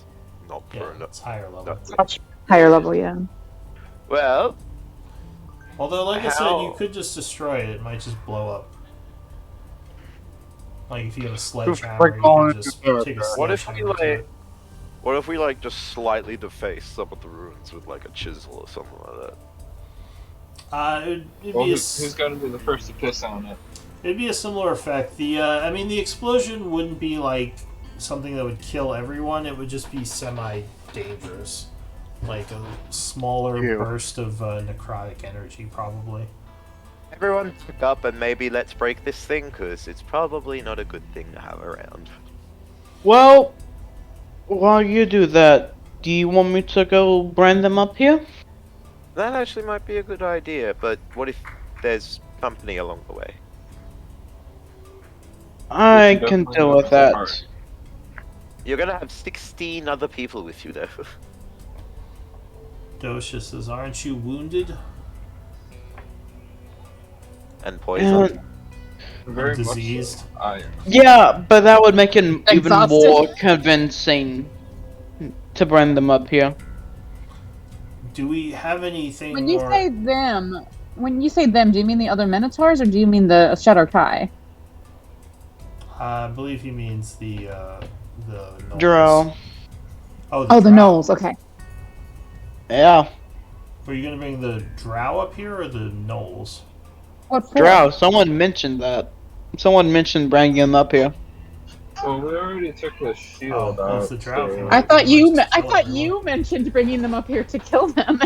B: not
A: Yeah,
B: for enough.
A: it's higher level.
B: That's
H: Higher level, yeah.
B: Well,
A: Although, like I said, you
B: How?
A: could just destroy it. It might just blow up. Like if you have a sledgehammer,
F: like
A: you
F: calling
A: can
F: it
A: just
F: a
A: take a
F: character.
B: What if we,
A: sledgehammer to
B: like-
A: it.
B: what if we like just slightly deface some of the ruins with like a chisel or something like that?
A: It'd
C: Well,
A: be a
C: who's got to be the first to piss on it?
A: it'd be a similar effect. I mean, the explosion wouldn't be like something that would kill everyone. It would just be semi-dangerous, like a smaller
F: Ew.
A: burst of necrotic energy, probably.
B: Everyone pick up and maybe let's break this thing, because it's probably not a good thing to have around.
G: Well, while you do that, do you want me to go brand them up here?
B: That actually might be a good idea, but what if there's company along the way?
G: I
C: can
G: can
C: definitely
G: deal
C: go
G: with
C: to
G: that.
C: Mars.
B: You're gonna have 16 other people with you, though.
A: Dosha says, "Aren't you wounded?"
B: And poisoned.
C: Very much so.
A: Diseased.
C: I am.
G: Yeah, but that would make it even
H: Exhausted.
G: more convincing to brand them up here.
A: Do we have anything
I: When you
A: more?
I: say them, do you mean the other Minotaurs or do you mean the Shadow Kai?
A: I believe he means the gnolls.
G: Drow.
H: Oh, the
A: drow.
H: gnolls. Okay.
G: Yeah,
A: Were you gonna bring the drow up here or the gnolls?
H: What for?
G: Drow. Someone mentioned that. Someone mentioned bringing them up here.
C: Well, we already took the shield
A: Oh,
C: out.
A: if the drow
C: so-
A: came
H: I
A: out.
H: thought you.
A: Just
H: I
A: kill
H: thought
A: everyone.
H: you mentioned bringing them up here to kill them.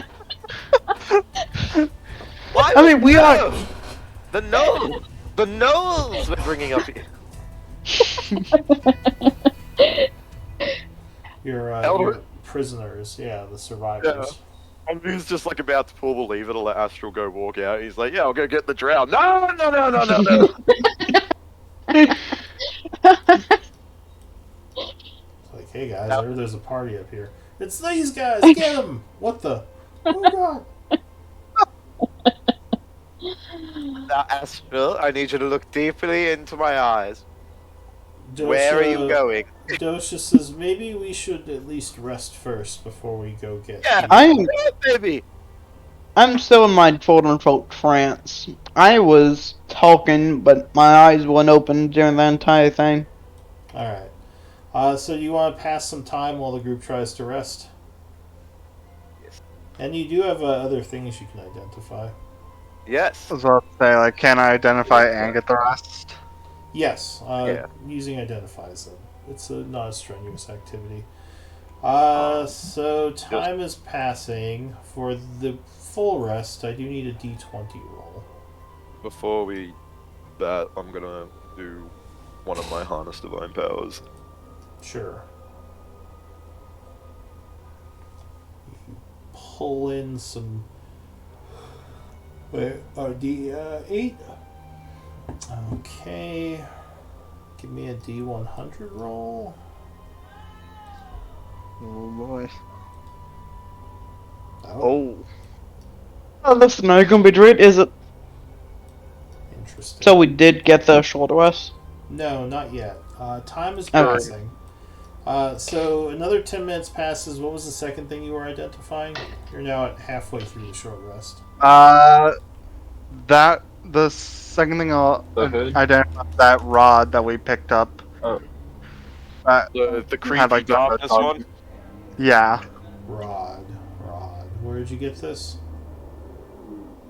B: Why
G: I mean, we are.
B: the nose. The nose we're bringing up here.
A: Your prisoners, yeah, the survivors.
B: And he's just like about to pull the lever to let Astral go walk out. He's like, "Yeah, I'll go get the drow." No, no, no, no, no, no.
A: It's like, hey guys, I heard there's a party up here. It's these guys, get them! What the? Oh god!
B: Now, Astral, I need you to look deeply into my eyes.
A: Dosha,
B: Where are you going?
A: Dosha says maybe we should at least rest first before we go get.
B: Yeah,
G: I'm
B: yeah, baby.
G: I'm still in my quote-unquote trance. I was talking, but my eyes weren't open during the entire thing.
A: All right. So you want to pass some time while the group tries to rest?
B: Yes.
A: And you do have other things you can identify.
B: Yes.
F: I was about to say, like, can I identify and get the rest?
A: Yes,
B: Yeah.
A: using identifies them. It's not a strenuous activity. So time is passing. For the full rest, I do need a d20 roll.
B: Before we that, I'm gonna do one of my harness divine powers.
A: Sure. You pull in some. Wait, D8. Okay. Give me a D100 roll.
F: Oh boy.
A: Oh,
G: Oh, that's not gonna be great, is it?
A: interesting.
G: So we did get the short rest.
A: No, not yet. Time is
G: Okay.
A: passing. So another 10 minutes passes. What was the second thing you were identifying? You're now at halfway through the short rest.
F: The second thing I'll
C: The hood?
F: identify that rod that we picked up.
C: Oh.
B: The creepy
F: Had, like, the-
B: darkness one.
F: Yeah.
A: Rod. Where did you get this?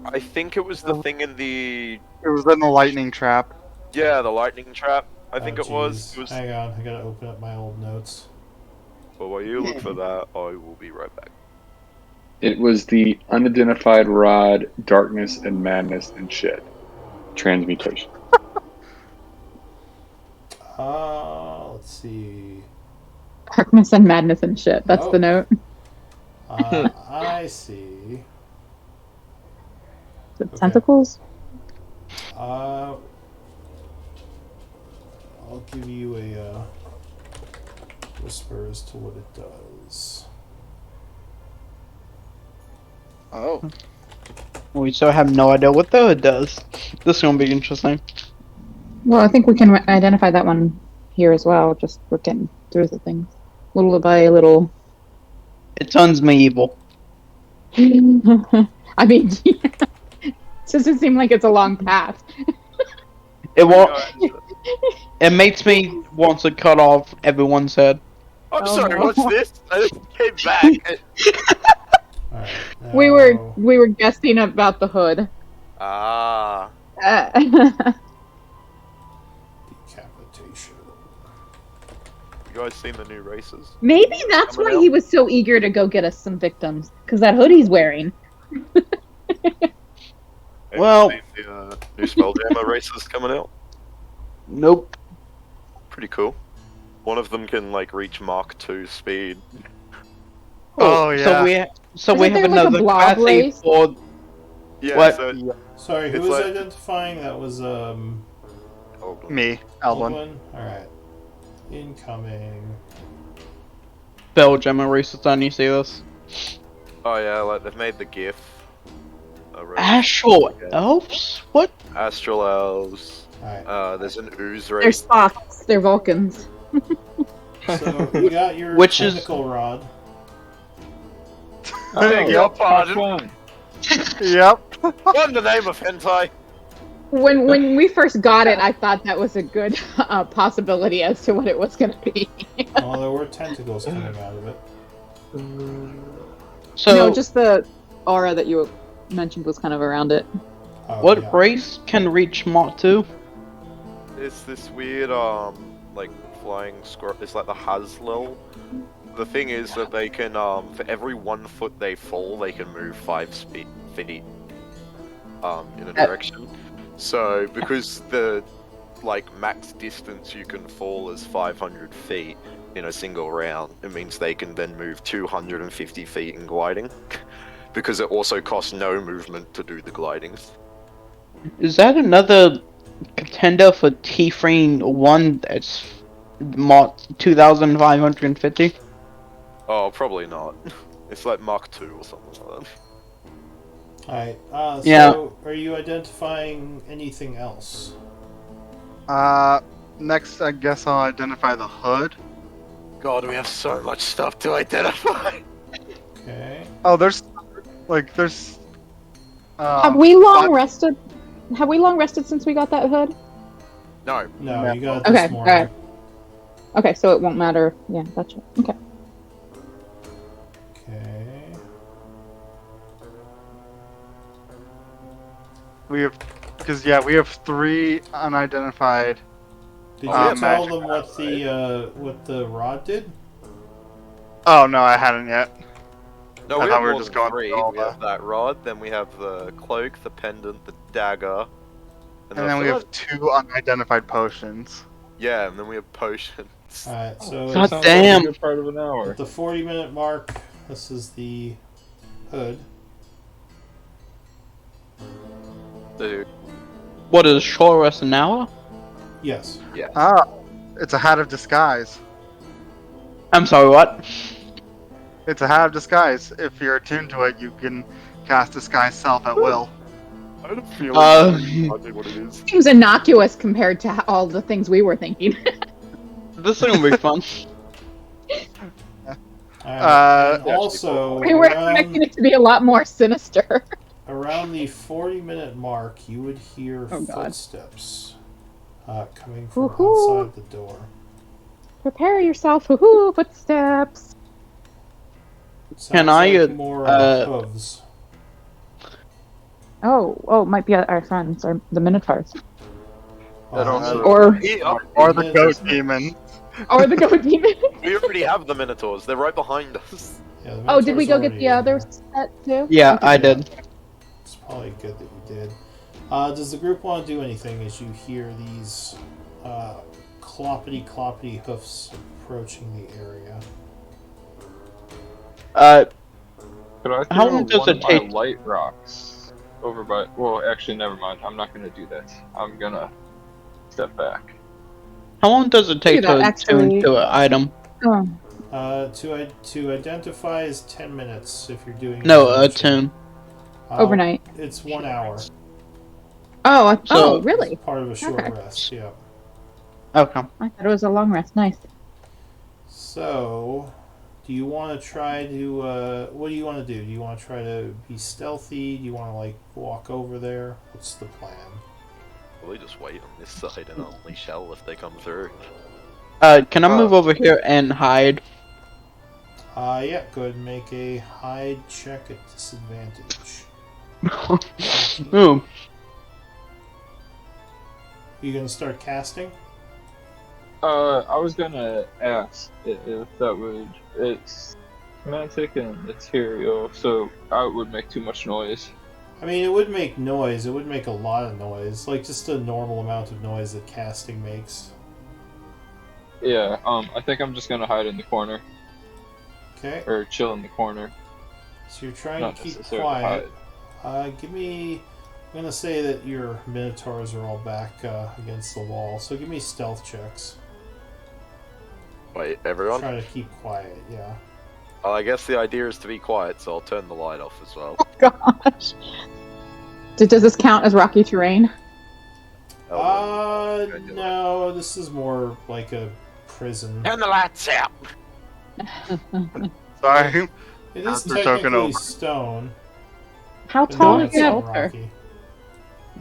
B: I think it was the thing in the
F: It was in the lightning trap.
B: the lightning trap. I think
A: Oh,
B: it was.
A: geez.
B: It was.
A: Hang on, I gotta open up my old notes.
B: But while you look for that, I will be right back.
D: It was the unidentified rod, darkness and madness and shit. Transmutation.
A: Let's see.
H: Darkness and madness and shit. That's
A: Oh.
H: the note.
A: I see.
H: The
A: Okay.
H: Tentacles.
A: I'll give you a whisper as to what it does.
F: Oh.
G: We still have no idea what the hood does. This is gonna be interesting.
H: Well, I think we can identify that one here as well. Just we're getting through the things little by little.
G: It turns me evil.
H: I mean, it doesn't seem like it's a long path.
G: It It makes me want to cut off everyone's head.
B: I'm
H: Oh,
B: sorry.
H: no.
B: What's this? I just came back.
A: Alright.
H: We were guessing about the hood.
B: Ah.
A: Decapitation.
B: You guys seen the new races?
H: Maybe that's
B: Coming
H: why
B: out?
H: he was so eager to go get us some victims, because that hood he's wearing.
B: Have
G: Well-
B: you seen the new Spelljammer races coming out?
G: Nope.
B: Pretty cool. One of them can like reach Mark II speed.
F: Oh, yeah.
G: So we
H: Isn't
G: have
H: there, like, a
G: another
H: blob
G: classy
H: race?
G: for
B: Yeah.
G: What?
B: So,
A: Sorry, who
B: It's
A: was
B: like-
A: identifying? That was
F: Me, Aldwin.
A: Aldwin? Alright. Incoming.
G: Belgium and racist done. You see this?
B: oh yeah, like they've made the GIF.
G: Astral elves? What?
B: Astral elves.
A: Alright.
B: There's an ooze
H: They're
B: race.
H: Spots. They're Vulcans.
A: So you got your
G: Which is-
A: tentacle rod.
B: Beg your
C: Which
B: pardon.
C: one?
F: Yep.
B: What in the name of hentai?
H: When we first got it, I thought that was a good possibility as to what it was going to be.
A: Well, there were tentacles coming out of it.
G: So
H: no, just the aura that you mentioned was kind of around it.
A: Oh,
G: what
A: yeah.
G: race can reach Mach 2?
B: It's this weird like flying squirrel. It's like the Haslil. The thing is that they can, for every 1 foot they fall, they can move 5 feet, in a direction. So, because the, like, max distance you can fall is 500 feet in a single round, it means they can then move 250 feet in gliding. Because it also costs no movement to do the gliding.
G: Is that another contender for T-Frame 1 that's Mach 2550?
B: Oh, probably not. It's like Mach 2 or something like that.
A: Alright,
G: Yeah.
A: so are you identifying anything else?
F: Next, I guess I'll identify the hood.
B: God, we have so much stuff to identify.
A: Okay.
F: Oh, there's.
I: Have we long rested? Have we long rested since we got that hood?
B: No.
A: No, you got it
I: Okay,
A: this morning.
I: alright. Okay, so it won't matter. Yeah, gotcha. Okay.
A: Okay.
F: We have, we have 3 unidentified.
A: Did you
F: Um,
A: tell them what the rod did?
F: Oh no, I hadn't yet.
B: No,
F: I
B: we
F: thought
B: have
F: we were
B: more
F: just
B: than
F: going
B: 3.
F: through all
B: We have that rod, then we have the cloak, the pendant, the dagger.
F: And then we have 2 unidentified potions.
B: Yeah, and then we have potions.
A: Alright, so
G: God
C: Sounds
G: damn.
C: like a good part of an hour.
A: at the 40-minute mark, this is the hood.
B: Dude.
G: What is short rest an hour?
A: Yes.
B: Yeah.
F: Ah, it's a hat of disguise.
G: I'm sorry, what?
F: It's a hat of disguise. If you're attuned to it, you can cast disguise self at will.
B: I don't feel
G: Uh,
B: what it is.
I: Seems innocuous compared to all the things we were thinking.
G: This is gonna be fun.
A: Alright, and also,
I: we were expecting it to be a lot more sinister.
A: around the 40-minute mark, you would hear
I: Oh, God.
A: footsteps coming from
I: Woohoo.
A: outside the door.
I: Prepare yourself, hoo-hoo, footsteps.
A: Sounds
G: Can I,
A: like more hooves.
I: Oh, might be our friends, or the Minotaurs.
C: That also-
I: Or
F: Or the goat demon.
I: or the goat demon.
B: We already have the Minotaurs. They're right behind us.
A: Yeah, the
I: Oh, did we
A: Minotaurs
I: go get
A: already
I: the
A: in
I: other
A: there.
I: set too?
G: Yeah,
I: Okay.
G: I did.
A: It's probably good that you did. Does the group want to do anything as you hear these cloppity hoofs approaching the area?
C: Could I
G: How
C: throw
G: long does
C: one
G: it
C: of my
G: take?
C: light rocks over by? Well, actually, never mind. I'm not gonna do that. I'm gonna step back.
G: How long does it take
I: Do that,
G: to
I: actually.
G: tune to an item?
I: Oh,
A: To identify is 10 minutes if you're doing
G: No, a
A: resolution.
G: tune.
I: overnight.
A: It's 1 hour.
I: Oh,
G: So-
I: really?
A: It's part of a short
I: Okay.
A: rest. Yeah.
G: Okay.
I: I thought it was a long rest. Nice.
A: So, do you want to try to? What do you want to do? Do you want to try to be stealthy? Do you want to like walk over there? What's the plan?
B: Will we just wait on this side and unleash hell if they come through?
G: Can I move over here and hide?
A: Yeah. Go ahead and make a hide check at disadvantage.
G: Ooh.
A: You gonna start casting?
C: I was gonna ask if that would. It's semantic and ethereal, so it would make too much noise.
A: I mean, it would make noise. It would make a lot of noise, like just a normal amount of noise that casting makes.
C: Yeah. I think I'm just gonna hide in the corner
A: Okay.
C: or chill in the corner.
A: So you're trying
C: Not
A: to keep
C: necessarily
A: quiet.
C: hide.
A: Give me. I'm gonna say that your minotaurs are all back against the wall. So give me stealth checks.
B: Wait, everyone?
A: Try to keep quiet. Yeah.
B: Well, I guess the idea is to be quiet, so I'll turn the light off as well.
I: Gosh. Does this count as rocky terrain?
A: No. This is more like a prison.
B: Turn the lights out!
F: Sorry.
A: It is
F: After token
A: technically
F: over.
A: stone.
I: How
A: but
I: tall
A: not
I: is the
A: so
I: altar?
A: rocky.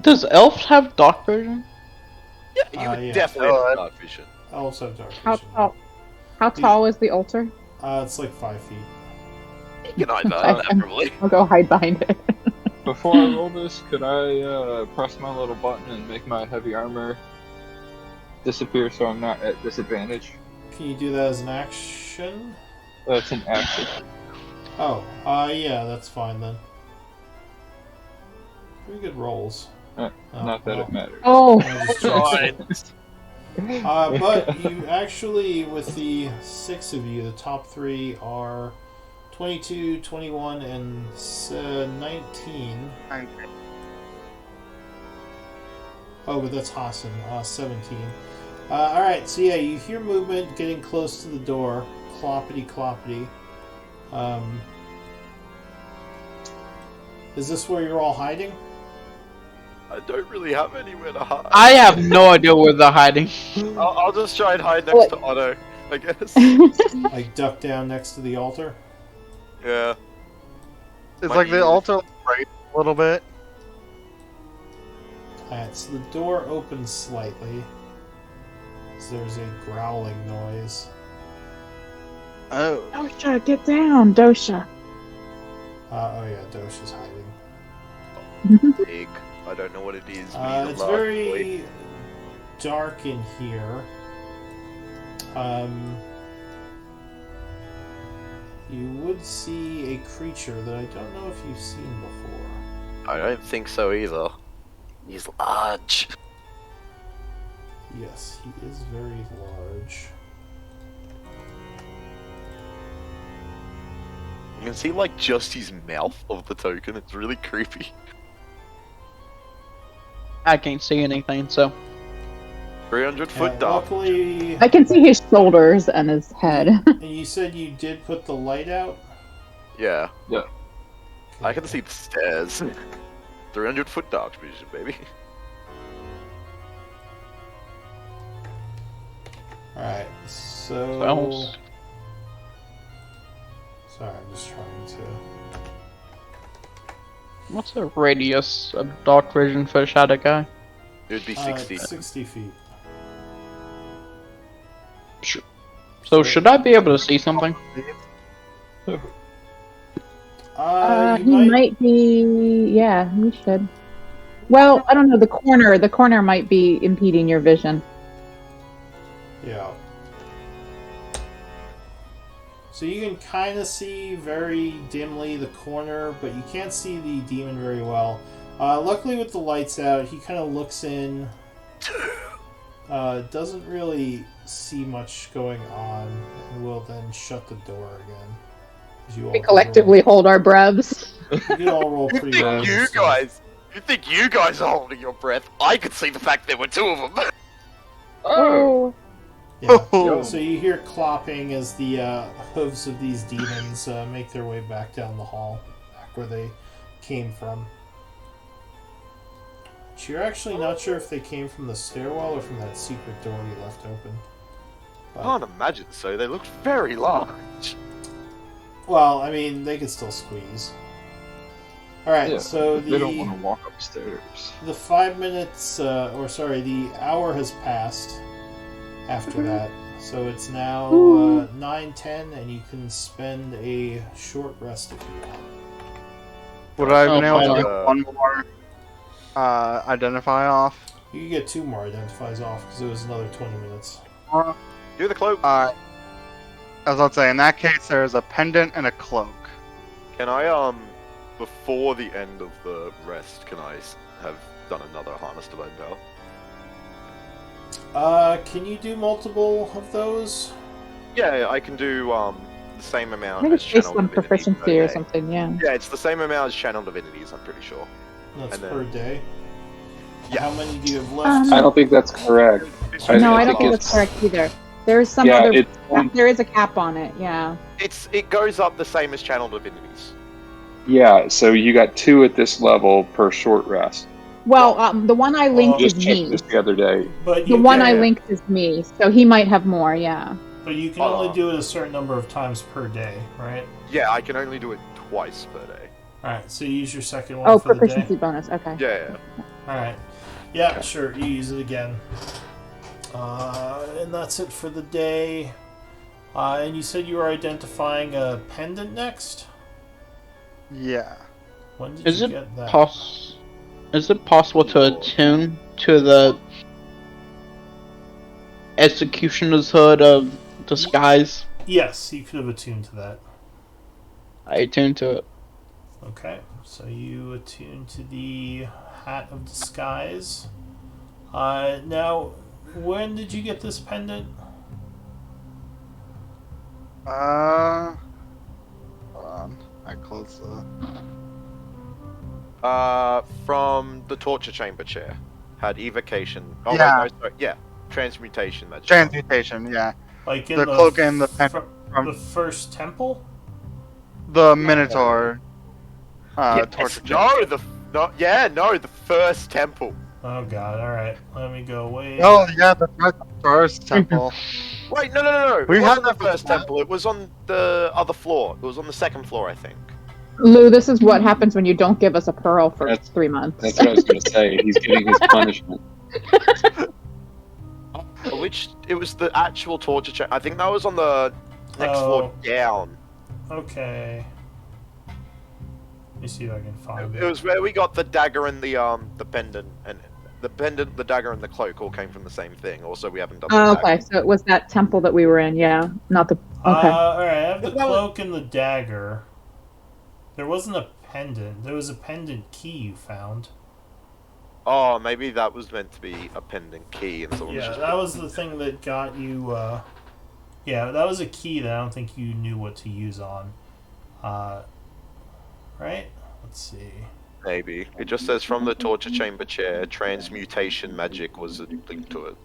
G: Does elves have dark vision?
B: Yeah, you would
A: yeah.
B: definitely have dark vision.
A: Also have dark
I: How
A: vision.
I: tall? How tall is the altar?
A: It's like 5 feet.
B: You can hide behind that, probably.
I: I'll go hide behind it.
C: Before I roll this, could I press my little button and make my heavy armor disappear so I'm not at disadvantage.
A: Can you do that as an action?
C: That's an action.
A: Oh, yeah, that's fine then. Pretty good rolls.
C: Not that it matters.
I: Oh,
A: I just tried. But you actually, with the 6 of you, the top 3 are 22, 21, and 19. Oh, but that's Hassan. 17. Alright, so yeah, you hear movement getting close to the door. Cloppity, cloppity. Is this where you're all hiding?
B: I don't really have anywhere to hide.
G: I have no idea where they're hiding.
B: I'll just try and hide next to Otto, I guess.
A: Like duck down next to the altar?
B: Yeah.
F: It's
B: My
F: like the
B: ears.
F: altar right a little bit.
A: Alright, so the door opens slightly. So there's a growling noise.
F: Oh.
I: Dosha, get down, Dosha.
A: Oh yeah, Dosha's hiding.
B: Big. I don't know what it is. But he's a
A: It's
B: large
A: very
B: boy.
A: dark in here. You would see a creature that I don't know if you've seen before.
B: I don't think so either. He's large.
A: Yes, he is very large.
B: You can see like just his mouth of the token. It's really creepy.
G: I can't see anything, so
B: 300-foot
A: And
B: dark.
A: luckily,
I: I can see his shoulders and his head.
A: and you said you did put the light out?
B: Yeah.
C: Yeah.
B: I can see the stairs. 300-foot dark vision, baby.
A: Alright, so...
G: Sounds-
A: Sorry, I'm just trying to...
G: what's the radius of dark vision for a shadow guy?
B: It would be 60.
A: 60 feet.
G: So should I be able to see something?
A: You
I: He might be. Yeah, he should. Well, I don't know. The corner might be impeding your vision.
A: Yeah. So you can kind of see very dimly the corner, but you can't see the demon very well. Luckily with the lights out, he kind of looks in. Doesn't really see much going on, and will then shut the door again. 'Cause you all
I: We
A: can
I: collectively hold our breaths.
A: roll- You can all roll
B: You
A: pretty well.
B: think you guys? You think you guys are holding your breath? I could see the fact there were 2 of them.
I: Oh.
A: Yeah.
F: Oh.
A: So you hear clopping as the hooves of these demons make their way back down the hall, back where they came from. But you're actually not sure if they came from the stairwell or from that secret door you left open.
B: I can't imagine so. They look very large.
A: Well, I mean, they could still squeeze. Alright,
C: Yeah,
A: so
C: they don't want to walk upstairs.
A: the 5 minutes, the hour has passed after that. So it's now 9:10, and you can spend a short rest if you want.
F: Would I have been
G: Oh,
F: able to
B: fine.
F: get one more identify off?
A: You can get 2 more identifies off because it was another 20 minutes.
B: Do the cloak.
F: As I'll say, in that case, there is a pendant and a cloak.
B: Can I, before the end of the rest, can I have done another Harness Divine Power?
A: Can you do multiple of those?
B: Yeah, I can do, the same
I: I
B: amount
I: think
B: as
I: it's based
B: Channel
I: on
B: Divinity
I: proficiency
B: per
I: or
B: day.
I: something. Yeah.
B: Yeah, it's the same amount as Channel Divinities, I'm pretty sure.
A: That's
B: And then-
A: per day.
B: Yeah.
A: How many do you have left?
D: I don't think that's correct.
I: No,
D: I
I: I don't think
D: think
I: that's correct either. There's some
D: Yeah,
I: other.
D: it's one-
I: There is a cap on it. Yeah.
B: It goes up the same as Channel Divinities.
D: Yeah, so you got 2 at this level per short rest.
I: Well, the one I linked
D: Just
I: is
D: checked
I: me.
D: this the other day.
A: But
I: The
A: you
I: one
A: can,
I: I linked is me, so he might have more. Yeah.
A: But you can
B: Oh.
A: only do it a certain number of times per day, right?
B: Yeah, I can only do it twice per day.
A: Alright, so you use your second one
I: Oh,
A: for the day.
I: proficiency bonus. Okay.
B: Yeah.
A: Alright. Yeah, sure, you use it again. And that's it for the day. And you said you were identifying a pendant next?
F: Yeah.
A: When did
G: Is
A: you
G: it
A: get that?
G: Is it possible to attune to the Executioner's Hood of Disguise.
A: Yes, you could have attuned to that.
G: I attune to it.
A: Okay, so you attune to the Hat of Disguise. Now, when did you get this pendant?
F: Hold on. I close the.
B: From the torture chamber chair. Had evocation. Oh,
F: Yeah.
B: wait, no, sorry. Yeah. Transmutation magic.
F: Transmutation, yeah.
A: Like in
F: The cloak and the pendant
A: the first temple?
F: The Minotaur.
B: Yes,
F: Torture chamber.
B: the first temple.
A: Oh god, alright. Let me go away.
F: Oh, yeah, the first temple.
B: Wait, no.
F: We
B: It
F: had
B: wasn't the
F: that
B: first
F: before.
B: temple. It was on the other floor. It was on the second floor, I think.
H: Lou, this is what happens when you don't give us a pearl for
D: That's-
H: 3 months.
D: That's what I was going to say. He's getting his punishment.
B: Which it was the actual torture chamber. I think that was on the next floor down.
A: Okay. Let me see if I can find
B: It was where we got the dagger and the pendant, and the pendant, the dagger, and the cloak all came from the same thing. Also, we haven't done.
H: Oh,
B: the dagger.
H: okay, so it was that temple that we were in, yeah. Not the. Okay.
A: Alright, I have the cloak and the dagger. There wasn't a pendant. There was a pendant key you found.
B: Oh, maybe that was meant to be a pendant key, and someone was
A: Yeah,
B: just.
A: that was the thing that got you, yeah, that was a key that I don't think you knew what to use on. Right? Let's see.
B: Maybe it just says from the torture chamber chair, transmutation magic was linked to it.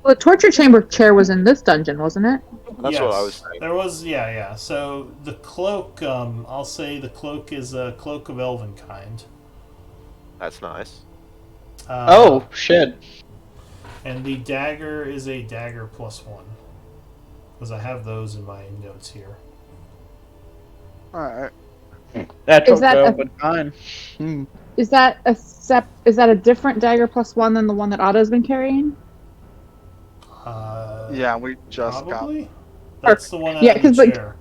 H: Well, the torture chamber chair was in this dungeon, wasn't it?
B: That's what I was saying.
A: There was, yeah. So the cloak, I'll say the cloak is a cloak of Elvenkind.
B: That's nice.
G: Oh, shit.
A: And the dagger is a dagger +1. Because I have those in my notes here.
F: Alright.
G: That
H: Is that a-
G: Elvenkind.
H: Is that a different dagger +1 than the one that Otto's been carrying?
F: Yeah, we just
A: Probably? That's the one out
H: Yeah,
A: of the
H: 'cause, like,
A: chair.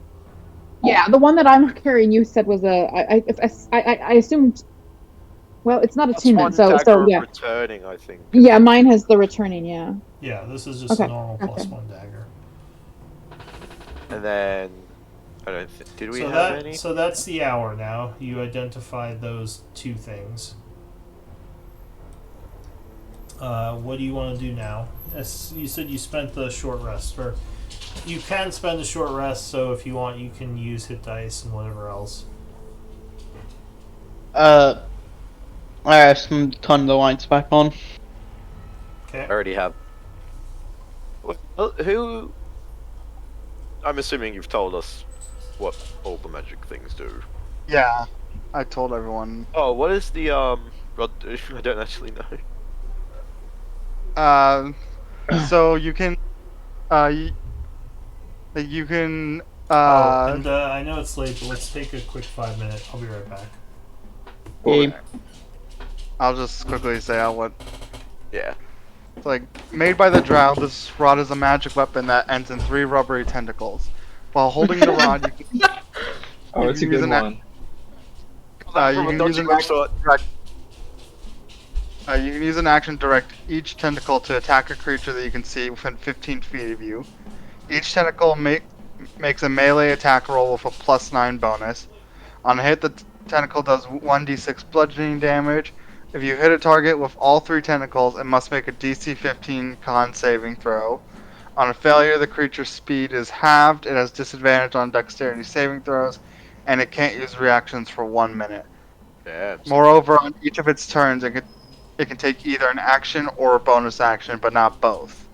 H: Yeah, the one that I'm carrying, you said was I assumed. Well, it's not
B: That's one
H: attunement, so
B: dagger
H: yeah,
B: returning, I think.
H: yeah. Mine has the returning, yeah.
A: Yeah, this is just
H: Okay,
A: a normal
H: okay.
A: +1 dagger.
B: And then I don't think did we
A: So
B: have any?
A: so that's the hour now. You identified those two things. What do you want to do now? As you said, you spent the short rest. Or you can spend a short rest, so if you want, you can use hit dice and whatever else.
G: I have some turn the lights back on.
A: Okay.
B: I already have. Who? I'm assuming you've told us what all the magic things do.
F: Yeah, I told everyone.
B: Oh, what is the rod do? I don't actually know.
F: So you can, you can,
A: and I know it's late, but let's take a quick 5 minute. I'll be right back.
G: Game.
F: I'll just quickly say out what.
B: Yeah.
F: It's like, made by the Drow, this rod is a magic weapon that ends in 3 rubbery tentacles. While holding the rod, you can,
C: Oh, it's a
F: you can use
C: good
F: an
C: one.
F: you can use an action direct. You can use an action to direct each tentacle to attack a creature that you can see within 15 feet of you. Each tentacle makes a melee attack roll with a +9 bonus. On a hit, the tentacle does 1d6 bludgeoning damage. If you hit a target with all 3 tentacles, it must make a DC 15 con saving throw. On a failure, the creature's speed is halved, it has disadvantage on dexterity saving throws, and it can't use reactions for 1 minute.
B: Yeah.
F: Moreover, on each of its turns, it can take either an action or a bonus action, but not both.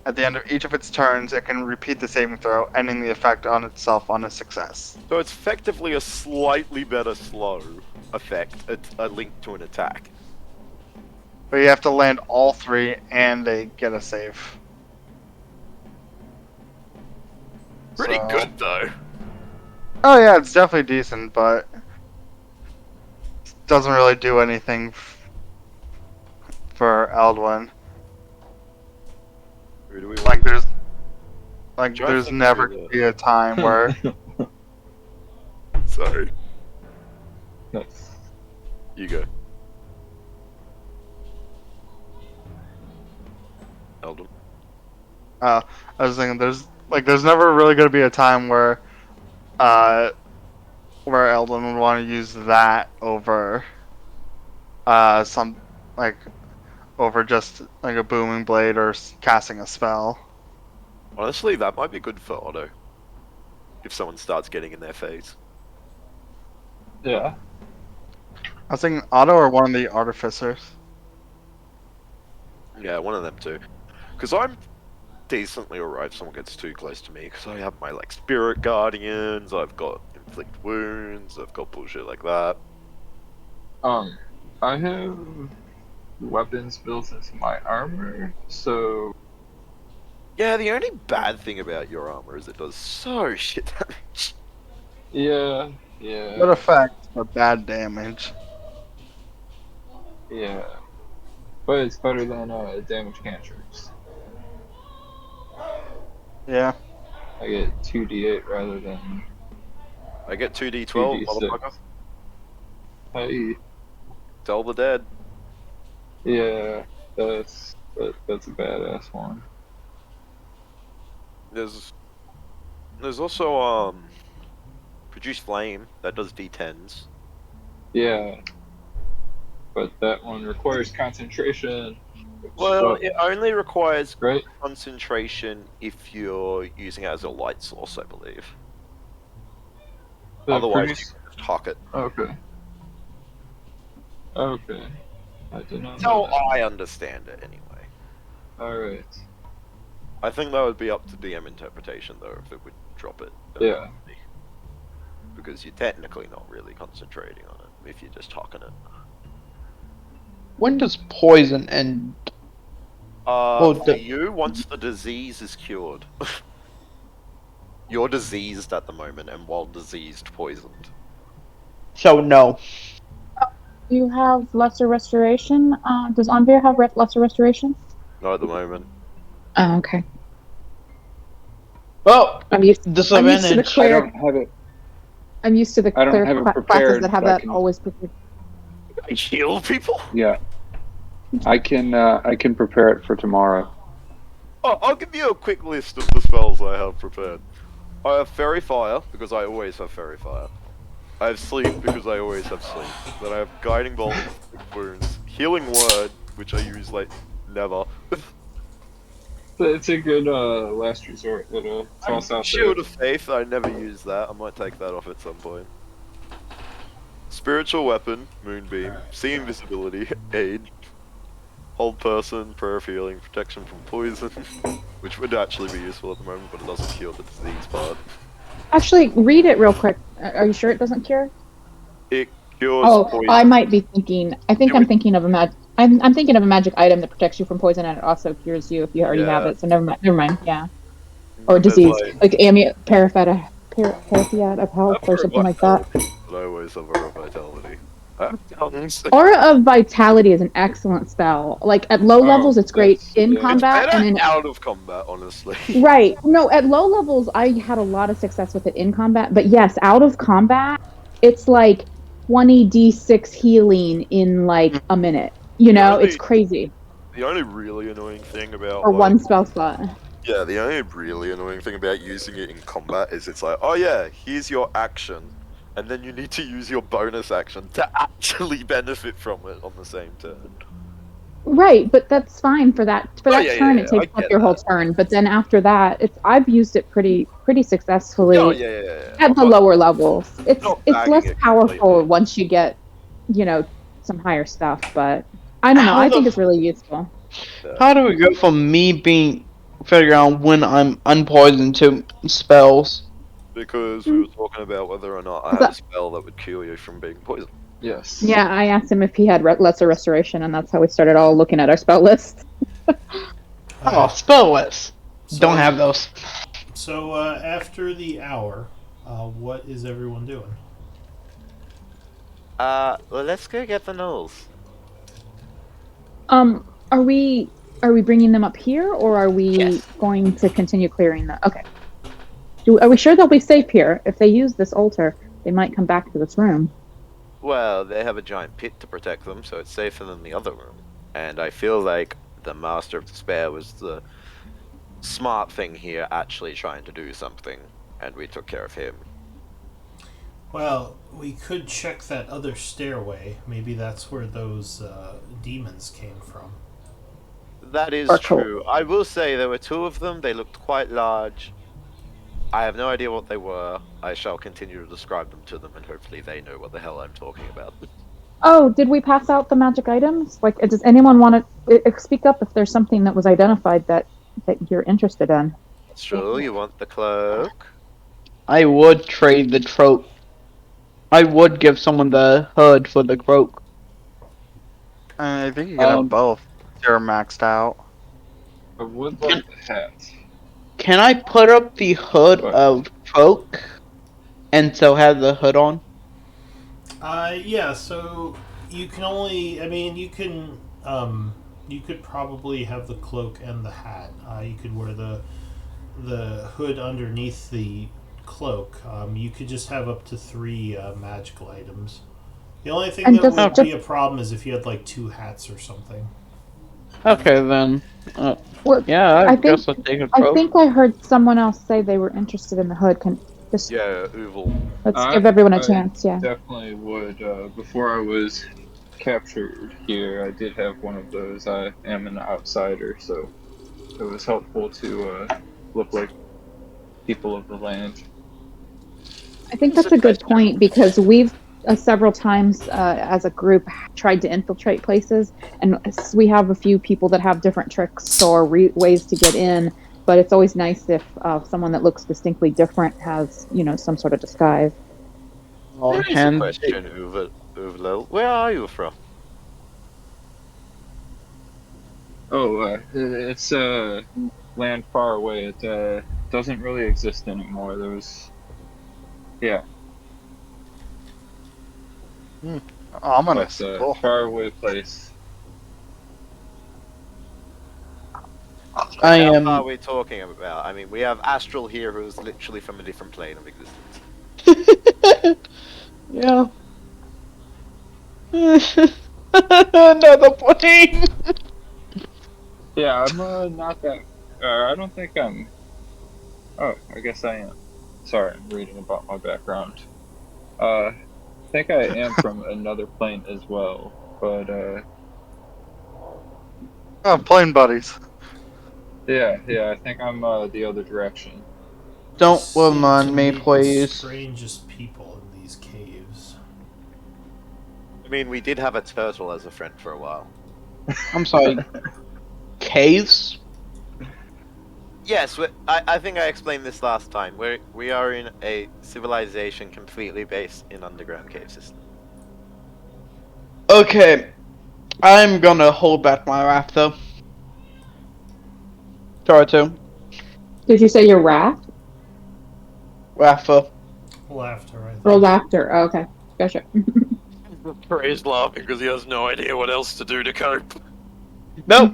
F: At the end of each of its turns, it can repeat the saving throw, ending the effect on itself on a success.
B: So it's effectively a slightly better slow effect, a link to an attack.
F: But you have to land all 3, and they get a save.
B: Pretty
F: So-
B: good though.
F: Oh yeah, it's definitely decent, but doesn't really do anything for Eldwin.
B: Who do we
F: Like
B: want?
F: there's
B: Try to
F: never
B: do
F: gonna
B: that.
F: be a time where
B: Sorry.
C: Nice.
B: You go. Eldon.
F: I was thinking there's never really gonna be a time where Eldon would want to use that over some like over just like a booming blade or casting a spell.
B: Honestly, that might be good for Otto. If someone starts getting in their face.
C: Yeah.
F: I was thinking Otto or one of the artificers.
B: Yeah, one of them too. Because I'm decently alright if someone gets too close to me, because I have my, like, spirit guardians, I've got inflict wounds, I've got bullshit like that.
C: I have weapons built into my armor, so
B: Yeah, the only bad thing about your armor is it does so shit damage.
C: yeah,
F: Good effect, but bad damage.
C: yeah. But it's better than damage cantrips.
F: Yeah.
C: I get 2d8 rather than
B: I get 2d12,
C: 2d6.
B: motherfucker.
C: Hey,
B: Tell the dead.
C: yeah, that's a badass one.
B: There's also, Produce Flame, that does d10s.
C: Yeah, but that one requires concentration.
B: Well,
C: So-
B: it only requires
C: right?
B: concentration if you're using it as a light source, I believe.
C: The
B: Otherwise,
C: produce-
B: you can just huck it.
C: Okay. Okay. I did not
B: That's
C: know
B: how
C: that.
B: I understand it, anyway.
C: Alright.
B: I think that would be up to DM interpretation, though, if it would drop it.
C: Yeah.
B: Because you're technically not really concentrating on it, if you're just hucking it.
G: When does poison end?
B: For
G: the-
B: you, once the disease is cured. You're diseased at the moment, and while diseased, poisoned.
G: So no.
H: You have lesser restoration. Does Anvir have lesser restoration?
B: Not at the moment.
H: Oh, okay.
G: Well,
H: I'm used to the
G: disadvantage.
D: I
H: cleric.
D: don't have it.
H: I'm used to the
D: I don't
H: cleric
D: have it
H: classes
D: prepared,
H: that have
D: but I
H: that
D: can-
H: always prepared.
B: I heal people?
D: Yeah. I can prepare it for tomorrow.
B: Oh, I'll give you a quick list of the spells I have prepared. I have Fairy Fire, because I always have Fairy Fire. I have Sleep, because I always have Sleep. Then I have Guiding Bolt, Wounds, Healing Word, which I use, like, never.
C: It's a good last resort. Toss out
B: Shield
C: there.
B: of Faith, I never use that. I might take that off at some point. Spiritual Weapon, Moonbeam, See Invisibility, Aid, Hold Person, Prayer of Healing, Protection from Poison, which would actually be useful at the moment, but it doesn't cure the disease part.
H: Actually, read it real quick. Are you sure it doesn't cure?
B: It cures
H: Oh,
B: poison.
H: I might be thinking. I think
B: Do
H: I'm
B: it.
H: thinking of a magic. I'm thinking of a magic item that protects you from poison and it also cures you if you already have
B: Yeah.
H: it. So never mind. Never mind. Yeah. Or
B: There's,
H: disease,
B: like,
H: Parafat of health or something like that.
B: But I always have Aura of Vitality. I have tongues.
H: Aura of Vitality is an excellent spell. Like at low levels, it's great in
C: yeah.
H: combat,
B: It's better
H: and then
B: out of combat, honestly.
H: right. No, at low levels, I had a lot of success with it in combat. But yes, out of combat, it's like 20d6 healing in like a minute. You know,
B: Really?
H: it's crazy.
B: The only really annoying thing about
H: Or
B: like,
H: one spell slot.
B: Yeah, the only really annoying thing about using it in combat is it's like, oh yeah, here's your action, and then you need to use your bonus action to actually benefit from it on the same turn.
H: Right, but that's fine for that
B: Oh,
H: turn.
B: yeah,
H: It
B: I
H: takes up
B: get
H: your whole
B: that.
H: turn. But then after that, I've used it pretty successfully
B: Oh yeah.
H: at the lower levels. It's
B: not
H: it's
B: bagging
H: less
B: it
H: powerful
B: completely.
H: once you get, some higher stuff. But I don't know.
G: How
H: I think
G: the-
H: it's really useful.
G: How do we go from me figuring out when I'm unpoisoned to spells?
B: Because we were talking about whether or not I had a spell that would cure you from being poisoned.
C: Yes.
H: Yeah, I asked him if he had lesser restoration, and that's how we started all looking at our spell list.
G: Oh, spell lists.
A: So-
G: Don't have those.
A: So after the hour, what is everyone doing?
B: Well, let's go get the nulls.
H: Are we bringing them up here, or are we
B: Yes.
H: going to continue clearing them? Okay. Are we sure they'll be safe here? If they use this altar, they might come back to this room.
B: Well, they have a giant pit to protect them, so it's safer than the other room. And I feel like the Master of Despair was the smart thing here, actually trying to do something, and we took care of him.
A: Well, we could check that other stairway. Maybe that's where those demons came from.
B: That is
H: Or cool.
B: true. I will say there were two of them. They looked quite large. I have no idea what they were. I shall continue to describe them to them, and hopefully they know what the hell I'm talking about.
H: Oh, did we pass out the magic items? Like, does anyone want to speak up if there's something that was identified that you're interested in?
B: Sure, you want the cloak?
G: I would trade the trope. I would give someone the hood for the cloak.
F: I think you can have both. They're maxed out.
C: I would like the hat.
G: Can I put up the hood of cloak and so have the hood on?
A: Yeah, so you can only, I mean, you could probably have the cloak and the hat. You could wear the hood underneath the cloak. You could just have up to 3 magical items. The only thing
H: And
A: that
H: does-
A: would be a problem is if you had like 2 hats or something.
G: Okay then.
H: Well,
G: Yeah, I
H: think-
G: guess I'll take a
H: I
G: trope.
H: think I heard someone else say they were interested in the hood. Can just
B: Yeah, Uval.
H: let's
C: I-
H: give everyone a
C: I
H: chance. Yeah.
C: Definitely would. Before I was captured here, I did have one of those. I am an outsider, so it was helpful to look like people of the land.
H: I think that's a good point because we've several times as a group tried to infiltrate places, and we have a few people that have different tricks or ways to get in. But it's always nice if someone that looks distinctly different has, some sort of disguise.
B: There is a question, Uval. Where are you from?
C: Oh, it's land far away. It doesn't really exist anymore. There was, yeah,
F: Ominous.
C: but
F: Cool.
C: far away place.
G: I
B: How
G: am.
B: far are we talking about? I mean, we have Astral here, who is literally from a different plane of existence.
G: Yeah. Another plane.
C: Yeah, I'm not that. I don't think I'm. Oh, I guess I am. Sorry, I'm reading about my background. I think I am from another plane as well, but
F: Oh, plane buddies.
C: yeah, I think I'm the other direction.
G: Don't
A: Seem
G: remind
A: to
G: me,
A: meet the
G: please.
A: strangest people in these caves.
B: I mean, we did have a turtle as a friend for a while.
G: I'm sorry. Caves?
B: Yes, I think I explained this last time. We are in a civilization completely based in underground cave system.
G: Okay. I'm gonna hold back my wrath though. Try to.
H: Did you say your wrath
G: Rafa.
A: Laughter, I think.
H: or laughter? Oh, okay, gotcha.
B: Trey's laughing because he has no idea what else to do to cope.
G: Nope.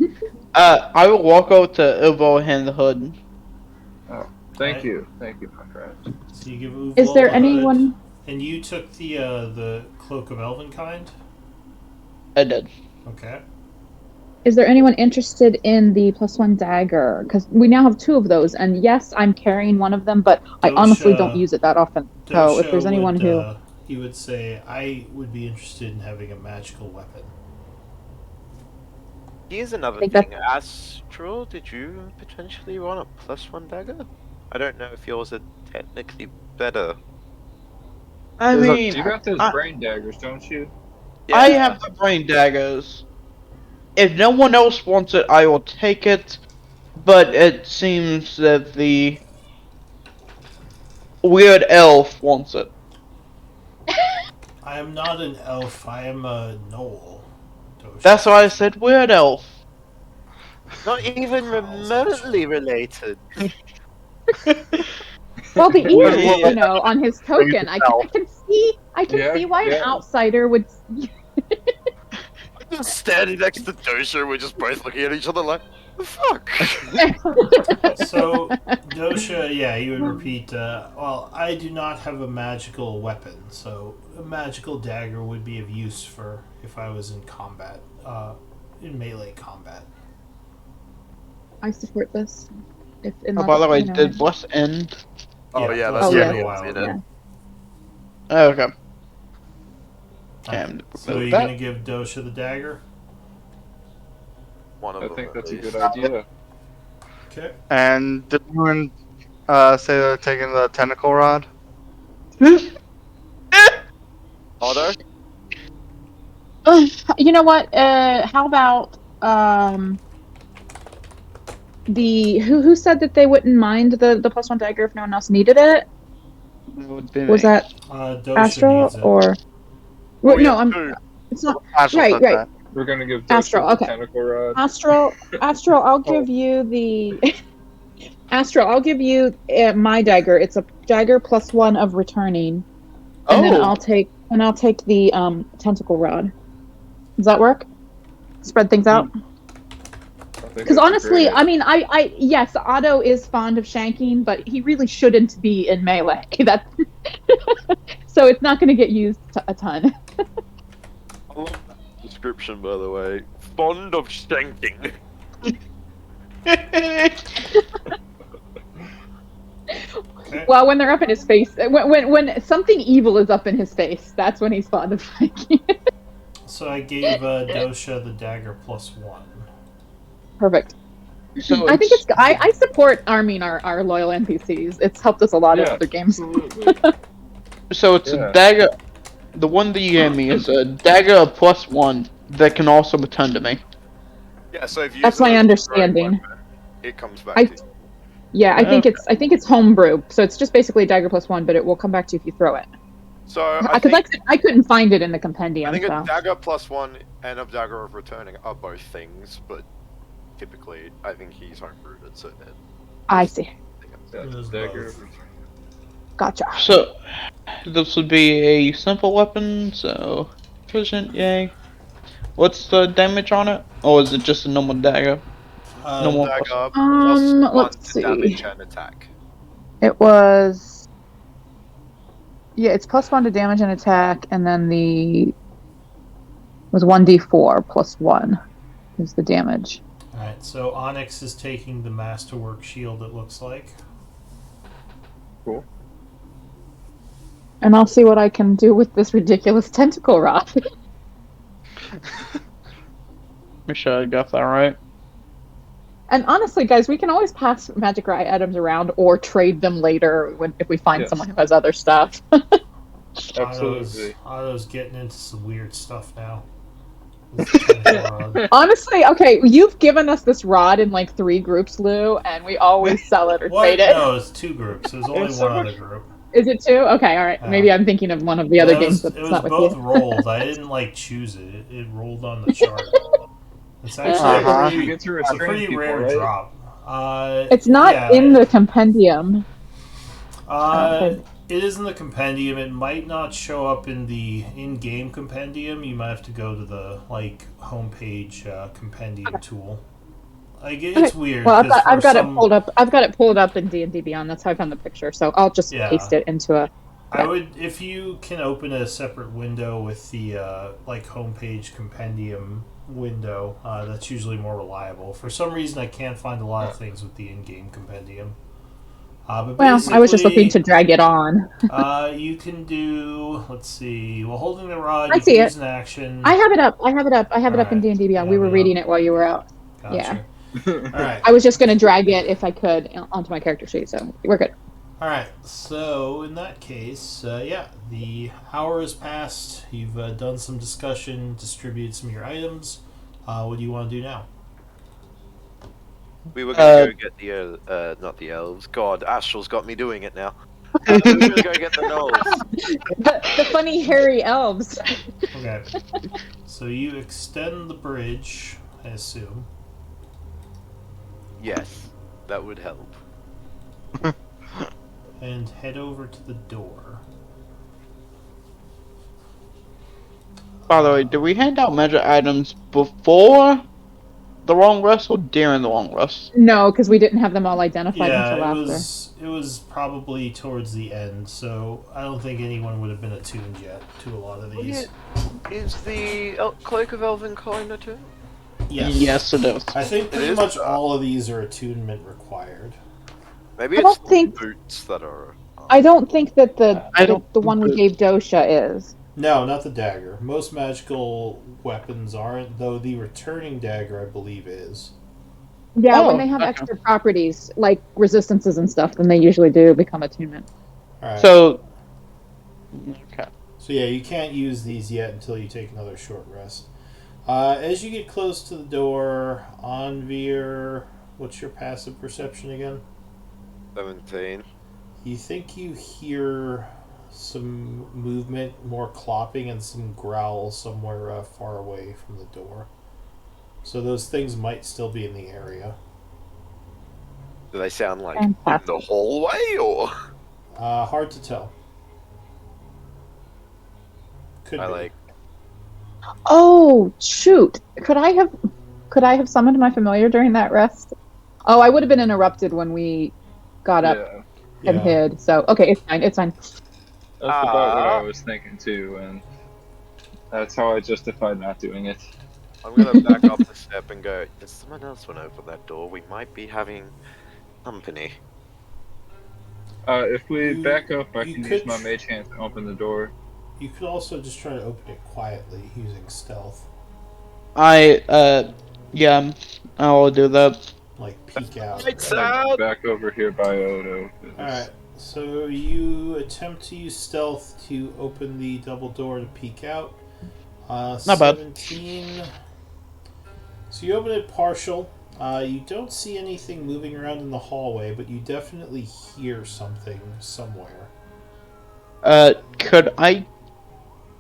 G: I will walk over to Uvo and hand the hood.
C: Thank
A: Right.
C: you, my friend.
A: So you give Uval
H: Is there
A: the hood,
H: anyone?
A: and you took the cloak of Elvenkind?
G: I did.
A: Okay.
H: Is there anyone interested in the +1 dagger? Because we now have 2 of those, and yes, I'm carrying one of them, but I honestly don't
A: Dosha-
H: use it that often. So if there's anyone who,
A: he would say, I would be interested in having a magical weapon.
B: Here's another
H: think
B: thing. Astral, did you potentially want a +1 dagger? I don't know if yours are technically better.
G: I mean,
C: you got those
G: I-
C: brain daggers, don't you?
G: I have the brain daggers. If no one else wants it, I will take it. But it seems that the weird elf wants it.
A: I am not an elf, I am a gnoll. Dosha.
G: That's why I said weird elf.
B: Not even remotely related.
H: well, the
G: Well,
H: ears, on his token, I can see why an outsider would.
B: I'm just standing next to Dosha, we're just both looking at each other like, the fuck?
A: So, Dosha, yeah, you would repeat, well, I do not have a magical weapon, so a magical dagger would be of use for if I was in combat, in melee combat.
H: I support this. If
G: Oh,
H: unless,
G: by the way,
H: you know,
G: did Bless end?
B: Oh yeah,
A: Bless
B: that's
H: Oh,
A: ended
H: yeah.
A: a while ago.
H: yeah.
G: Oh, okay.
A: Alright, so
G: remove
A: you're
G: that.
A: gonna give Dosha the dagger?
B: one of
C: I
B: them.
C: think
B: at
C: that's a
B: least.
C: good idea.
A: Okay.
F: And did anyone say they're taking the tentacle rod?
B: Otto?
H: You know what? How about the who said that they wouldn't mind the +1 dagger if no one else needed it? Was that
A: Dosha
H: Astral
A: needs it.
H: or?
B: Oh,
H: no,
B: yeah,
H: I'm.
B: two.
H: It's not
F: Astral
H: right.
F: said
H: Right.
F: that.
C: We're gonna give
H: Astral,
C: Dosha the
H: okay.
C: tentacle rod.
H: Astral. I'll give you the. Astral, I'll give you my dagger. It's a dagger +1 of returning, and then I'll take the tentacle rod. Does that work? Spread things out. Because honestly, I mean, I yes, Otto is fond of shanking, but he really shouldn't be in melee. That so it's not going to get used a ton.
B: I love that description, by the way. Fond of shanking.
A: Okay.
H: Well, when they're up in his face, when something evil is up in his face, that's when he's fond of shanking.
A: So I gave Dosha the dagger +1.
H: Perfect.
G: So
H: I think it's. I support arming our loyal NPCs. It's helped us a lot in
C: Yeah,
H: other games.
C: absolutely.
G: So it's
C: Yeah.
G: a dagger. The one that you gave me is a dagger +1 that can also return to me.
B: Yeah, so if you
H: That's
B: use it
H: my
B: as a
H: understanding.
B: throwing weapon, it comes back
H: I-
B: to you.
H: Yeah, I think
G: Okay.
H: it's homebrew, so it's just basically a dagger +1, but it will come back to you if you throw it.
B: So I
H: Because
B: think,
H: I couldn't find it in the compendium.
B: I think
H: so.
B: a dagger +1 and a dagger of returning are both things, but typically I think he's homebrewed it, so that
H: I see.
C: Yeah,
A: Those
C: dagger.
A: both.
H: Gotcha.
G: So this would be a simple weapon. So efficient, yay. What's the damage on it? Or is it just a normal dagger? Normal.
B: dagger +1
H: let's
B: to damage
H: see.
B: and attack.
H: It was. Yeah, it's +1 to damage and attack, and then the was 1d4 +1 is the damage.
A: Alright, so Onyx is taking the Masterwork shield, it looks like.
H: And I'll see what I can do with this ridiculous tentacle rod.
G: Make sure I got that right.
H: And honestly, guys, we can always pass magic items around or trade them later if we find
C: Yes.
H: someone who has other stuff.
C: Absolutely.
A: Otto's getting into some weird stuff now. With the tentacle rod.
H: Honestly, okay, you've given us this rod in like 3 groups, Lou, and we always sell it or
A: What?
H: trade it.
A: No, it's 2 groups. There's only
C: It's so
A: one
C: much-
A: other group.
H: Is it 2? Okay, all right.
A: Yeah.
H: Maybe I'm thinking of one of the other
A: It
H: games
A: was,
H: that's
A: it
H: not
A: was
H: with
A: both
H: you.
A: rolled. I didn't choose it. It rolled on the chart. It's actually
F: Uh-huh.
A: a pretty,
C: Get to
A: it's a
C: restrain
A: pretty
C: people,
A: rare
C: right?
A: drop.
H: It's not
A: yeah,
H: in the compendium.
A: It is in the compendium. It might not show up in the in-game compendium. You might have to go to the homepage compendium tool. It's weird.
H: Well,
A: 'cause
H: I've
A: for
H: got it
A: some-
H: pulled up. I've got it pulled up in D&D Beyond. That's how I found the picture. So I'll just
A: Yeah.
H: paste it into a.
A: I would, if you can open a separate window with the homepage compendium window, that's usually more reliable. For some reason, I can't find a lot of things with the in-game compendium. But
H: Well, I was just looking to
A: basically,
H: drag it on.
A: you can do. Let's see. Well, holding the rod,
H: I
A: you
H: see
A: can
H: it.
A: use an action.
H: I have it up. I have it up in
A: Alright.
H: D&D Beyond.
A: Yeah,
H: We were
A: yeah.
H: reading it while you were out.
A: Gotcha.
H: Yeah.
A: All right.
H: I was just going to drag it if I could onto my character sheet. So we're good.
A: All right. So in that case, the hour has passed. You've done some discussion, distributed some of your items. What do you want to do now?
B: We were gonna go get the not the elves. God, Astral's got me doing it now. We were gonna go get the gnolls.
H: The funny hairy elves.
A: Okay. So you extend the bridge, I assume.
B: Yes, that would help.
A: And head over to the door.
G: By the way, did we hand out magic items before the long rest or during the long rest?
H: No, because we didn't have them all identified
A: Yeah,
H: until
A: it
H: after.
A: was probably towards the end, so I don't think anyone would have been attuned yet to a lot of these.
B: Is the Cloak of Elven Kindness too?
G: Yes, it is.
A: I think pretty
B: is
A: much
B: that.
A: all of these are attunement required.
B: Maybe
H: I
B: it's
H: don't think-
B: the boots that are.
H: I don't think that
G: I don't
H: the one we
G: think
H: gave Dosha is.
A: No, not the dagger. Most magical weapons aren't, though the returning dagger, I believe, is.
H: Yeah,
G: Oh,
H: when they have
G: okay.
H: extra properties like resistances and stuff, then they usually do become attunement.
A: Alright.
G: So. Okay.
A: So yeah, you can't use these yet until you take another short rest. As you get close to the door, Anvir, what's your passive perception again?
B: 17.
A: You think you hear some movement, more clopping, and some growls somewhere far away from the door. So those things might still be in the area.
B: Do they sound like in
H: Fantastic.
B: the hallway or?
A: Hard to tell. Could
B: I
A: be.
B: like.
H: Oh shoot! Could I have summoned my familiar during that rest? Oh, I would have been interrupted when we got up
C: Yeah,
H: and hid. So okay, it's fine. It's fine.
C: that's about what I was thinking too, and that's how I justified not doing it.
B: I'm gonna back up a step and go. If someone else went over that door, we might be having company.
C: If we
A: You-
C: back up, I
A: you
C: can
A: could
C: use my
A: tr-
C: mage hand to open the door.
A: You could also just try to open it quietly using stealth,
G: Yeah, I'll do that.
A: like peek out.
B: It's
C: Like, back over here by Odo. 'cause-
A: Alright, so you attempt to use stealth to open the double door to peek out.
G: Not bad.
A: 17. So you open it partial. You don't see anything moving around in the hallway, but you definitely hear something somewhere.
G: Could I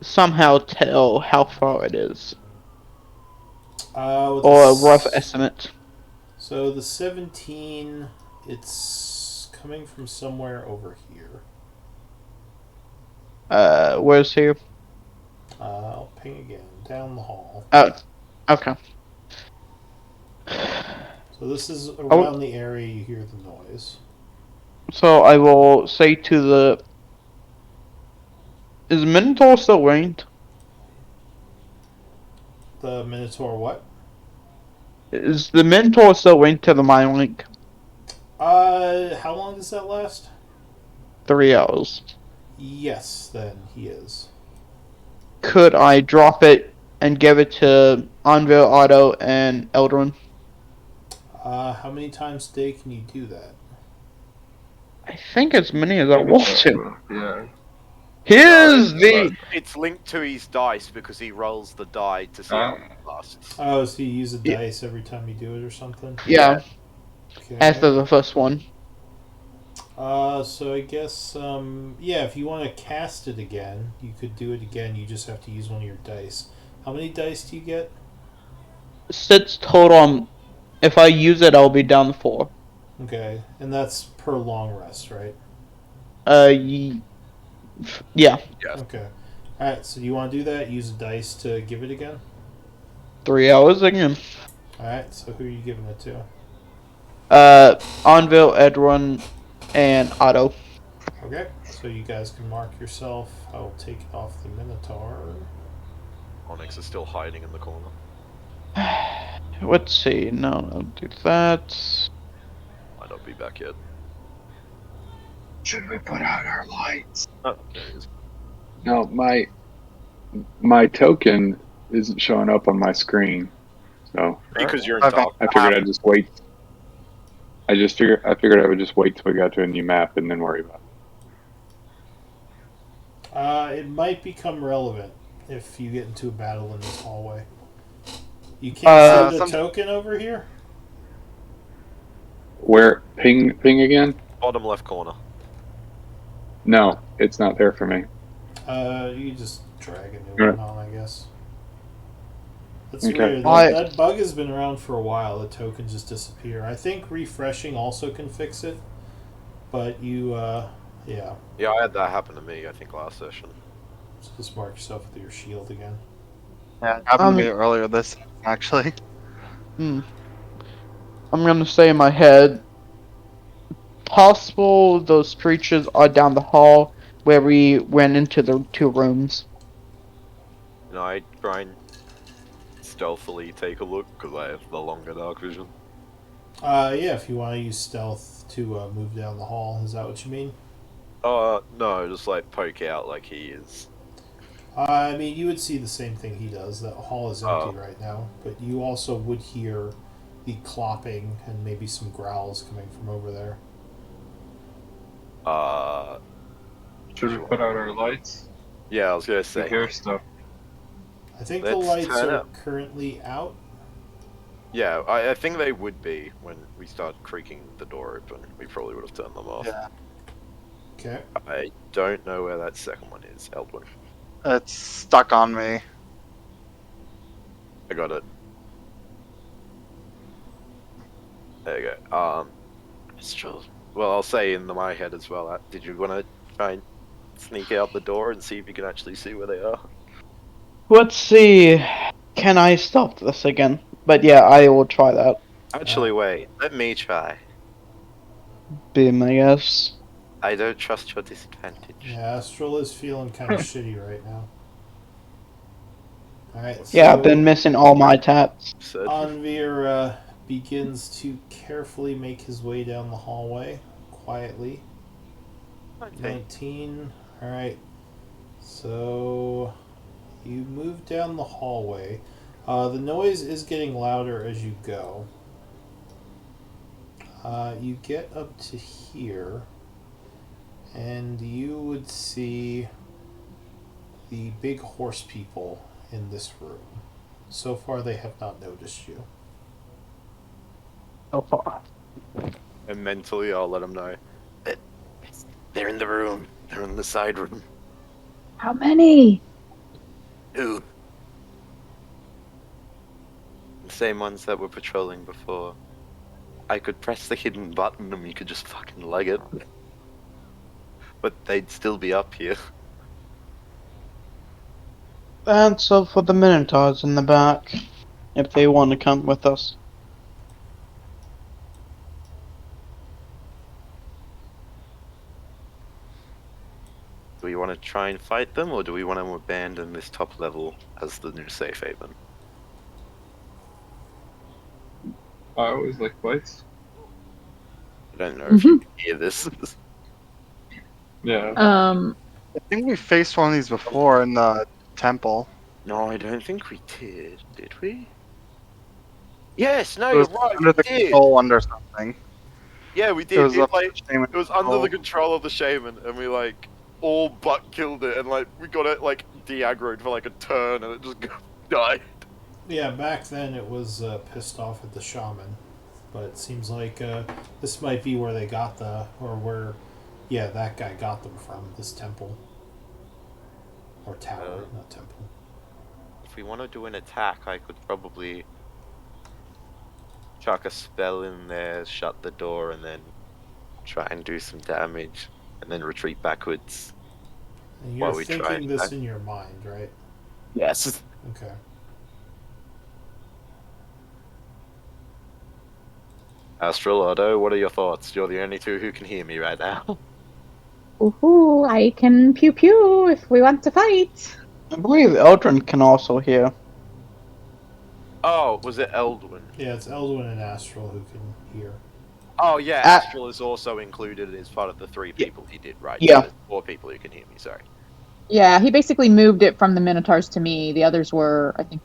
G: somehow tell how far it is?
A: With
G: Or a
A: the
G: rough
A: s-
G: estimate?
A: So the 17, it's coming from somewhere over here.
G: Where's here?
A: I'll ping again. Down the hall.
G: Oh, okay.
A: So this is around the area you hear the noise.
G: So I will say to the... Is Minotaur still ranked?
A: The Minotaur what?
G: Is the Minotaur still ranked to the Mind Link?
A: How long does that last?
G: 3 hours.
A: Yes, then he is.
G: Could I drop it and give it to Anvil, Otto, and Eldrin?
A: How many times a day can you do that?
G: I think as many as I want to.
C: Yeah.
G: Here's the...
B: It's linked to his dice because he rolls the die to see how it lasts.
A: Oh, so you use a
G: Yeah.
A: dice every time you do it or something?
G: Yeah,
A: Okay.
G: after the first one.
A: So I guess, yeah, if you want to cast it again, you could do it again. You just have to use one of your dice. How many dice do you get?
G: 6 total. If I use it, I'll be down to 4.
A: Okay, and that's per long rest, right?
G: Yeah,
A: Okay. Alright, so do you want to do that? Use a dice to give it again?
G: 3 hours again.
A: Alright, so who are you giving it to?
G: Anvil, Edwin, and Otto.
A: Okay, so you guys can mark yourself. I will take it off the Minotaur.
B: Onyx is still hiding in the corner.
G: Let's see. No, I'll do that.
B: Might not be back yet.
D: Should we put out our lights?
B: Oh, there he is.
D: No, my token isn't showing up on my screen, so
B: Because you're in
F: Okay.
B: dark.
D: I figured I'd just wait. I figured I would just wait till we got to a new map and then worry about it.
A: It might become relevant if you get into a battle in this hallway. You can't send a token over here?
D: Where ping again?
B: Bottom left corner.
D: No, it's not there for me.
A: You just drag a new one on, I guess. That's
D: Okay.
A: weird. That bug has been around for a while. The tokens just disappear. I think refreshing also can fix it. But you, yeah.
B: Yeah, I had that happen to me, I think, last session.
A: Just mark yourself with your shield again.
F: Yeah, it happened to me earlier this actually.
G: I'm gonna say in my head, possible those creatures are down the hall where we went into the 2 rooms.
B: You know, I try and stealthily take a look because I have the longer dark vision?
A: Yeah, if you want to use stealth to move down the hall, is that what you mean?
B: No, just like poke out like he is.
A: I mean, you would see the same thing he does. The hall is empty
B: Oh.
A: right now, but you also would hear the clopping and maybe some growls coming from over there.
C: Should we put out our lights?
B: Yeah, I was gonna
C: We
B: say.
C: hear stuff.
A: I think the
B: Let's
A: lights
B: turn
A: are
B: up.
A: currently out.
B: Yeah, I think they would be when we start creaking the door open. We probably would have turned them off.
F: Yeah.
A: Okay.
B: I don't know where that second one is, Eldwin.
F: It's stuck on me.
B: I got it. There you go. It's true. Well, I'll say in my head as well. Did you want to try and sneak out the door and see if you can actually see where they are?
G: Let's see. Can I stop this again? But yeah, I will try that.
B: Actually, wait. Let me try.
G: Beam, I guess.
B: I don't trust your disadvantage.
A: Yeah, Astral is feeling kind of shitty right now. Alright, so
G: Yeah, I've been missing all my taps.
B: Said.
A: Anvir begins to carefully make his way down the hallway, quietly. 19. Alright. So you move down the hallway. The noise is getting louder as you go. You get up to here, and you would see the big horse people in this room. So far, they have not noticed you.
G: So far.
B: And mentally, I'll let them know. They're in the room. They're in the side room.
I: How many?
B: Ooh. The same ones that were patrolling before. I could press the hidden button and we could just fucking leg it. But they'd still be up here.
G: And so for the Minotaurs in the back, if they want to come with us.
B: Do we want to try and fight them, or do we want to abandon this top level as the new safe haven?
C: I always like fights.
B: I don't know if you can hear this.
C: Yeah.
F: I think we faced one of these before in the temple.
B: No, I don't think we did we? Yes, no,
F: It
B: you're
F: was
B: right,
F: under
B: we
F: the
B: did.
F: control under something.
B: Yeah, we
F: It
B: did.
F: was,
B: It,
F: up
B: like,
F: to Shaman
B: it was under
F: control.
B: the control of the shaman, and we like all but killed it, and like we got it like de-aggroed for like a turn, and it just died.
A: Yeah, back then it was pissed off at the shaman, but it seems like this might be where they got yeah, that guy got them from, this temple. Or tower, not temple.
B: If we want to do an attack, I could probably chuck a spell in there, shut the door, and then try and do some damage, and then retreat backwards.
A: And
B: While
A: you're
B: we try
A: thinking
B: and
A: this
B: attack.
A: in your mind, right?
B: Yes.
A: Okay.
B: Astrolado, what are your thoughts? You're the only two who can hear me right now.
I: Ooh, I can pew pew if we want to fight.
G: I believe Eldrin can also hear.
B: Oh, was it Eldwin?
A: Yeah, it's Eldwin and Astral who can hear.
B: Oh yeah,
G: Ah.
B: Astral is also included as part of the 3 people he did, right?
G: Yeah.
B: So there's 4 people who can hear me, sorry.
I: Yeah, he basically moved it from the Minotaurs to me. The others were, I think,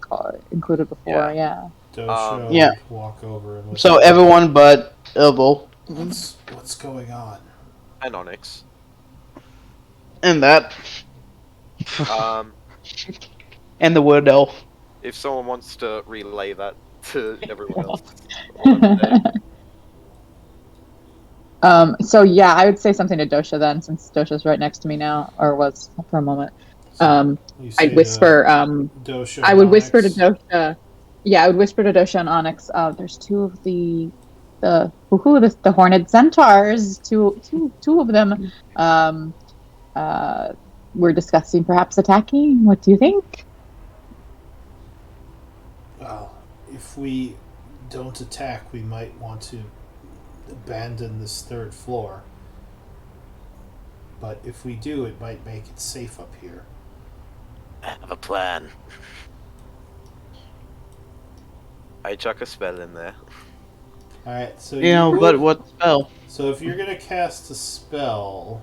I: included before. Yeah.
A: Dosho
G: Yeah.
A: would walk over and
G: So
A: listen.
G: everyone but Ilbel.
A: What's going on?
B: And Onyx.
G: And that.
B: Um,
G: And the Wood Elf.
B: if someone wants to relay that to everyone else.
I: So yeah, I would say something to Dosha then, since Dosha's right next to me now, or was for a moment.
A: You say
I: I'd whisper.
A: Dosho
I: I
A: and
I: would whisper to
A: Onyx.
I: Dosha. Yeah, I would whisper to Dosha and Onyx. There's 2 of the horned centaurs. Two of them. We're discussing perhaps attacking. What do you think?
A: Well, if we don't attack, we might want to abandon this 3rd floor. But if we do, it might make it safe up here.
B: I have a plan. I chuck a spell in there.
A: Alright, so
G: You know, but what spell?
A: So if you're gonna cast a spell,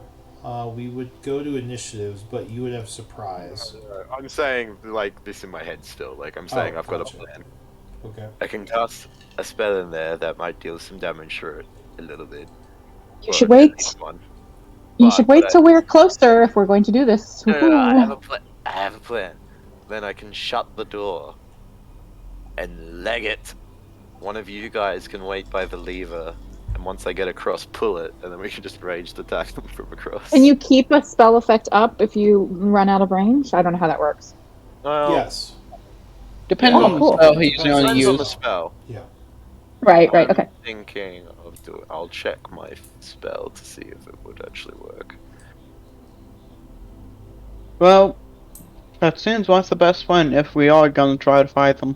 A: we would go to initiatives, but you would have surprise.
B: I'm saying like this in my head still. Like I'm saying I've got a
A: gotcha.
B: plan.
A: Okay.
B: I can cast a spell in there that might deal some damage for it a little bit.
I: You should wait.
B: One.
I: You should wait till we're closer if we're going to do this.
B: No, I have a plan. I have a plan. Then I can shut the door and leg it. One of you guys can wait by the lever, and once I get across, pull it, and then we can just ranged attack them from across.
I: Can you keep a spell effect up if you run out of range? I don't know how that works.
B: Well,
A: Yes.
G: Depends
I: Oh,
G: on the
I: cool.
G: spell he's
A: Depends
G: going to
B: depends on the
G: use.
B: spell.
I: Right,
B: I'm
I: okay.
B: thinking of doing. I'll check my spell to see if it would actually work.
G: Well, that seems like the best one if we are going to try to fight them.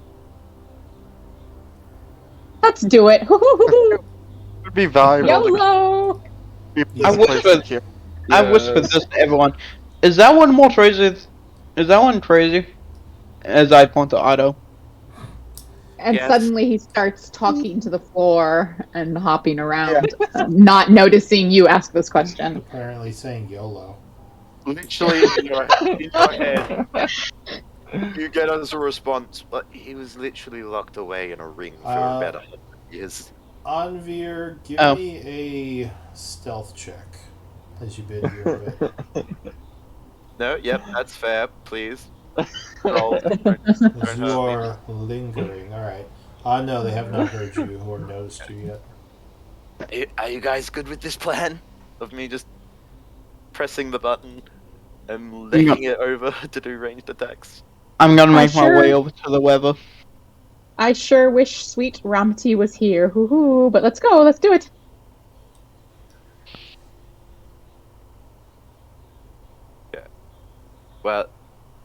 I: Let's do it.
F: It would be valuable to
I: YOLO!
F: keep
A: I
F: this
G: wish
F: place
G: that-
F: secure.
G: I whispered this to everyone. Is that one more crazy? Is that one crazy? As I point to Otto.
I: And
B: Yes.
I: suddenly he starts talking to the floor and hopping around, not noticing you ask this question.
A: Apparently saying YOLO.
B: Literally in your head, you get as a response, but he was literally locked away in a ring for about 100 years.
A: Anvir, give
G: Oh.
A: me a stealth check as you bid your bit.
B: No, yep, that's fair, please. Roll.
A: As
B: Don't
A: you
B: hurt
A: are lingering. Alright. No, they have not heard you or noticed you yet.
B: Are you guys good with this plan? Of me just pressing the button and legging it over to do ranged attacks?
G: I'm gonna make my
I: sure-
G: way over to the weather.
I: I sure wish sweet Ramti was here. Hoo-hoo. But let's go. Let's do it.
B: Well,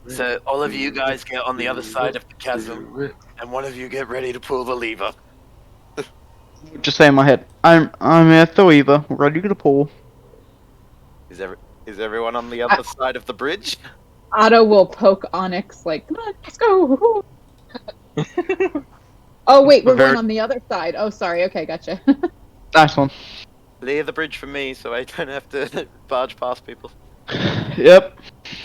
B: so all of you guys get on the other side of the chasm, and one of you get ready to pull the lever.
G: Just say in my head, I'm at the weaver, ready to pull.
B: Is everyone on the other side of the bridge?
I: Otto will poke Onyx like, come on, let's go. Hoo-hoo. Oh, wait, we're
F: Very-
I: going on the other side. Oh, sorry. Okay, gotcha.
G: Nice one.
B: Clear the bridge for me so I don't have to barge past people.
G: Yep.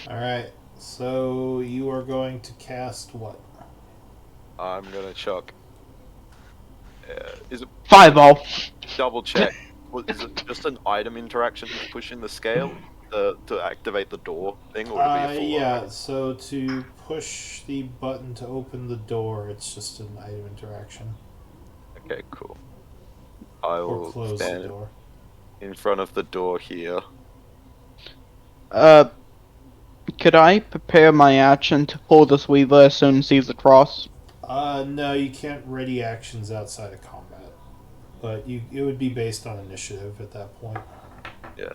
A: Alright. So you are going to cast what?
B: I'm gonna chuck. Is it
G: Fireball.
B: double check? Is it just an item interaction pushing the scale to activate the door thing, or would it be a full
A: Yeah, so to push the button to open the door, it's just an item interaction.
B: Okay, cool. I
A: Or
B: will
A: close the
B: stand
A: door.
B: in front of the door here.
G: Could I prepare my action to pull this weaver as soon as he's across?
A: No, you can't ready actions outside of combat. But it would be based on initiative at that point.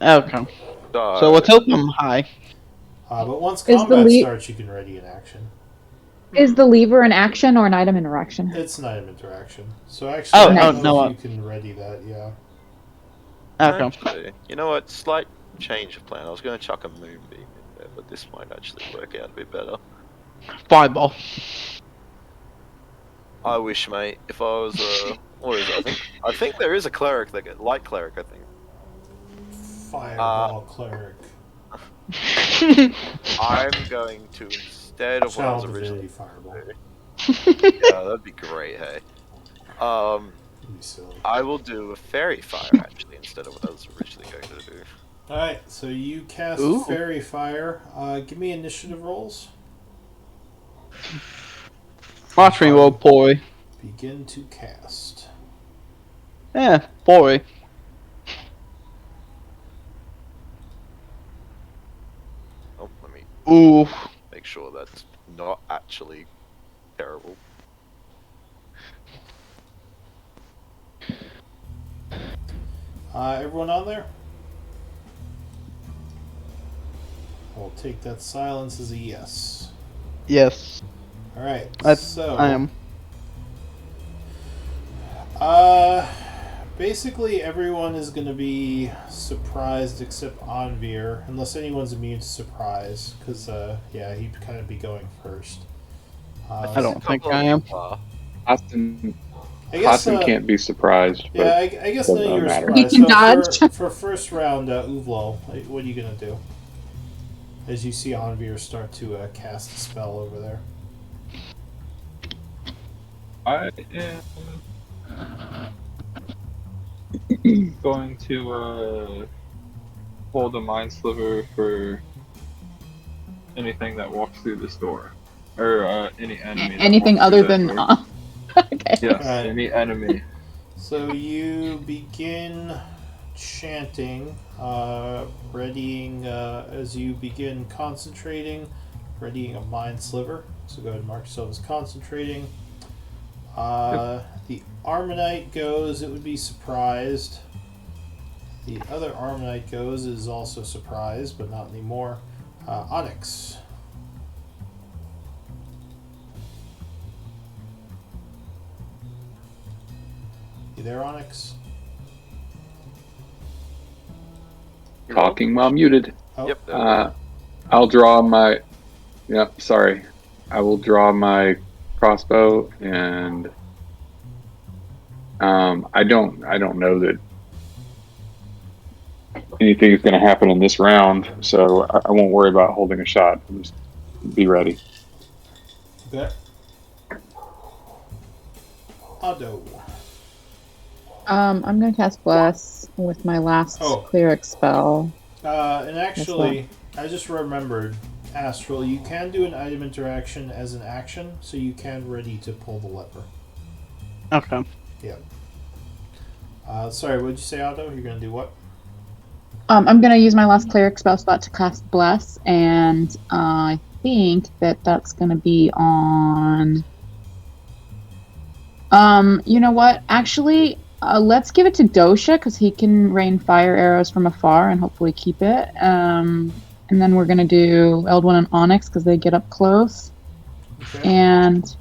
G: Okay. So let's help him high.
A: But once
I: Is the
A: combat
I: le-
A: starts, you can ready an action.
I: Is the lever an action or an item interaction?
A: It's an item interaction. So actually,
G: Oh,
A: I don't
G: no,
A: know
G: no,
A: if you can ready that, yeah.
G: Okay.
B: Actually, you know what? Slight change of plan. I was going to chuck a moonbeam in there, but this might actually work out a bit better.
G: Fireball.
B: I wish, mate. If I was what is it? I think there is a cleric that get light cleric. I think.
A: Fireball cleric.
B: I'm going to instead of what I was
A: Child
B: originally.
A: divinity fireball.
B: Yeah, that'd be great. Hey.
A: That'd be silly.
B: I will do a fairy fire actually instead of what I was originally going to do.
A: Alright, so you cast
G: Ooh.
A: Fairy Fire. Give me initiative rolls.
G: Watch me roll, boy.
A: Begin to cast.
G: Yeah, boy.
B: Oh, let me
G: Ooh.
B: make sure that's not actually terrible.
A: Everyone on there? I'll take that silence as a yes.
G: Yes.
A: Alright, so...
G: I am.
A: Basically everyone is going to be surprised except Anvir, unless anyone's immune to surprise, because, yeah, he'd kind of be going first.
G: I don't think I am.
D: Austin,
A: I guess.
D: Austin can't be surprised. But
A: Yeah, I guess none of you are
D: matter.
A: surprised.
I: He can
A: So
I: dodge.
A: for first round, Uvlal, what are you gonna do? As you see Anvir start to cast a spell over there.
C: I am going to hold a mind sliver for anything that walks through this door, or any enemy. that
I: Anything
C: walks
I: other
C: through that
I: than.
C: door.
I: Okay.
C: Yes,
A: Alright.
C: any enemy.
A: So you begin chanting, readying, as you begin concentrating, readying a mind sliver. So go ahead and mark yourself as concentrating. The Armonite goes, it would be surprised. The other Armonite goes is also surprised, but not anymore. Onyx. You there, Onyx?
D: Talking while muted.
A: Oh,
B: Yep.
D: I'll draw my. Yep. Sorry. I will draw my crossbow, and I don't know that anything is going to happen in this round, so I won't worry about holding a shot. I'll just be ready.
A: Okay. Otto.
I: I'm gonna cast Bless with my last cleric spell.
A: And actually, I just remembered, Astral, you can do an item interaction as an action, so you can ready to pull the lever.
E: Okay.
A: Yeah. Sorry, what did you say, Otto? You're gonna do what?
I: I'm gonna use my last cleric spell slot to cast Bless, and I think that's gonna be on. You know what? Actually, let's give it to Dosha because he can rain fire arrows from afar and hopefully keep it. And then we're gonna do Eldwin and Onyx because they get up close.
A: Okay.
I: And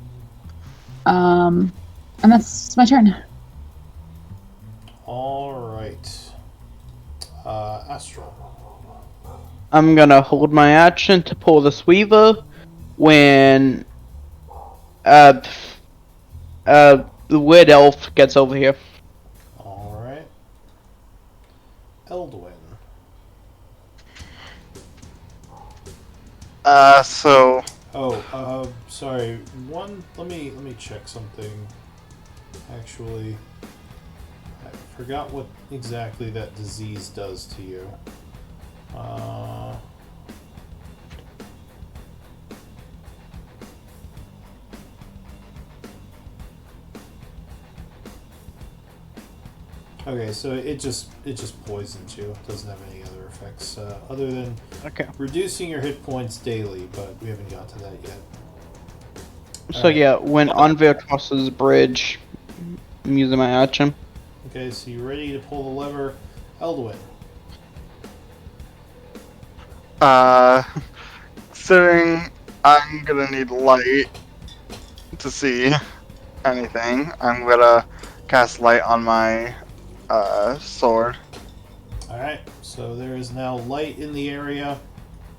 I: that's my turn.
A: Alright. Astral.
G: I'm gonna hold my action to pull the Sweaver when the Wood Elf gets over here.
A: Alright. Eldwin.
F: So
A: Oh, sorry. Let me check something. Actually, I forgot what exactly that disease does to you. Okay, so it just poisons you. It doesn't have any other effects other than reducing your hit points daily, but we haven't got to that yet.
G: So yeah, when Anvir crosses the bridge, I'm using my action.
A: Okay, so you're ready to pull the lever. Eldwin.
F: Considering I'm gonna need light to see anything, I'm gonna cast light on my sword.
A: Alright, so there is now light in the area.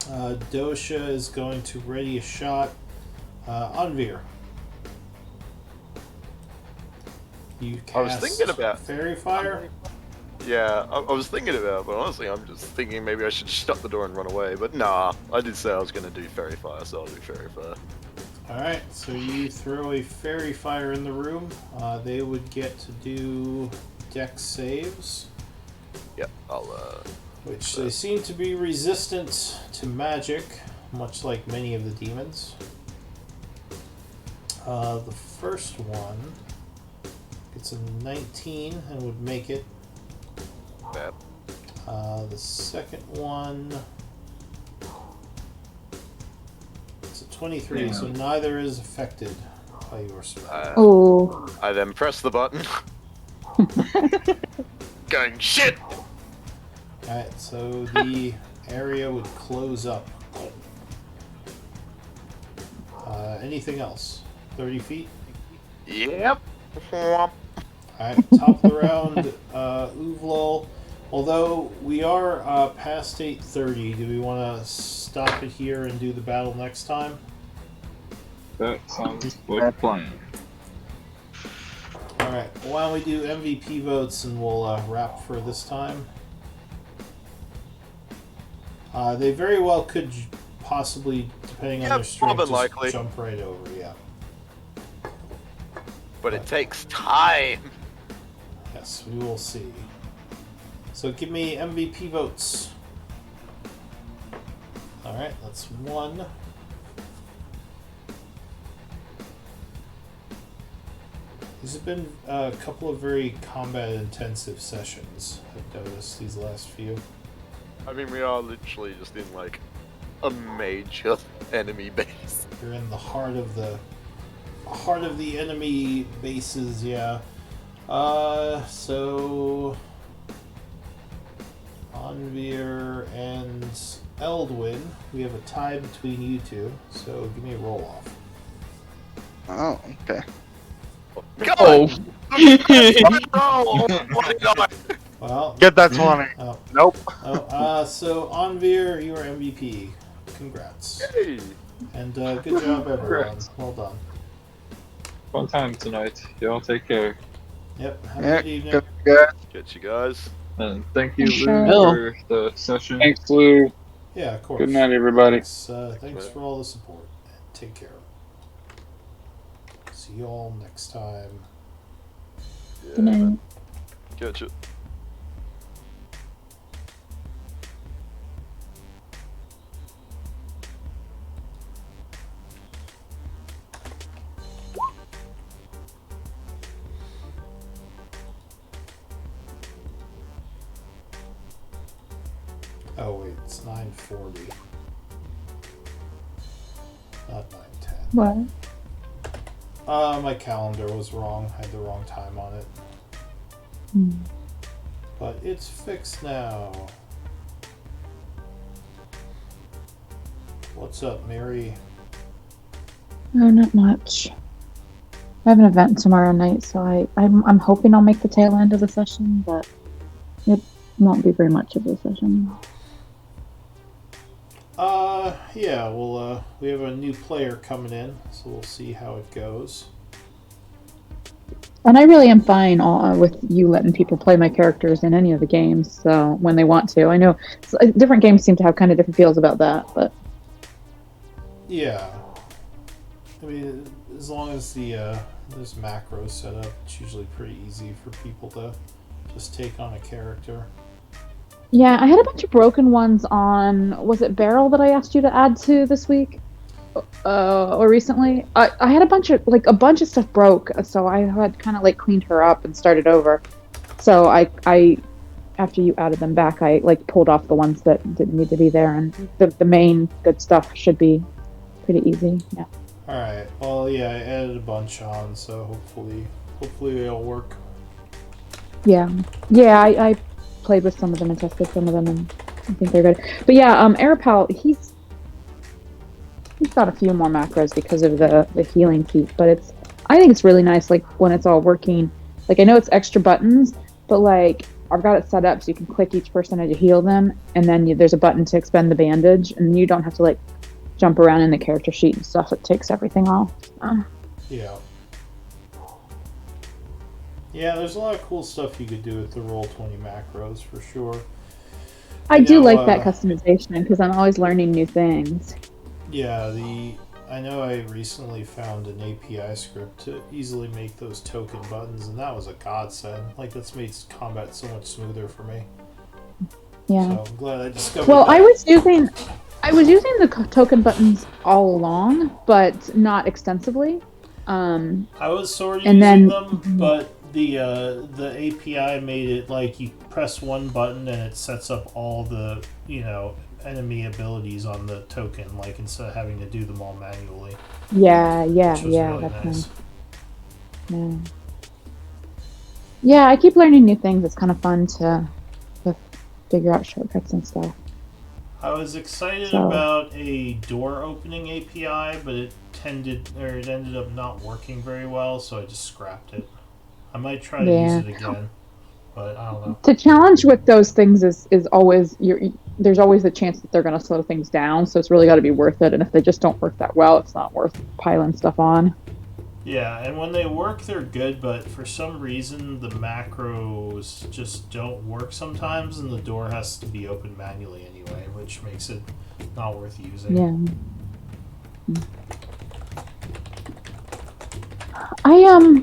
A: Dosha is going to ready a shot. Anvir. You cast
B: I was thinking about
A: Fairy Fire?
B: Yeah, I was thinking about it, but honestly, I'm just thinking maybe I should shut the door and run away. But nah, I did say I was going to do Fairy Fire, so I'll do Fairy Fire.
A: Alright, so you throw a Fairy Fire in the room. They would get to do Dex saves.
B: Yep, I'll,
A: which they seem to be resistant to magic, much like many of the demons. The first one gets a 19 and would make it.
B: Bad.
A: The second one, it's a 23, so neither is affected by your spell.
B: I then press the button. Going shit!
A: Alright, so the area would close up. Anything else? 30 feet?
B: Yep.
A: Alright, top of the round, Uvlol. Although we are past 8:30, do we want to stop it here and do the battle next time?
C: That sounds like a plan.
A: Alright, why don't we do MVP votes and we'll wrap for this time. They very well could possibly, depending on their strength, just
B: likely.
A: jump right over, yeah.
B: But it takes time.
A: Yes, we will see. So give me MVP votes. Alright, that's 1. These have been a couple of very combat-intensive sessions, I've noticed, these last few.
B: I mean, we are literally just in, like, a major enemy base.
A: You're in the heart of the enemy bases, yeah. So Anvir and Eldwin, we have a tie between you two, so give me a roll off.
F: Oh, okay.
B: God!
G: Oh.
B: Oh, why not?
A: Well,
F: Get that 20.
A: oh,
F: Nope.
A: so Anvir, you are MVP. Congrats.
B: Hey.
A: And good job, everyone.
C: Congrats.
A: Well done.
C: Fun time tonight. Y'all take care.
A: Yep, have a
F: Yeah,
A: good evening.
F: good, good.
B: Get you guys.
C: And thank you,
I: Sure.
C: Lou, for the session.
D: Thanks, Lou.
A: Yeah, of course.
D: Good night, everybody.
A: Thanks for all the support. Take care. See you all next time.
I: Good night.
B: Get you.
A: Oh wait, it's 9:40. Not 9:10.
I: What?
A: My calendar was wrong. I had the wrong time on it.
I: Hmm.
A: But it's fixed now. What's up, Mary?
I: No, not much. I have an event tomorrow night, so I'm hoping I'll make the tail end of the session, but it won't be very much of a session.
A: Yeah, well, we have a new player coming in, so we'll see how it goes.
I: And I really am fine with you letting people play my characters in any of the games, so when they want to. I know different games seem to have kind of different feels about that, but
A: Yeah. I mean, as long as there's macros set up, it's usually pretty easy for people to just take on a character.
I: yeah, I had a bunch of broken ones on, was it Barrel that I asked you to add to this week? Or recently? I had a bunch of stuff broke, so I had kind of like cleaned her up and started over. So I after you added them back, I like pulled off the ones that didn't need to be there, and the main good stuff should be pretty easy. Yeah.
A: Alright, well, yeah, I added a bunch on, so hopefully it'll work.
I: Yeah. I played with some of them and tested some of them, and I think they're good. But yeah, Arapal, he's got a few more macros because of the healing feat, but I think it's really nice, like when it's all working. Like I know it's extra buttons, but like I've got it set up so you can click each person as you heal them, and then there's a button to expend the bandage, and you don't have to like jump around in the character sheet and stuff. It takes everything off.
A: Yeah. Yeah, there's a lot of cool stuff you could do with the Roll20 macros, for sure.
I: I
A: You
I: do
A: know,
I: like that customization because I'm always learning new things.
A: Yeah, I know I recently found an API script to easily make those token buttons, and that was a godsend. Like, that's made combat so much smoother for me.
I: Yeah.
A: So I'm glad I discovered
I: Well,
A: that.
I: I was using the token buttons all along, but not extensively.
A: I was sort of
I: and
A: using
I: then-
A: them, but the API made it like you press one button and it sets up all the enemy abilities on the token, like instead of having to do them all manually.
I: Yeah,
A: Which was really
I: that's
A: nice.
I: nice. Yeah. Yeah, I keep learning new things. It's kind of fun to figure out shortcuts and stuff.
A: I was excited
I: So-
A: about a door opening API, but it ended up not working very well, so I just scrapped it. I might try to use
I: Yeah.
A: it again, but I don't know.
I: The challenge with those things is always there's always the chance that they're going to slow things down, so it's really got to be worth it. And if they just don't work that well, it's not worth piling stuff on.
A: Yeah, and when they work, they're good, but for some reason, the macros just don't work sometimes, and the door has to be opened manually anyway, which makes it not worth using.
H: Yeah. I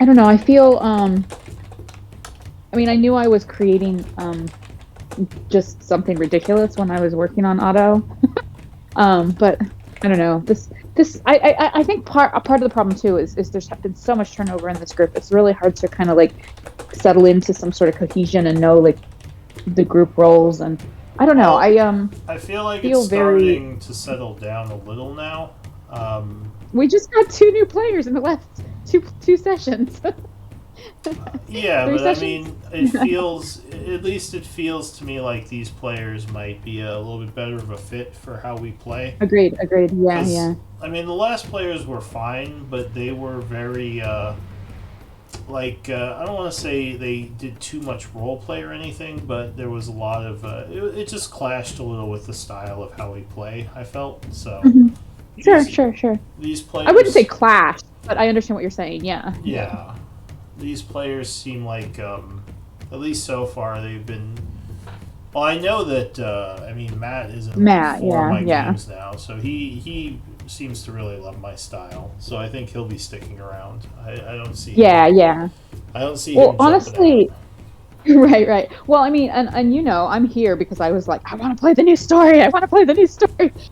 H: don't know. I feel I mean, I knew I was creating just something ridiculous when I was working on Otto. But I don't know. I think part of the problem too is there's been so much turnover in this group. It's really hard to kind of like settle into some sort of cohesion and know like the group roles, and I don't know.
A: I feel like
H: feel
A: it's starting to settle down a little now.
H: We just got 2 new players in the last two sessions.
A: Yeah,
H: 3
A: but I
H: sessions?
A: mean, it feels, at least it feels to me like these players might be a little bit better of a fit for how we play.
H: Agreed. Yeah,
A: 'Cause,
H: yeah.
A: I mean, the last players were fine, but they were very, I don't want to say they did too much role play or anything, but there was a lot of, it just clashed a little with the style of how we play, I felt, so.
H: Mhm.
A: These-
H: Sure.
A: These players.
H: I wouldn't say clash, but I understand what you're saying. Yeah.
A: Yeah. These players seem like, at least so far, they've been. Well, I know that. I mean, Matt is in
H: Matt,
A: 4 of my
H: yeah.
A: games now, so he seems to really love my style. So I think he'll be sticking around. I don't see.
H: Yeah.
A: I don't see
H: Well,
A: him jumping
H: honestly,
A: out.
H: right. Well, I mean, and you know, I'm here because I was like, I want to play the new story.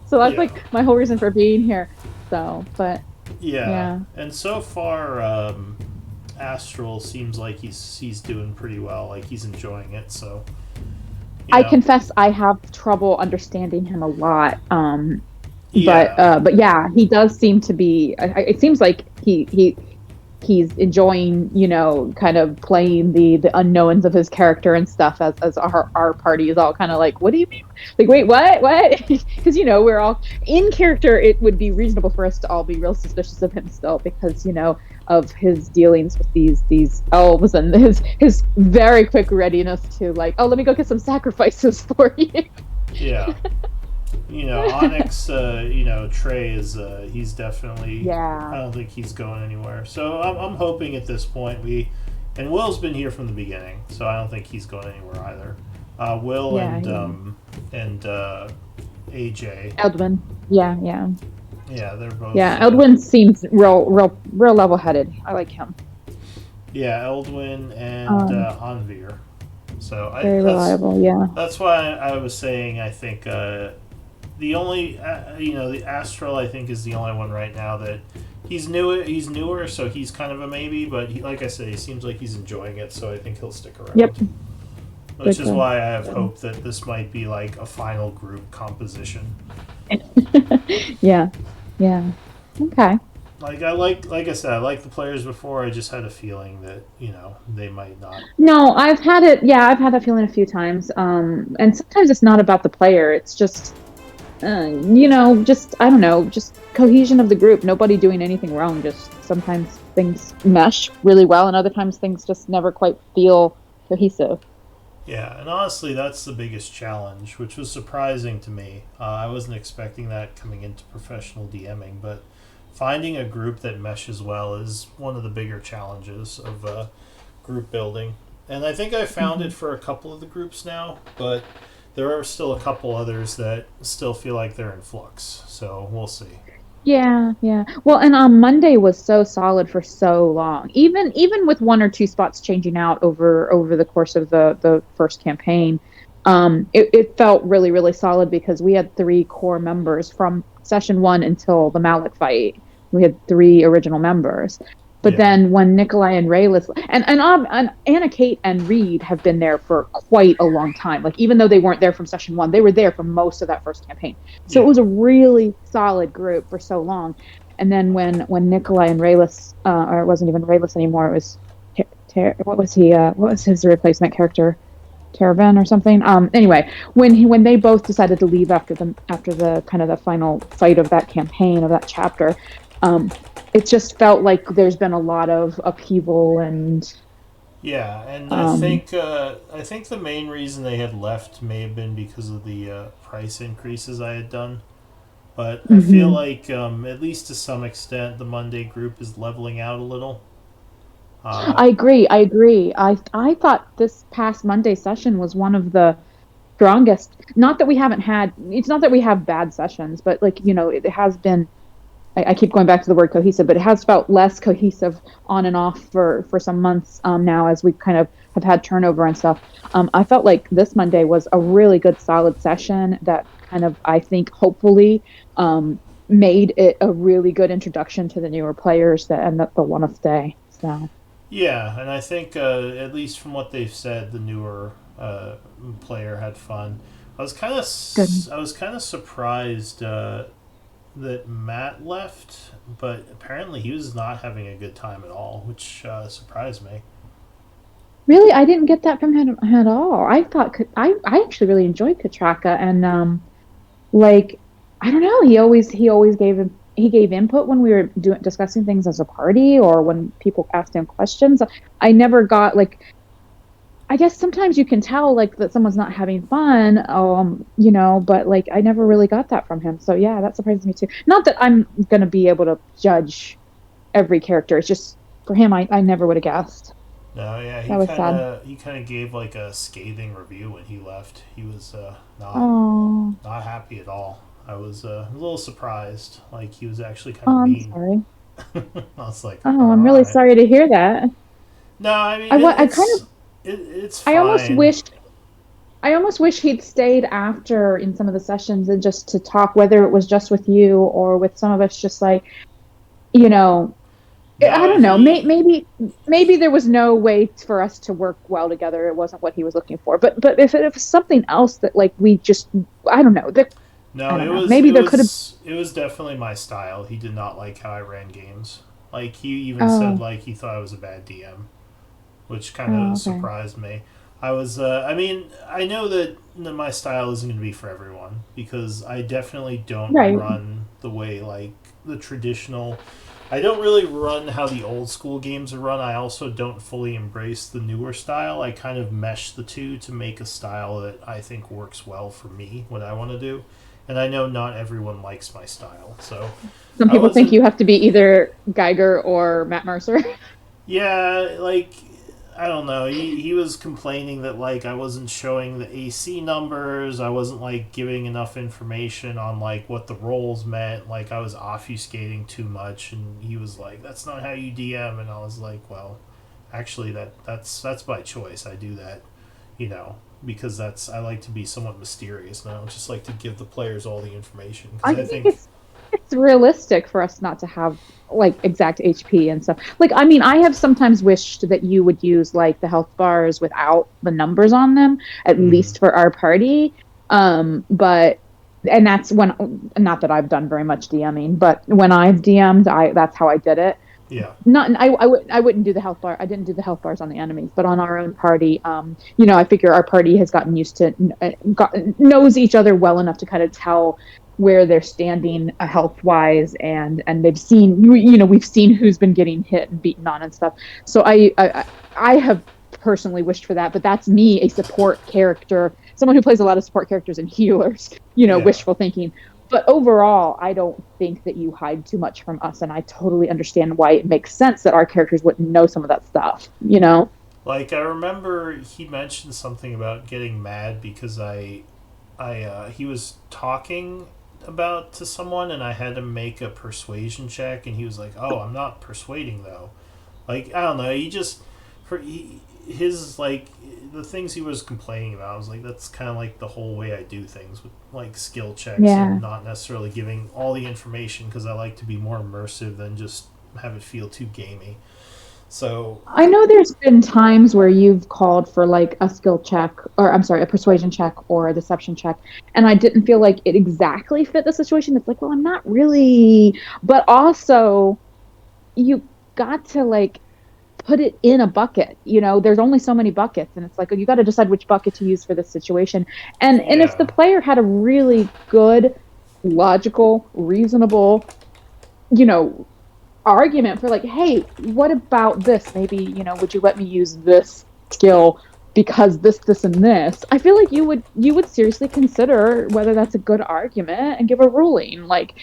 H: So that's
A: Yeah.
H: like my whole reason for being here. So, but
A: Yeah. And so far, Astral seems like he's doing pretty well. Like he's enjoying it. So.
H: I confess I have trouble understanding him a lot.
A: Yeah.
H: But yeah, he does seem to be. It seems like he's enjoying, you know, kind of playing the unknowns of his character and stuff as our party is all kind of like, what do you mean? Like, wait, what? Because, you know, we're all in character. It would be reasonable for us to all be real suspicious of him still because, you know, of his dealings with these elves and his very quick readiness to like, oh, let me go get some sacrifices for you.
A: Yeah. You know, Onyx, Trey is, he's definitely,
H: Yeah.
A: I don't think he's going anywhere. So I'm hoping at this point and Will's been here from the beginning, so I don't think he's going anywhere either. Will
H: Yeah,
A: and AJ.
H: Eldwin. Yeah.
A: Yeah, they're both.
H: Yeah, Eldwin seems real level-headed. I like him.
A: Yeah, Eldwin and Anvir. So
H: Very reliable. Yeah.
A: That's why I was saying I think the only the Astral I think is the only one right now that he's newer, so he's kind of a maybe. But like I said, he seems like he's enjoying it, so I think he'll stick around.
H: Yep.
A: Which
H: Good
A: is
H: call.
A: why I have hope that this might be like a final group composition.
H: Yeah. Okay.
A: Like I said, I like the players before. I just had a feeling that they might not.
H: No, I've had it. Yeah, I've had that feeling a few times. And sometimes it's not about the player. It's just, just I don't know, just cohesion of the group. Nobody doing anything wrong. Just sometimes things mesh really well, and other times things just never quite feel cohesive.
A: Yeah, and honestly, that's the biggest challenge, which was surprising to me. I wasn't expecting that coming into professional DMing, but finding a group that meshes well is one of the bigger challenges of group building. And I think I found it for a couple of the groups now, but there are still a couple others that still feel like they're in flux. So we'll see.
H: Yeah. Well, and Monday was so solid for so long. Even with 1 or 2 spots changing out over the course of the first campaign, it felt really, really solid because we had 3 core members from session 1 until the Malik fight. We had 3 original members. But then when Nikolai and Raylis and Anna, Kate, and Reed have been there for quite a long time. Like even though they weren't there from session 1, they were there for most of that first campaign. So it was a really solid group for so long. And then when Nikolai and Raylis, or it wasn't even Raylis anymore, it was what was he? What was his replacement character? Teravan or something. Anyway, when they both decided to leave after the kind of the final fight of that campaign of that chapter. It just felt like there's been a lot of upheaval and
A: and I think the main reason they had left may have been because of the price increases I had done. But I feel like, at least to some extent, the Monday group is leveling out a little.
H: I agree. I thought this past Monday session was one of the strongest. Not that we haven't had. It's not that we have bad sessions, but like it has been. I keep going back to the word cohesive, but it has felt less cohesive on and off for some months now as we kind of have had turnover and stuff. I felt like this Monday was a really good, solid session that kind of, I think, hopefully made it a really good introduction to the newer players that want to stay. So.
A: Yeah, and I think at least from what they've said, the newer player had fun. I was kind of surprised that Matt left, but apparently he was not having a good time at all, which surprised me.
H: Really, I didn't get that from him at all. I thought I actually really enjoyed Katraka, and like I don't know, he always gave input when we were discussing things as a party or when people asked him questions. I never got like. I guess sometimes you can tell like that someone's not having fun, but like I never really got that from him. So yeah, that surprises me too. Not that I'm gonna be able to judge every character. It's just for him, I never would have guessed.
A: No, yeah, he kind of gave like a scathing review when he left. He was not happy at all. I was a little surprised. Like he was actually kind of mean.
H: I'm sorry.
A: I was like,
H: I'm really sorry to hear that.
A: No, I mean, it's fine.
H: I almost wish he'd stayed after in some of the sessions and just to talk, whether it was just with you or with some of us, just like, I don't know. Maybe there was no way for us to work well together. It wasn't what he was looking for. But if it was something else that like we just, I don't know.
A: It was definitely my style. He did not like how I ran games. Like he even said like he thought I was a bad DM, which kind of surprised me. I was, I know that my style isn't going to be for everyone because I definitely don't run the way like the traditional. I don't really run how the old school games are run. I also don't fully embrace the newer style. I kind of mesh the two to make a style that I think works well for me, what I want to do. And I know not everyone likes my style, so
H: some people think you have to be either Geiger or Matt Mercer.
A: Yeah, like I don't know. He was complaining that like I wasn't showing the AC numbers. I wasn't like giving enough information on like what the roles meant. Like I was obfuscating too much, and he was like, "That's not how you DM." And I was like, "Well, actually, that's by choice. I do that, because I like to be somewhat mysterious, and I don't just like to give the players all the information."
H: I think it's realistic for us not to have like exact HP and stuff. Like, I mean, I have sometimes wished that you would use like the health bars without the numbers on them, at least for our party. And that's when, not that I've done very much DMing, but when I've DM'd, that's how I did it.
A: Yeah.
H: I wouldn't do the health bar. I didn't do the health bars on the enemies, but on our own party, I figure our party has gotten used to, knows each other well enough to kind of tell where they're standing health wise, and they've seen, we've seen who's been getting hit and beaten on and stuff. So I have personally wished for that, but that's me, a support character, someone who plays a lot of support characters and healers, wishful thinking. But overall, I don't think that you hide too much from us, and I totally understand why it makes sense that our characters wouldn't know some of that stuff,
A: Like, I remember he mentioned something about getting mad because he was talking to someone, and I had to make a persuasion check, and he was like, "Oh, I'm not persuading, though." Like, I don't know, his, like, the things he was complaining about, I was like, that's kind of like the whole way I do things with like skill checks and not necessarily giving all the information because I like to be more immersive than just have it feel too gamey. So
H: I know there's been times where you've called for like a skill check, or I'm sorry, a persuasion check or a deception check, and I didn't feel like it exactly fit the situation. It's like, well, I'm not really, but also you got to like put it in a bucket. There's only so many buckets, and it's like, you got to decide which bucket to use for this situation. And if the player had a really good, logical, reasonable, argument for like, hey, what about this? Maybe, would you let me use this skill because this, and this, I feel like you would seriously consider whether that's a good argument and give a ruling. Like,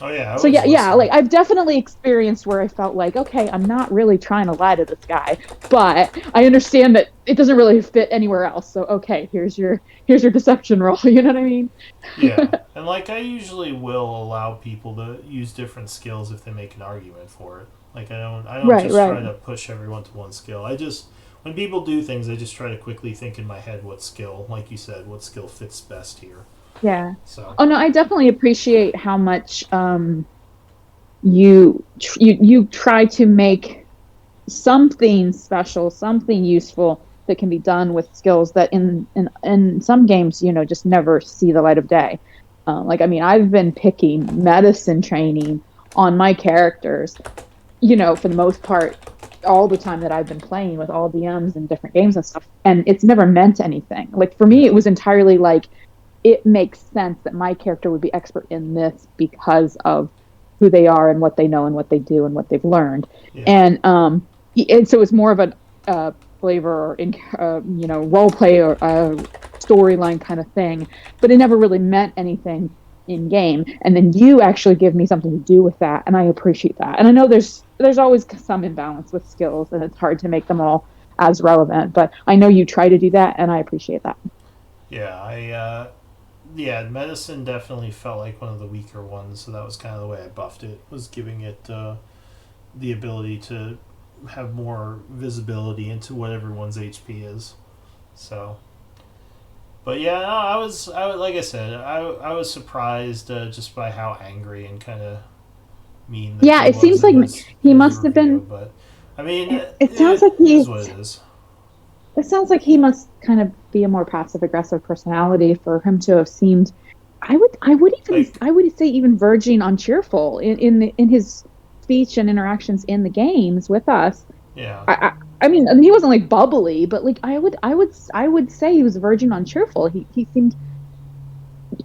A: Oh yeah.
H: so yeah, like I've definitely experienced where I felt like, okay, I'm not really trying to lie to this guy, but I understand that it doesn't really fit anywhere else. So okay, here's your deception roll. You know what I mean?
A: Yeah, and like I usually will allow people to use different skills if they make an argument for it. Like I don't
H: Right,
A: just
H: right.
A: try to push everyone to one skill. I just when people do things, I just try to quickly think in my head what skill, like you said, what skill fits best here.
H: Yeah.
A: So.
H: Oh no, I definitely appreciate how much you try to make something special, something useful that can be done with skills that in some games, just never see the light of day. Like, I mean, I've been picking medicine training on my characters, for the most part, all the time that I've been playing with all DMs and different games and stuff, and it's never meant anything. Like, for me, it was entirely like, it makes sense that my character would be expert in this because of who they are and what they know and what they do and what they've learned.
A: Yeah.
H: And so it's more of a flavor or role play or storyline kind of thing, but it never really meant anything in game. And then you actually give me something to do with that, and I appreciate that. And I know there's always some imbalance with skills, and it's hard to make them all as relevant, but I know you try to do that, and I appreciate that.
A: Yeah, medicine definitely felt like one of the weaker ones, so that was kind of the way I buffed it, was giving it the ability to have more visibility into what everyone's HP is. So, but yeah, no, I was like I said, I was surprised just by how angry and kind of mean. That
H: Yeah,
A: he
H: it seems
A: was in
H: like
A: his
H: he must have
A: review,
H: been.
A: But I mean,
H: It sounds like
A: it
H: he's.
A: is what it is.
H: It sounds like he must kind of be a more passive aggressive personality for him to have seemed. I would say even verging on cheerful in his speech and interactions in the games with us.
A: Yeah.
H: I mean, he wasn't like bubbly, but like I would say he was verging on cheerful. He seemed.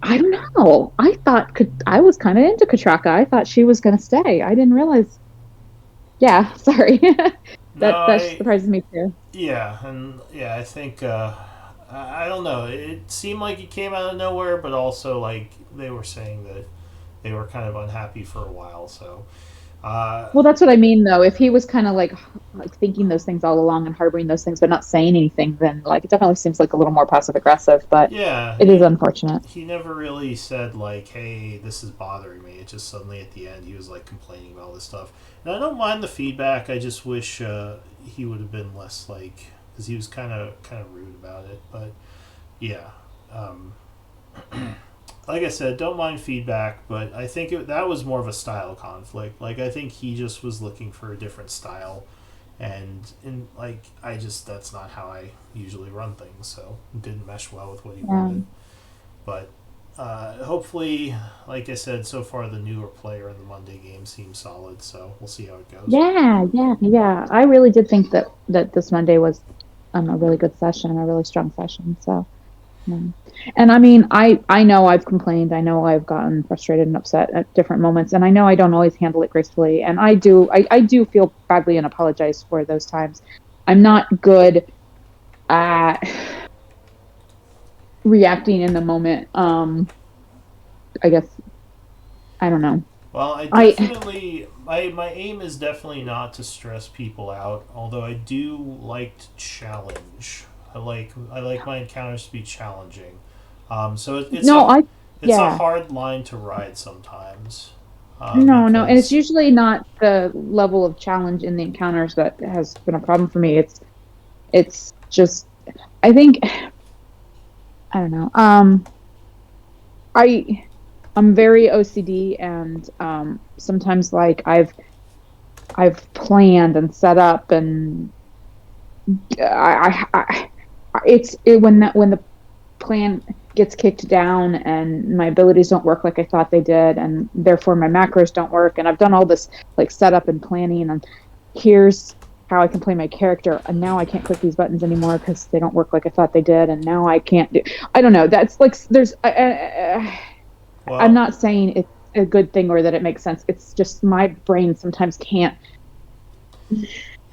H: I don't know. I was kind of into Katraka. I thought she was gonna stay. I didn't realize. Yeah, sorry. that surprises me too.
A: Yeah, and I think I don't know. It seemed like it came out of nowhere, but also like they were saying that they were kind of unhappy for a while. So.
H: Well, that's what I mean, though. If he was kind of like thinking those things all along and harboring those things, but not saying anything, then like it definitely seems like a little more passive aggressive. But
A: yeah,
H: it is unfortunate.
A: He never really said like, "Hey, this is bothering me." It just suddenly at the end he was like complaining about all this stuff. And I don't mind the feedback. I just wish he would have been less like, because he was kind of rude about it. But yeah. Like I said, don't mind feedback, but I think that was more of a style conflict. Like, I think he just was looking for a different style, and that's not how I usually run things, so it didn't mesh well with what he wanted. But hopefully, like I said, so far the newer player in the Monday game seems solid, so we'll see how it goes.
H: Yeah. I really did think that this Monday was a really good session, a really strong session, so... And I mean, I know I've complained. I know I've gotten frustrated and upset at different moments, and I know I don't always handle it gracefully. And I do feel badly and apologize for those times. I'm not good at reacting in the moment. I guess I don't know.
A: Well, I definitely my aim is definitely not to stress people out. Although I do like to challenge. I like my encounters to be challenging. So it's a hard line to ride sometimes.
H: No, and it's usually not the level of challenge in the encounters that has been a problem for me. It's just, I think, I don't know. I'm very OCD, and sometimes like I've planned and set up, and when the plan gets kicked down and my abilities don't work like I thought they did, and therefore my macros don't work, and I've done all this like setup and planning, and here's how I can play my character, and now I can't click these buttons anymore because they don't work like I thought they did, and now I can't do. I don't know. That's like I'm not saying it's a good thing or that it makes sense. It's just my brain sometimes can't.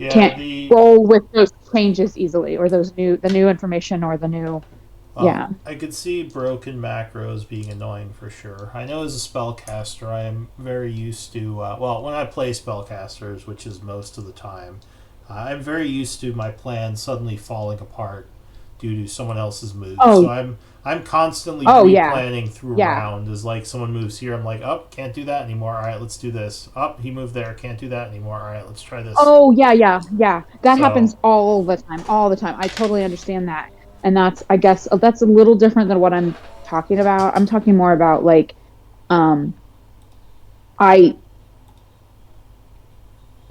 A: Yeah,
H: can't roll with those changes easily, or the new information, or the new. Yeah.
A: I could see broken macros being annoying for sure. I know as a spellcaster, I am very used to, when I play spellcasters, which is most of the time, I'm very used to my plan suddenly falling apart due to someone else's moves.
H: Oh.
A: So I'm constantly
H: Yeah.
A: replanning through a round. As like someone moves here, I'm like, oh, can't do that anymore. All right, let's do this. Oh, he moved there, can't do that anymore. All right, let's try this.
H: Oh yeah. That
A: So-
H: happens all the time. I totally understand that, and I guess that's a little different than what I'm talking about. I'm talking more about like, I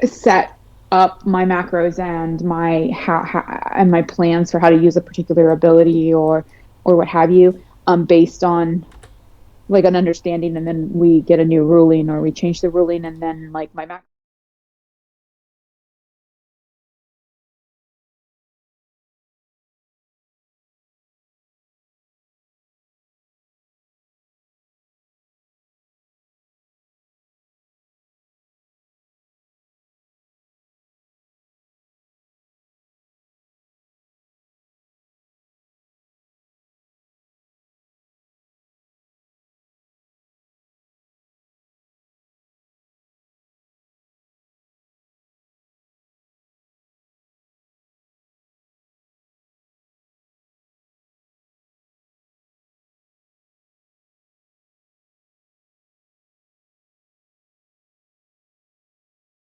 H: set up my macros and my plans for how to use a particular ability or what have you, based on like an understanding, and then we get a new ruling or we change the ruling, and then like my macros